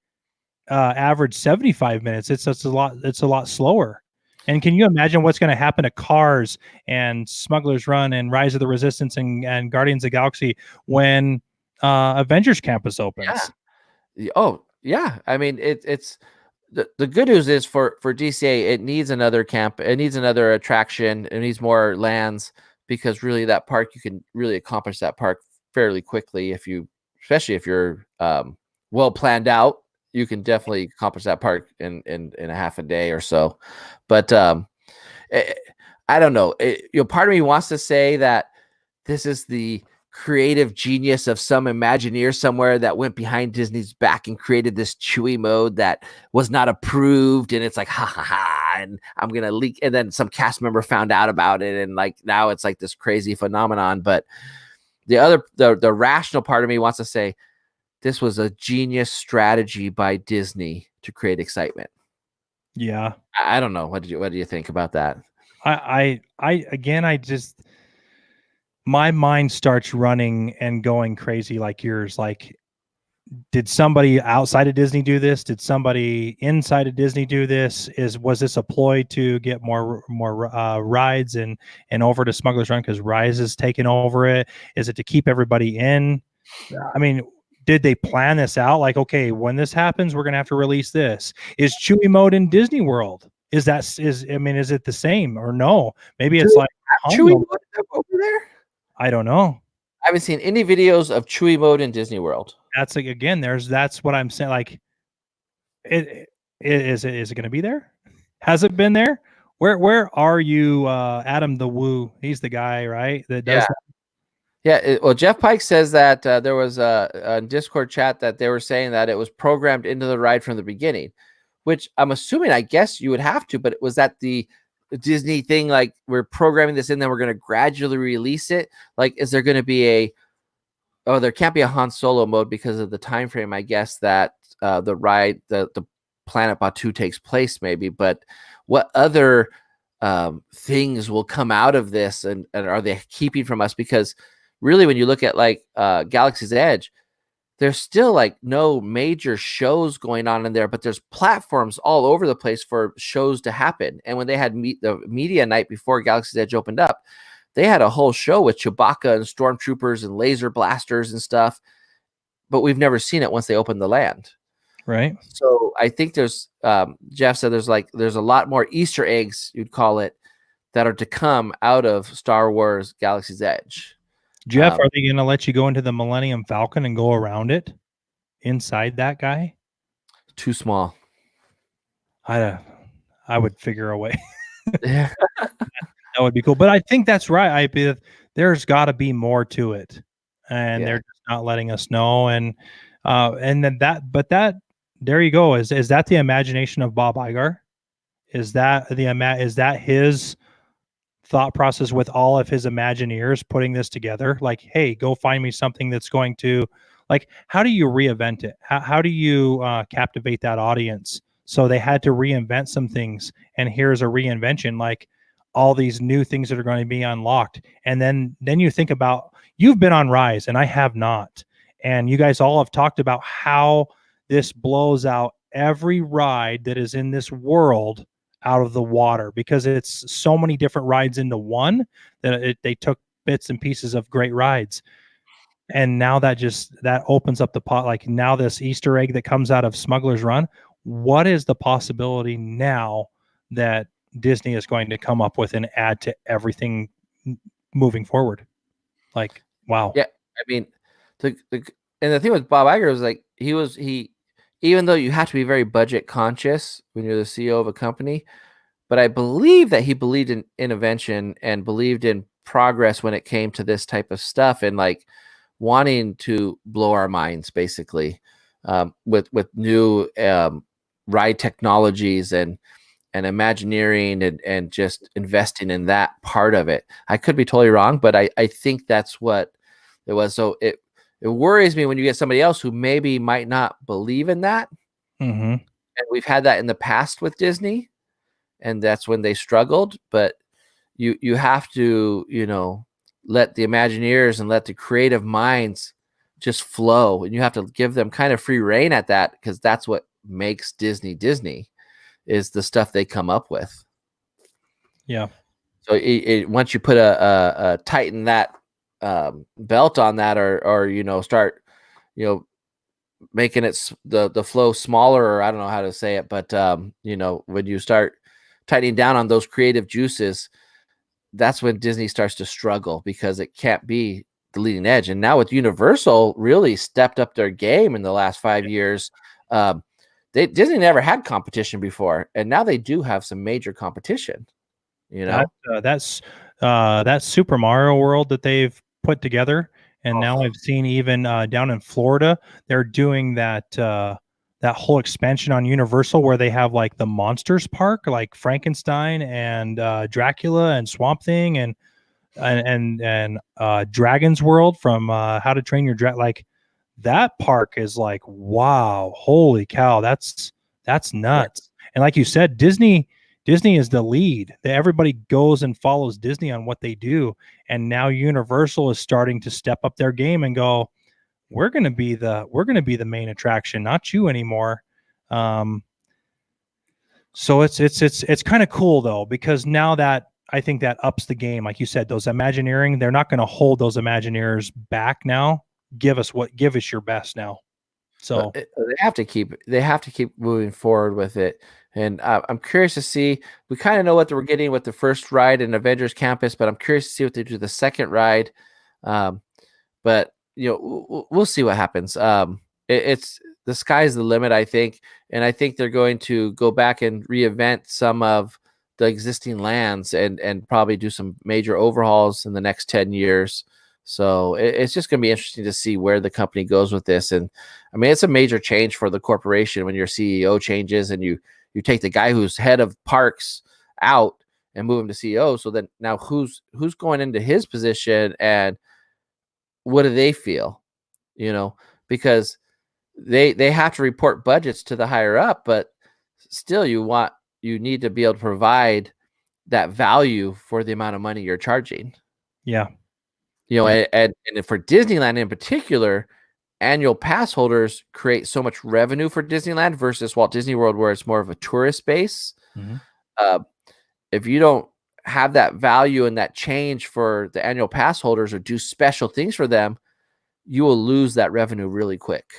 average 75 minutes. It's a lot slower. And can you imagine what's going to happen to Cars and Smuggler's Run and Rise of the Resistance and Guardians of the Galaxy when Avengers Campus opens? Yeah. Oh, yeah. I mean, it's the good news is for DCA, it needs another camp. It needs another attraction. It needs more lands, because really that park, you can really accomplish that park fairly quickly especially if you're well planned out. You can definitely accomplish that park in a half a day or so. But I don't know. Part of me wants to say that this is the creative genius of some Imagineer somewhere that went behind Disney's back and created this Chewy mode that was not approved. And it's like, ha ha ha, and I'm going to leak. And then some cast member found out about it. And like, now it's like this crazy phenomenon. But the rational part of me wants to say, this was a genius strategy by Disney to create excitement. Yeah. I don't know. What do you think about that? I just, my mind starts running and going crazy like yours. Like, did somebody outside of Disney do this? Did somebody inside of Disney do this? Was this a ploy to get more rides and over to Smuggler's Run because Rise is taking over it? Is it to keep everybody in? I mean, did they plan this out? Like, okay, when this happens, we're going to have to release this. Is Chewy mode in Disney World? Is it the same or no? Maybe it's like Chewy mode over there? I don't know. I haven't seen any videos of Chewy mode in Disney World. That's like, again, that's what I'm saying. Like, is it going to be there? Has it been there? Where are you, Adam the Woo? He's the guy, right? That does that. Yeah, well, Jeff Pike says that there was a Discord chat that they were saying that it was programmed into the ride from the beginning, which I'm assuming, I guess you would have to, but was that the Disney thing? Like, we're programming this in, then we're going to gradually release it. Like, is there going to be there can't be a Han Solo mode because of the time frame, I guess, that the ride, the Planet Batu takes place, maybe. But what other things will come out of this, and are they keeping from us? Because really, when you look at like Galaxy's Edge, there's still like no major shows going on in there, but there's platforms all over the place for shows to happen. And when they had the media night before Galaxy's Edge opened up, they had a whole show with Chewbacca and stormtroopers and laser blasters and stuff, but we've never seen it once they opened the land. Right. So I think there's Jeff said there's a lot more Easter eggs, you'd call it, that are to come out of Star Wars Galaxy's Edge. Jeff, are they going to let you go into the Millennium Falcon and go around it inside that guy? Too small. I would figure a way. Yeah. That would be cool. But I think that's right. There's got to be more to it, and Yeah. they're just not letting us know. And then that there you go. Is that the imagination of Bob Iger? Is that is that his thought process with all of his Imagineers putting this together? Like, hey, go find me something that's going to, like, how do you reinvent it? How do you captivate that audience? So they had to reinvent some things, and here's a reinvention, like all these new things that are going to be unlocked. And then you think about, you've been on Rise and I have not, and you guys all have talked about how this blows out every ride that is in this world out of the water, because it's so many different rides into one that they took bits and pieces of great rides. And now that opens up the pot. Like, now this Easter egg that comes out of Smuggler's Run, what is the possibility now that Disney is going to come up with and add to everything moving forward? Like, wow. Yeah. I mean, and the thing with Bob Iger was like, he even though you have to be very budget conscious when you're the CEO of a company, but I believe that he believed in intervention and believed in progress when it came to this type of stuff, and like wanting to blow our minds basically, with new ride technologies and Imagineering and just investing in that part of it. I could be totally wrong, but I think that's what it was. So it worries me when you get somebody else who maybe might not believe in that. Mm-hmm. And we've had that in the past with Disney, and that's when they struggled. But you have to, let the Imagineers and let the creative minds just flow, and you have to give them kind of free reign at that, because that's what makes Disney Disney, is the stuff they come up with. Yeah. So once you put a tighten that belt on that, or start making it the flow smaller, or I don't know how to say it, but when you start tightening down on those creative juices, that's when Disney starts to struggle, because it can't be the leading edge. And now with Universal really stepped up their game in the last 5 years. Disney never had competition before, and now they do have some major competition. That's that Super Mario World that they've put together, and now I've seen even down in Florida, they're doing that whole expansion on Universal where they have like the Monsters Park, like Frankenstein and Dracula and Swamp Thing and Dragon's World from How to Train Your Dragon. Like, that park is like, wow, holy cow, that's nuts. And like you said, Disney is the lead. Everybody goes and follows Disney on what they do, and now Universal is starting to step up their game and go, we're going to be the main attraction, not you anymore. So it's kind of cool though, because now that I think that ups the game. Like you said, those Imagineering, they're not going to hold those Imagineers back now. Give us your best now. So they have to keep moving forward with it. And I'm curious to see. We kind of know what we're getting with the first ride in Avengers Campus, but I'm curious to see what they do the second ride. But we'll see what happens. It's the sky's the limit, I think, and I think they're going to go back and reinvent some of the existing lands and probably do some major overhauls in the next 10 years. So it's just going to be interesting to see where the company goes with this. And I mean, it's a major change for the corporation when your CEO changes and you take the guy who's head of parks out and move him to CEO. So then now who's going into his position, and what do they feel? Because they have to report budgets to the higher up, but still you need to be able to provide that value for the amount of money you're charging. Yeah. And for Disneyland in particular, annual pass holders create so much revenue for Disneyland versus Walt Disney World, where it's more of a tourist base. Mm-hmm. If you don't have that value and that change for the annual pass holders, or do special things for them, you will lose that revenue really quick.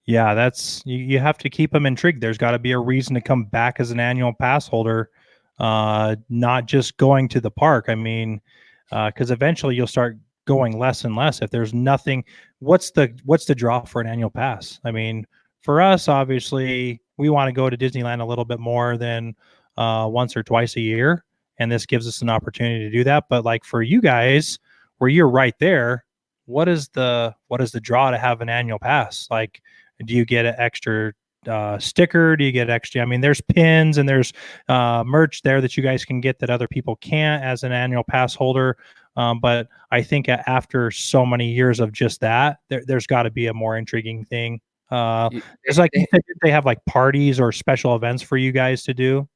Yeah, that's you have to keep them intrigued. There's got to be a reason to come back as an annual pass holder, not just going to the park. I mean, because eventually you'll start going less and less if there's nothing. What's the draw for an annual pass? I mean, for us, obviously, we want to go to Disneyland a little bit more than once or twice a year, and this gives us an opportunity to do that. But like for you guys, where you're right there, what is the draw to have an annual pass? Like, do you get an extra sticker? Do you get extra? I mean, there's pins and there's merch there that you guys can get that other people can't as an annual pass holder. But I think after so many years of just that, there's got to be a more intriguing thing. It's like they have like parties or special events for you guys to do.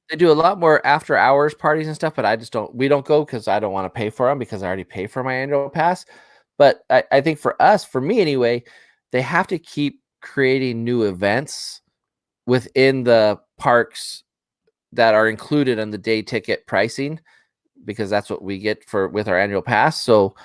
They do a lot more after hours parties and stuff, but we don't go because I don't want to pay for them because I already pay for my annual pass. But I think for me anyway, they have to keep creating new events within the parks that are included in the day ticket pricing, because that's what we get with our annual pass. So,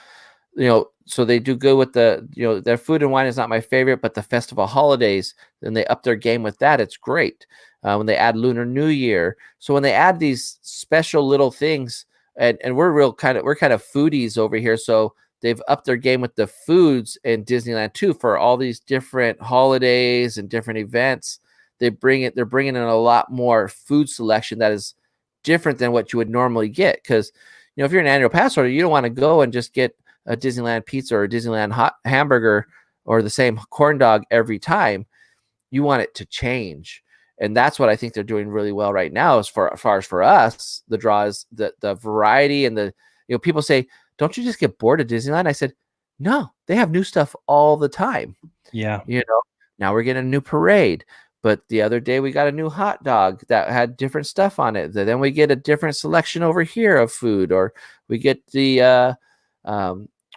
so they do good with their food and wine is not my favorite, but the festival holidays, then they up their game with that. It's great. When they add Lunar New Year. So when they add these special little things, and we're kind of foodies over here. So they've upped their game with the foods in Disneyland too, for all these different holidays and different events. They're bringing in a lot more food selection that is different than what you would normally get. Because, if you're an annual pass holder, you don't want to go and just get a Disneyland pizza or a Disneyland hot hamburger or the same corn dog every time. You want it to change. And that's what I think they're doing really well right now. As far as for us, the draw is the variety and people say, don't you just get bored of Disneyland? I said, no, they have new stuff all the time. Yeah. Now we're getting a new parade. But the other day we got a new hot dog that had different stuff on it. Then we get a different selection over here of food, or we get the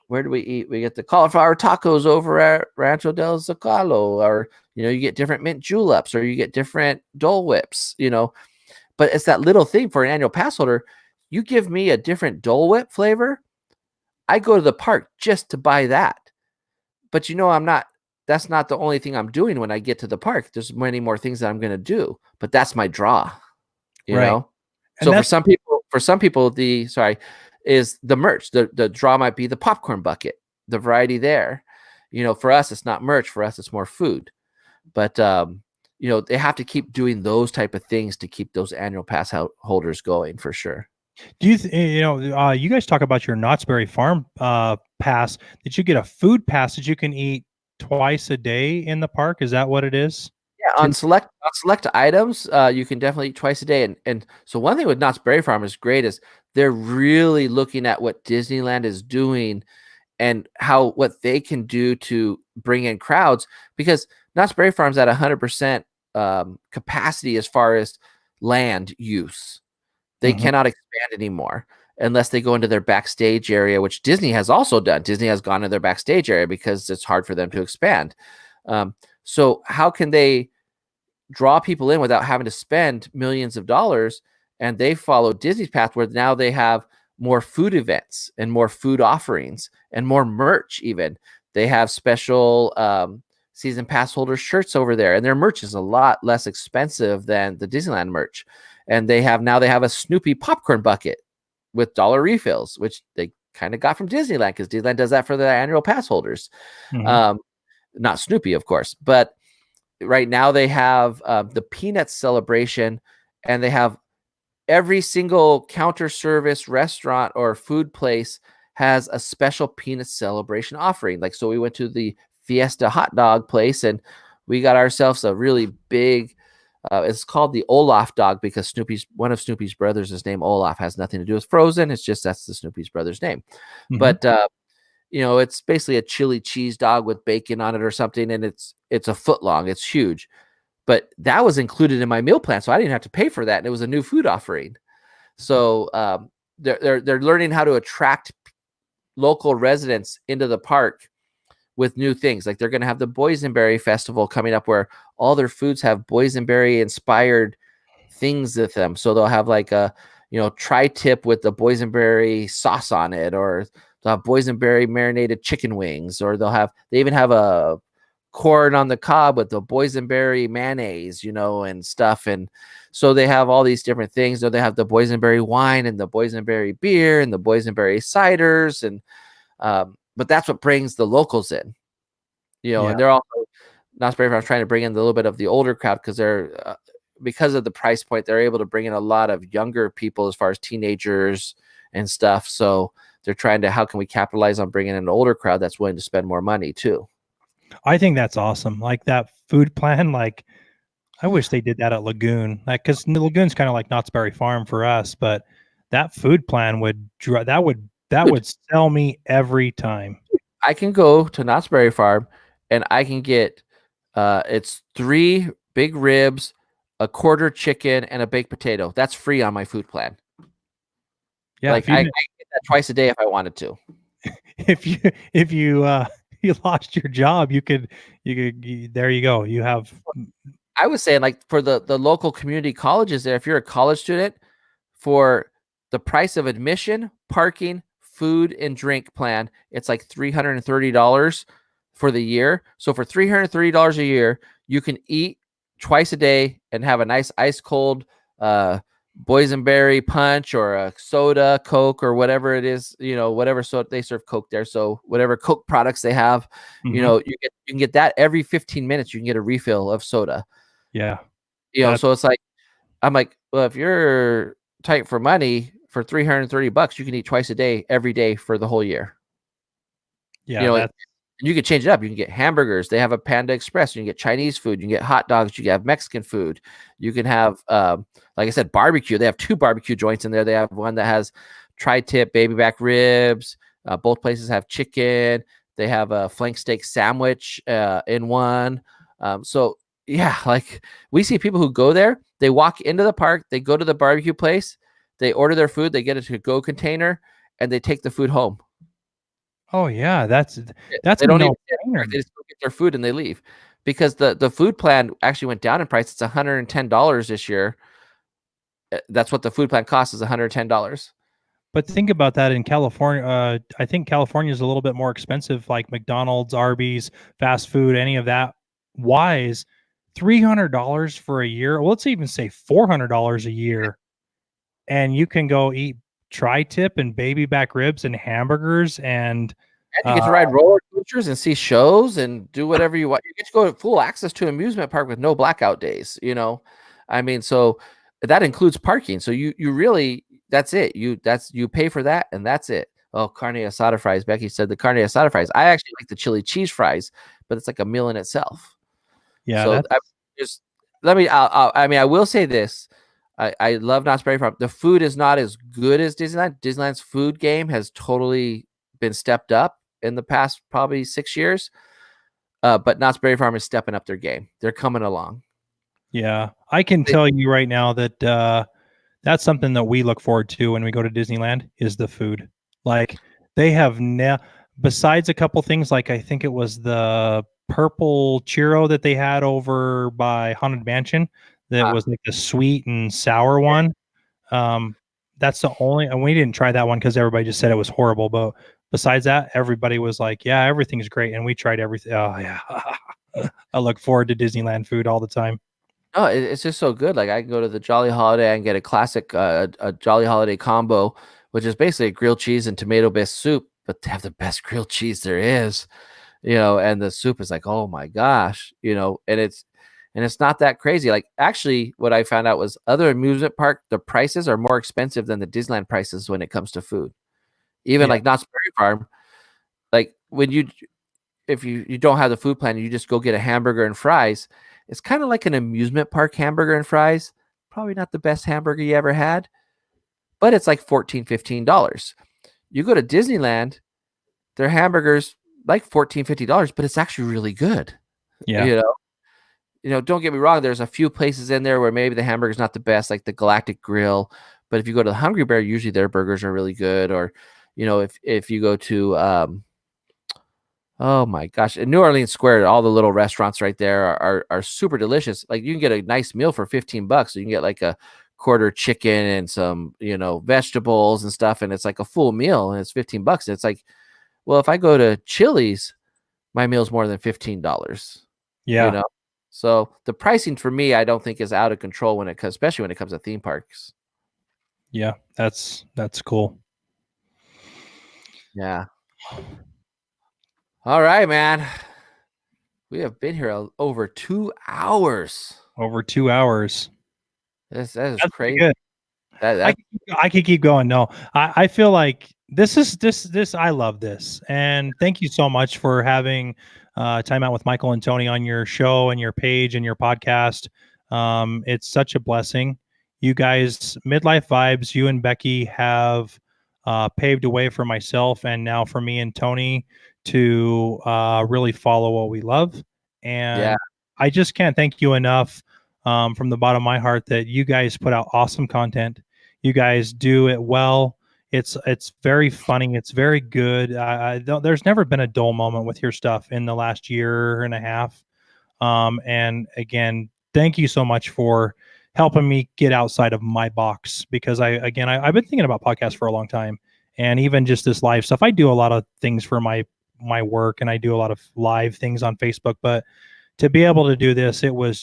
where do we eat? We get the cauliflower tacos over at Rancho del Zocalo, or you get different mint juleps, or you get different Dole Whips. But it's that little thing for an annual pass holder. You give me a different Dole Whip flavor, I go to the park just to buy that. But I'm not. That's not the only thing I'm doing when I get to the park. There's many more things that I'm going to do, but that's my draw, you know? So for some people, is the merch. The draw might be the popcorn bucket, the variety there. For us, it's not merch. For us, it's more food. But, they have to keep doing those type of things to keep those annual pass holders going for sure. Do you, you guys talk about your Knott's Berry Farm pass, that you get a food pass that you can eat twice a day in the park? Is that what it is? Yeah, on select items, you can definitely eat twice a day. And so one thing with Knott's Berry Farm is great is they're really looking at what Disneyland is doing and what they can do to bring in crowds, because Knott's Berry Farm's at 100% capacity as far as land use. They cannot expand anymore unless they go into their backstage area, which Disney has also done. Disney has gone to their backstage area because it's hard for them to expand. So how can they draw people in without having to spend millions of dollars? And they follow Disney's path, where now they have more food events and more food offerings and more merch. Even they have special season pass holder shirts over there, and their merch is a lot less expensive than the Disneyland merch. And they have a Snoopy popcorn bucket with dollar refills, which they kind of got from Disneyland, because Disneyland does that for the annual pass holders. Not Snoopy, of course, but right now they have the Peanuts celebration, and they have every single counter service restaurant or food place has a special Peanuts celebration offering. Like, so we went to the Fiesta hot dog place, and we got ourselves a really big, it's called the Olaf dog, because one of Snoopy's brothers is named Olaf. Has nothing to do with Frozen. It's just that's the Snoopy's brother's name. But it's basically a chili cheese dog with bacon on it or something, and it's a foot long. It's huge. But that was included in my meal plan, so I didn't have to pay for that, and it was a new food offering. So they're learning how to attract local residents into the park with new things. Like, they're going to have the Boysenberry Festival coming up, where all their foods have boysenberry inspired things with them. So they'll have like a tri-tip with the boysenberry sauce on it, or they'll have boysenberry marinated chicken wings, or they even have a corn on the cob with the boysenberry mayonnaise, and stuff. And so they have all these different things. So they have the boysenberry wine and the boysenberry beer and the boysenberry ciders, and but that's what brings the locals in, and they're also, Knott's Berry Farm trying to bring in a little bit of the older crowd, because they're because of the price point, they're able to bring in a lot of younger people as far as teenagers and stuff. So they're trying to, how can we capitalize on bringing in an older crowd that's willing to spend more money too? I think that's awesome. Like that food plan, like I wish they did that at Lagoon. Like, because Lagoon's kind of like Knott's Berry Farm for us, but that food plan that would sell me every time. I can go to Knott's Berry Farm and I can get it's 3 big ribs, a quarter chicken, and a baked potato. That's free on my food plan. Yeah, like I get that twice a day if I wanted to. if you lost your job, you could there you go. You have. I was saying, like, for the local community colleges there, if you're a college student, for the price of admission, parking, food, and drink plan, it's like $330 for the year. So for $330 a year, you can eat twice a day and have a nice ice cold boysenberry punch or a soda, Coke, or whatever it is, whatever soda they serve Coke there. So whatever Coke products they have, you can get that every 15 minutes. You can get a refill of soda. Yeah. So it's like, I'm like, well, if you're tight for money, for $330, you can eat twice a day, every day for the whole year. Yeah. And you can change it up. You can get hamburgers. They have a Panda Express. You can get Chinese food. You can get hot dogs. You can have Mexican food. You can have, like I said, barbecue. They have 2 barbecue joints in there. They have one that has tri-tip baby back ribs. Both places have chicken. They have a flank steak sandwich in one. So yeah, like we see people who go there. They walk into the park. They go to the barbecue place. They order their food. They get a to-go container, and they take the food home. Oh yeah, that's they don't even they just go get their food and they leave, because the food plan actually went down in price. It's $110 this year. That's what the food plan costs, is $110. But think about that in California. I think California is a little bit more expensive, like McDonald's, Arby's, fast food, any of that. Wise, $300 for a year. Well, let's even say $400 a year, and you can go eat tri-tip and baby back ribs and hamburgers, and you get to ride roller coasters and see shows and do whatever you want. You get to go to full access to amusement park with no blackout days. I mean, so that includes parking. So you really, that's it. You pay for that, and that's it. Oh, carne asada fries. Becky said the carne asada fries. I actually like the chili cheese fries, but it's like a meal in itself. Yeah. So I will say this. I love Knott's Berry Farm. The food is not as good as Disneyland. Disneyland's food game has totally been stepped up in the past probably 6 years. But Knott's Berry Farm is stepping up their game. They're coming along. Yeah. I can tell you right now that that's something that we look forward to when we go to Disneyland is the food. Like they have besides a couple things, like I think it was the purple churro that they had over by Haunted Mansion that was like the sweet and sour one. That's the only, and we didn't try that one because everybody just said it was horrible. But besides that, everybody was like, yeah, everything's great. And we tried everything. Oh yeah. I look forward to Disneyland food all the time. Oh, it's just so good. Like I can go to the Jolly Holiday and get a classic a Jolly Holiday combo, which is basically a grilled cheese and tomato based soup, but they have the best grilled cheese there is, and the soup is like, oh my gosh, and it's not that crazy. Like actually what I found out was other amusement park, the prices are more expensive than the Disneyland prices when it comes to food. Even like Knott's Berry Farm, like when if you don't have the food plan, you just go get a hamburger and fries. It's kind of like an amusement park hamburger and fries. Probably not the best hamburger you ever had, but it's like $14, $15. You go to Disneyland, their hamburgers like $14, $15, but it's actually really good. Yeah. Don't get me wrong. There's a few places in there where maybe the hamburger's not the best, like the Galactic Grill. But if you go to the Hungry Bear, usually their burgers are really good. Or, if you go to, oh my gosh, in New Orleans Square, all the little restaurants right there are super delicious. Like you can get a nice meal for $15. So you can get like a quarter chicken and some, vegetables and stuff. And it's like a full meal and it's $15. And it's like, well, if I go to Chili's, my meal's more than $15. Yeah. So the pricing for me, I don't think is out of control especially when it comes to theme parks. Yeah, that's cool. Yeah. All right, man. We have been here over 2 hours. Over 2 hours. That is That's pretty crazy. good. That I could keep going. No, I feel like this. I love this, and thank you so much for having Time Out with Michael and Tony on your show and your page and your podcast. It's such a blessing. You guys, Midlife Vibes, you and Becky have paved a way for myself and now for me and Tony to really follow what we love. And Yeah. I just can't thank you enough from the bottom of my heart that you guys put out awesome content. You guys do it well. It's very funny. It's very good. I don't, there's never been a dull moment with your stuff in the last year and a half. And again, thank you so much for helping me get outside of my box because I've been thinking about podcasts for a long time, and even just this live stuff. I do a lot of things for my work, and I do a lot of live things on Facebook. But to be able to do this, it was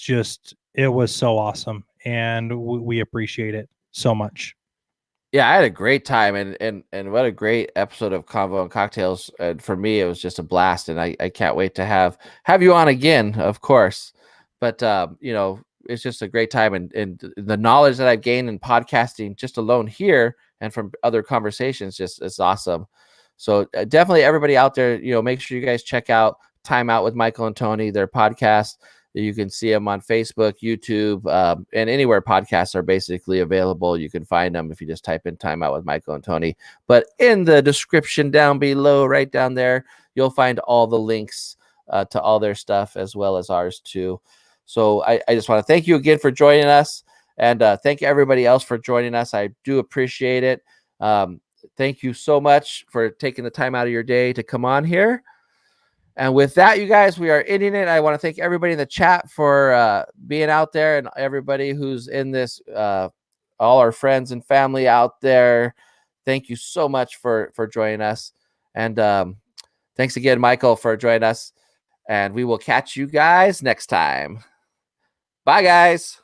so awesome, and we appreciate it so much. Yeah, I had a great time, and what a great episode of Convo and Cocktails. And for me, it was just a blast, and I can't wait to have you on again, of course. But it's just a great time, and the knowledge that I've gained in podcasting just alone here and from other conversations just is awesome. So definitely, everybody out there, make sure you guys check out Time Out with Michael and Tony, their podcast. You can see them on Facebook, YouTube, and anywhere podcasts are basically available. You can find them if you just type in Time Out with Michael and Tony. But in the description down below, right down there, you'll find all the links to all their stuff as well as ours too. So I just want to thank you again for joining us, and thank everybody else for joining us. I do appreciate it. Thank you so much for taking the time out of your day to come on here. And with that, you guys, we are ending it. I want to thank everybody in the chat for being out there, and everybody who's in this, all our friends and family out there. Thank you so much for joining us. And thanks again, Michael, for joining us. And we will catch you guys next time. Bye, guys.